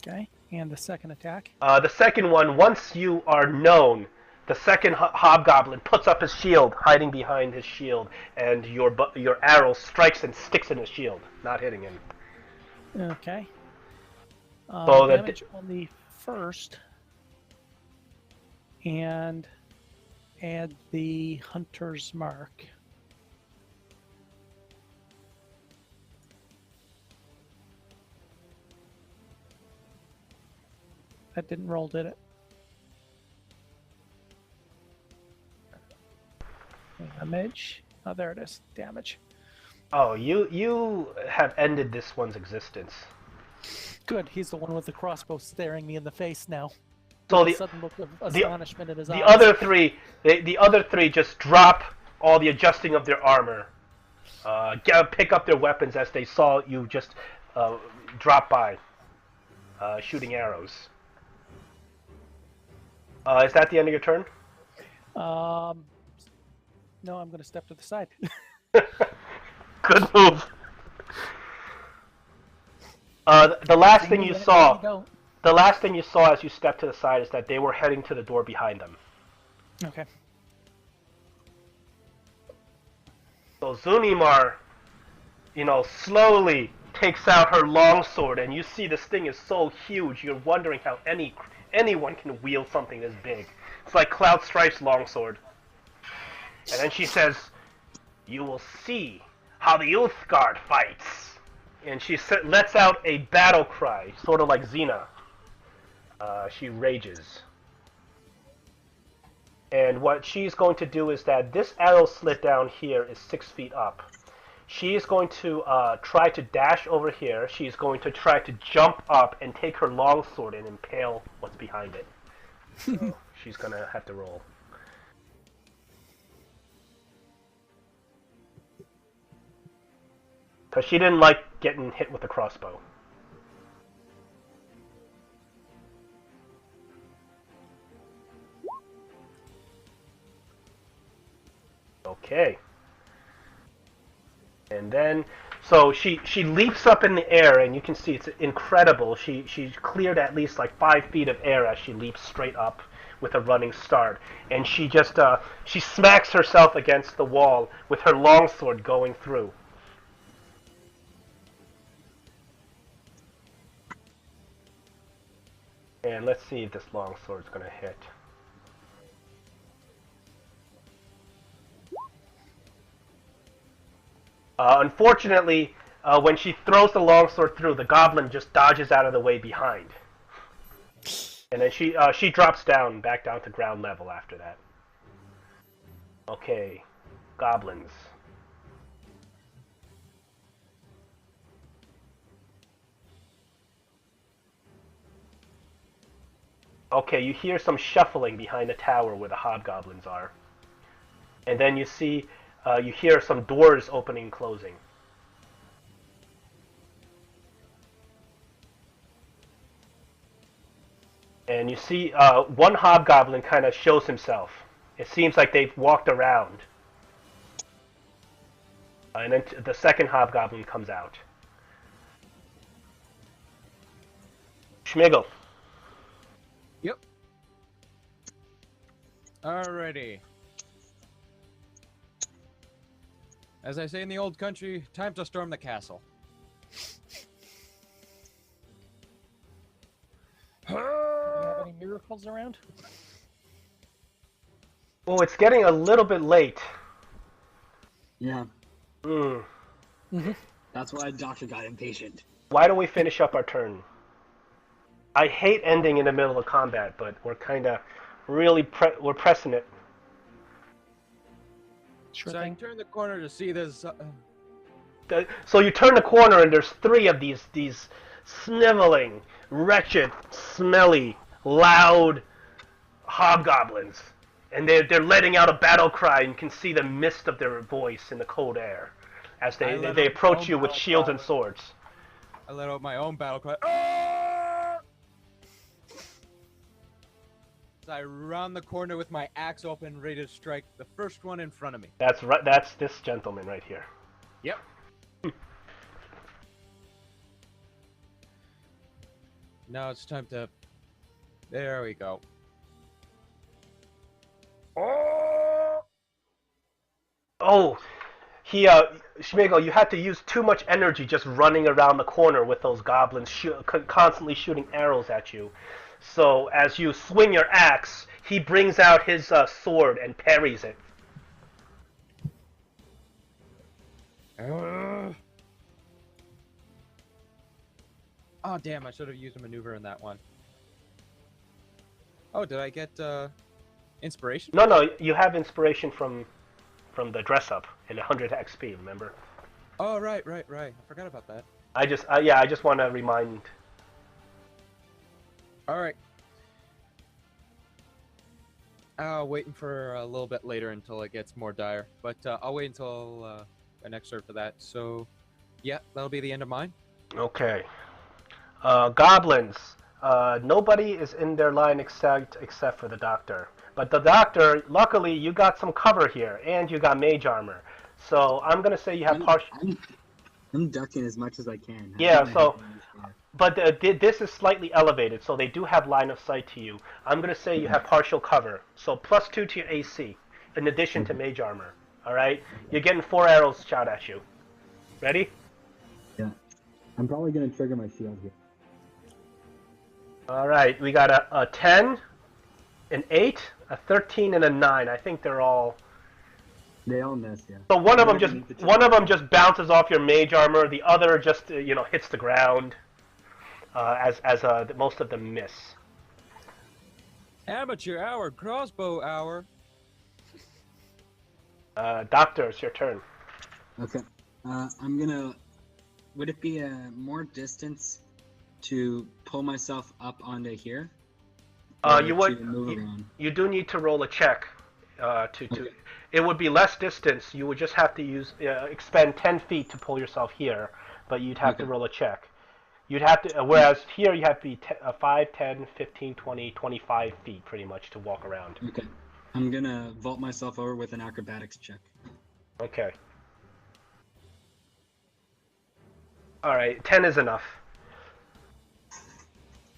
Okay, and the second attack. The second one, once you are known, the second hobgoblin puts up his shield, hiding behind his shield, and your arrow strikes and sticks in his shield, not hitting him. Okay. So damage on the first, and add the Hunter's Mark. That didn't roll, did it? Damage. Oh, there it is. Damage. Oh, you have ended this one's existence. Good. He's the one with the crossbow staring me in the face now. So the sudden look of astonishment in his eyes. The other three just drop all the adjusting of their armor, pick up their weapons as they saw you just drop by, shooting arrows. Is that the end of your turn? No, I'm going to step to the side. Good move. The last thing you saw as you stepped to the side is that they were heading to the door behind them. Okay. So Zunimar, slowly takes out her longsword, and you see this thing is so huge, you're wondering how anyone can wield something this big. It's like Cloud Stripe's longsword. And then she says, "You will see how the Uthgard fights." And she lets out a battle cry, sort of like Xena. She rages. And what she's going to do is that this arrow slit down here is 6 feet up. She is going to try to dash over here. She's going to try to jump up and take her longsword and impale what's behind it. So she's going to have to roll. Because she didn't like getting hit with a crossbow. Okay. And then, so she leaps up in the air, and you can see it's incredible. She cleared at least like 5 feet of air as she leaps straight up with a running start. And she just, she smacks herself against the wall with her longsword going through. And let's see if this longsword's gonna hit. Unfortunately, when she throws the longsword through, the goblin just dodges out of the way behind. And then she drops back down to ground level after that. Okay, goblins. Okay, you hear some shuffling behind the tower where the hobgoblins are. And then you hear some doors opening and closing. And you see one hobgoblin kind of shows himself. It seems like they've walked around. And then the second hobgoblin comes out. Schmigel. Yep. Alrighty. As I say in the old country, time to storm the castle. Do you have any miracles around? Oh, it's getting a little bit late. Yeah. Mm. Mm-hmm. That's why Doctor got impatient. Why don't we finish up our turn? I hate ending in the middle of combat, but we're kind of really we're pressing it. Sure So I thing. turn the corner to see this. So you turn the corner and there's three of these sniveling, wretched, smelly, loud hobgoblins, and they're letting out a battle cry, and you can see the mist of their voice in the cold air as they approach you with shields and swords. I let out my own battle cry. Ah! So I round the corner with my axe open, ready to strike the first one in front of me. That's right. That's this gentleman right here. Yep. Now it's time to... There we go. Oh, Schmigel, you had to use too much energy just running around the corner with those goblins constantly shooting arrows at you. So as you swing your axe, he brings out his sword and parries it. Oh, damn, I should have used a maneuver in that one. Oh, did I get inspiration? No, you have inspiration from the dress-up and 100 XP, remember? Oh, right. I forgot about that. I just want to remind... Alright. Waiting for a little bit later until it gets more dire. But I'll wait until the next turn for that. So, yeah, that'll be the end of mine. Okay. Goblins. Nobody is in their line except for the doctor. But the doctor, luckily, you got some cover here, and you got mage armor. So I'm gonna say you have partial. I'm ducking as much as I can. Yeah. So, but this is slightly elevated, so they do have line of sight to you. I'm gonna say you have partial cover, so +2 to your AC, in addition to mage armor. All right. You're getting 4 arrows shot at you. Ready? Yeah. I'm probably gonna trigger my shield here. All right. We got a 10, an 8, a 13, and a 9. I think they're all. They all miss, yeah. So one of them just bounces off your mage armor. The other just hits the ground. As most of them miss. Amateur hour, crossbow hour. Doctor, it's your turn. Okay. I'm gonna. Would it be more distance to pull myself up onto here? You would. You do need to roll a check. Okay. It would be less distance. You would just have to expend 10 feet to pull yourself here, but you'd have to roll a check. You'd have to, whereas here you have to be 5, 10, 15, 20, 25 feet pretty much to walk around. Okay. I'm gonna vault myself over with an acrobatics check. Okay. All right, 10 is enough.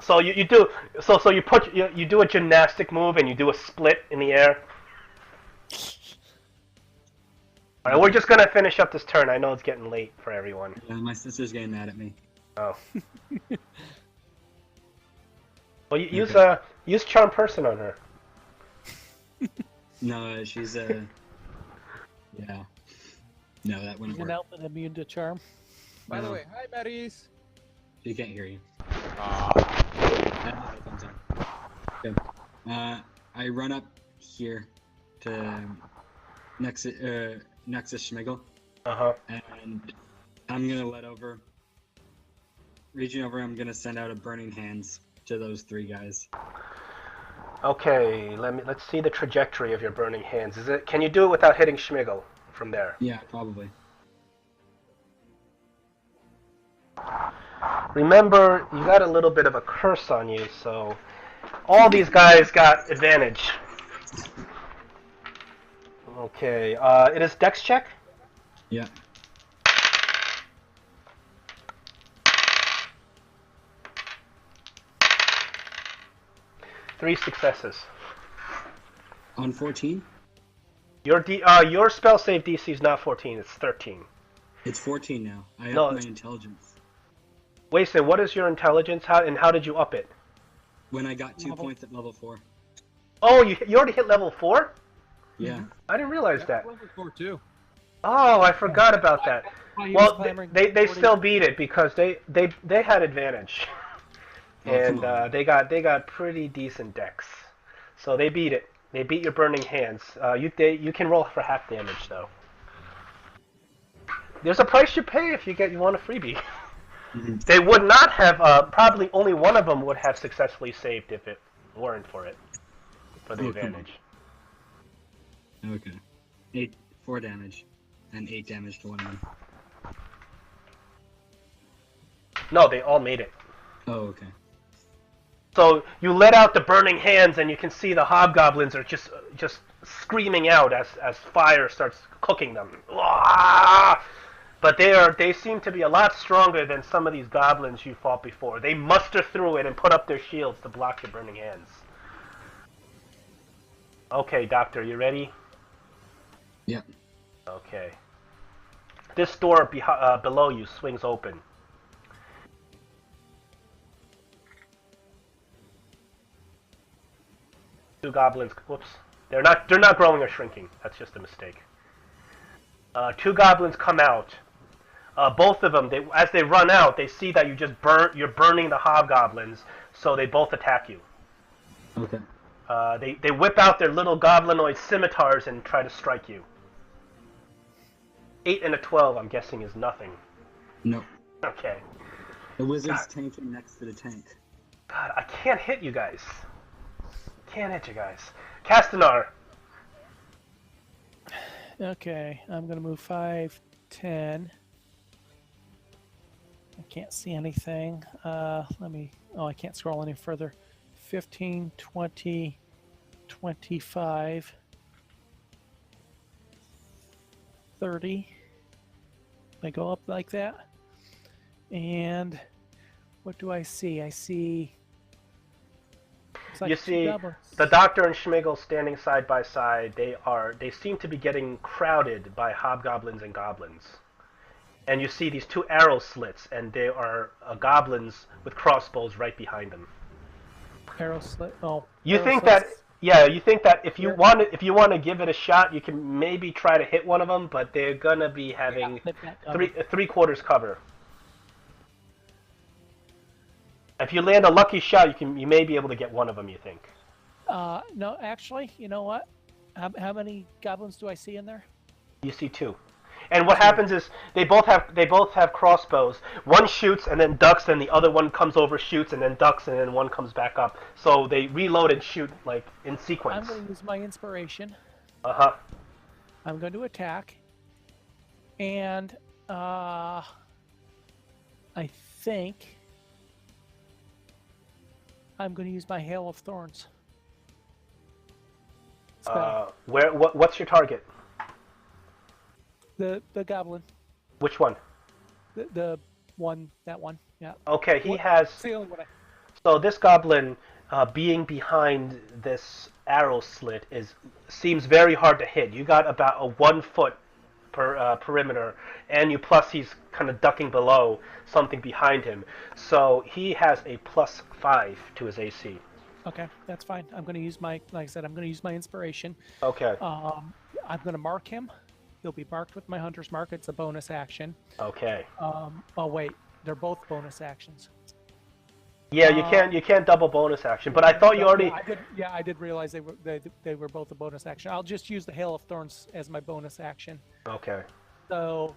So you do a gymnastic move and you do a split in the air. All right, we're just gonna finish up this turn. I know it's getting late for everyone. Yeah, my sister's getting mad at me. Oh. Well, use Okay. use charm person on her. No, she's yeah. No, that wouldn't He's an work. elf and immune to charm. By the No. way, hi, Maris. She can't hear you. Ah. I have my headphones on. Okay. I run up here to Nexus Schmigel, Uh-huh. and I'm gonna reaching over, I'm gonna send out a burning hands to those 3 guys. Okay, let's see the trajectory of your burning hands. Can you do it without hitting Schmigel from there? Yeah, probably. Remember, you got a little bit of a curse on you, so all these guys got advantage. Okay, it is Dex check? Yeah. Three successes. On 14? Your spell save DC is not 14, it's 13. It's 14 now. I No. upped my intelligence. Wait, so what is your intelligence? How did you up it? When I got 2 Level- points at level 4. Oh, you already hit level 4? Yeah. I didn't realize that. Level 4 too. Oh, I forgot about that. While he was Well, clamoring they for still 40 beat it because they had advantage, Oh, and come on. they got pretty decent dex, so they beat it. They beat your burning hands. You can roll for half damage though. There's a price you pay if you want a freebie. Mhm. They would not have. Probably only one of them would have successfully saved if it weren't for it, for the Oh, come on. advantage. Okay. 4 damage. And 8 damage to one of them. No, they all made it. Oh, okay. So you let out the burning hands, and you can see the hobgoblins are just screaming out as fire starts cooking them. Wah! But they seem to be a lot stronger than some of these goblins you fought before. They muster through it and put up their shields to block your burning hands. Okay, Doctor, you ready? Yeah. Okay. This door below you swings open. Two goblins. Whoops. They're not growing or shrinking. That's just a mistake. 2 goblins come out. Both of them, as they run out, they see that you're burning the hobgoblins, so they both attack you. Okay. They whip out their little goblinoid scimitars and try to strike you. 8 and a 12, I'm guessing, is nothing. No. Okay. The wizard's tanking next to the tank. God, I can't hit you guys. Can't hit you guys. Castanar. Okay, I'm gonna move 5, 10. I can't see anything. Let me. Oh, I can't scroll any further. 15, 20, 25, 30. I go up like that. And what do I see? I see. It's like You 2 see goblins. the doctor and Schmigel standing side by side. They seem to be getting crowded by hobgoblins and goblins. And you see these 2 arrow slits, and they are goblins with crossbows right behind them. Arrow slit. Oh. You arrow think slits. that? Yeah, you think that if you want to give it a shot, you can maybe try to hit one of them, but they're gonna be having They've got cover. 3/4 cover. If you land a lucky shot, you may be able to get one of them. You think? No, actually, you know what? How many goblins do I see in there? You see 2. And what happens is they both have crossbows. One shoots and then ducks, and the other one comes over, shoots, and then ducks, and then one comes back up. So they reload and shoot like in I'm sequence. going to use my inspiration. Uh-huh. I'm going to attack, and I think I'm going to use my Hail of Thorns. Spell. What's your target? The goblin. Which one? The one, that one, yeah. Okay, he What- has. It's the only one So this goblin, being behind this arrow slit, seems very hard to hit. You got about a 1 foot perimeter, and you plus he's kind of ducking below something behind him, so he has a +5 to his AC. Okay, that's fine. I'm going to use my, like I said, I'm going to use my inspiration. Okay. I'm going to mark him. He'll be marked with my hunter's mark. It's a bonus action. Okay. Oh wait, they're both bonus actions. Yeah, you can't double bonus action, but I thought you already. I did realize they were both a bonus action. I'll just use the Hail of Thorns as my bonus action. Okay. So.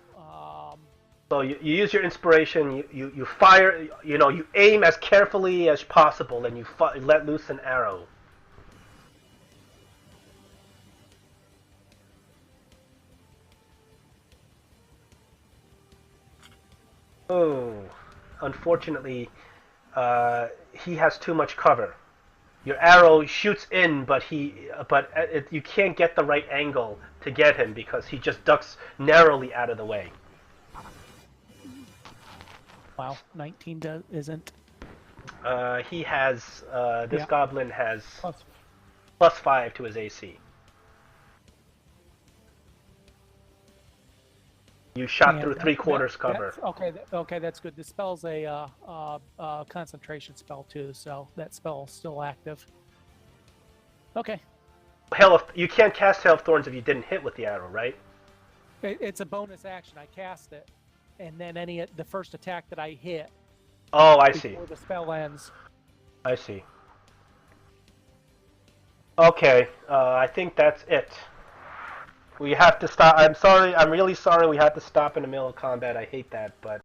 So you use your inspiration. You fire. You aim as carefully as possible, and you let loose an arrow. Oh, unfortunately. He has too much cover. Your arrow shoots in, but you can't get the right angle to get him because he just ducks narrowly out of the way. Wow, 19 isn't. He has this goblin has +5 to his AC. You shot through 3/4 cover. Okay, that's good. The spell's a concentration spell too, so that spell's still active. Okay. You can't cast Hail of Thorns if you didn't hit with the arrow, right? It's a bonus action. I cast it, and then the first attack that I hit. Oh, I see. Before the spell ends. I see. Okay, I think that's it. We have to stop. I'm sorry. I'm really sorry we had to stop in the middle of combat. I hate that, but...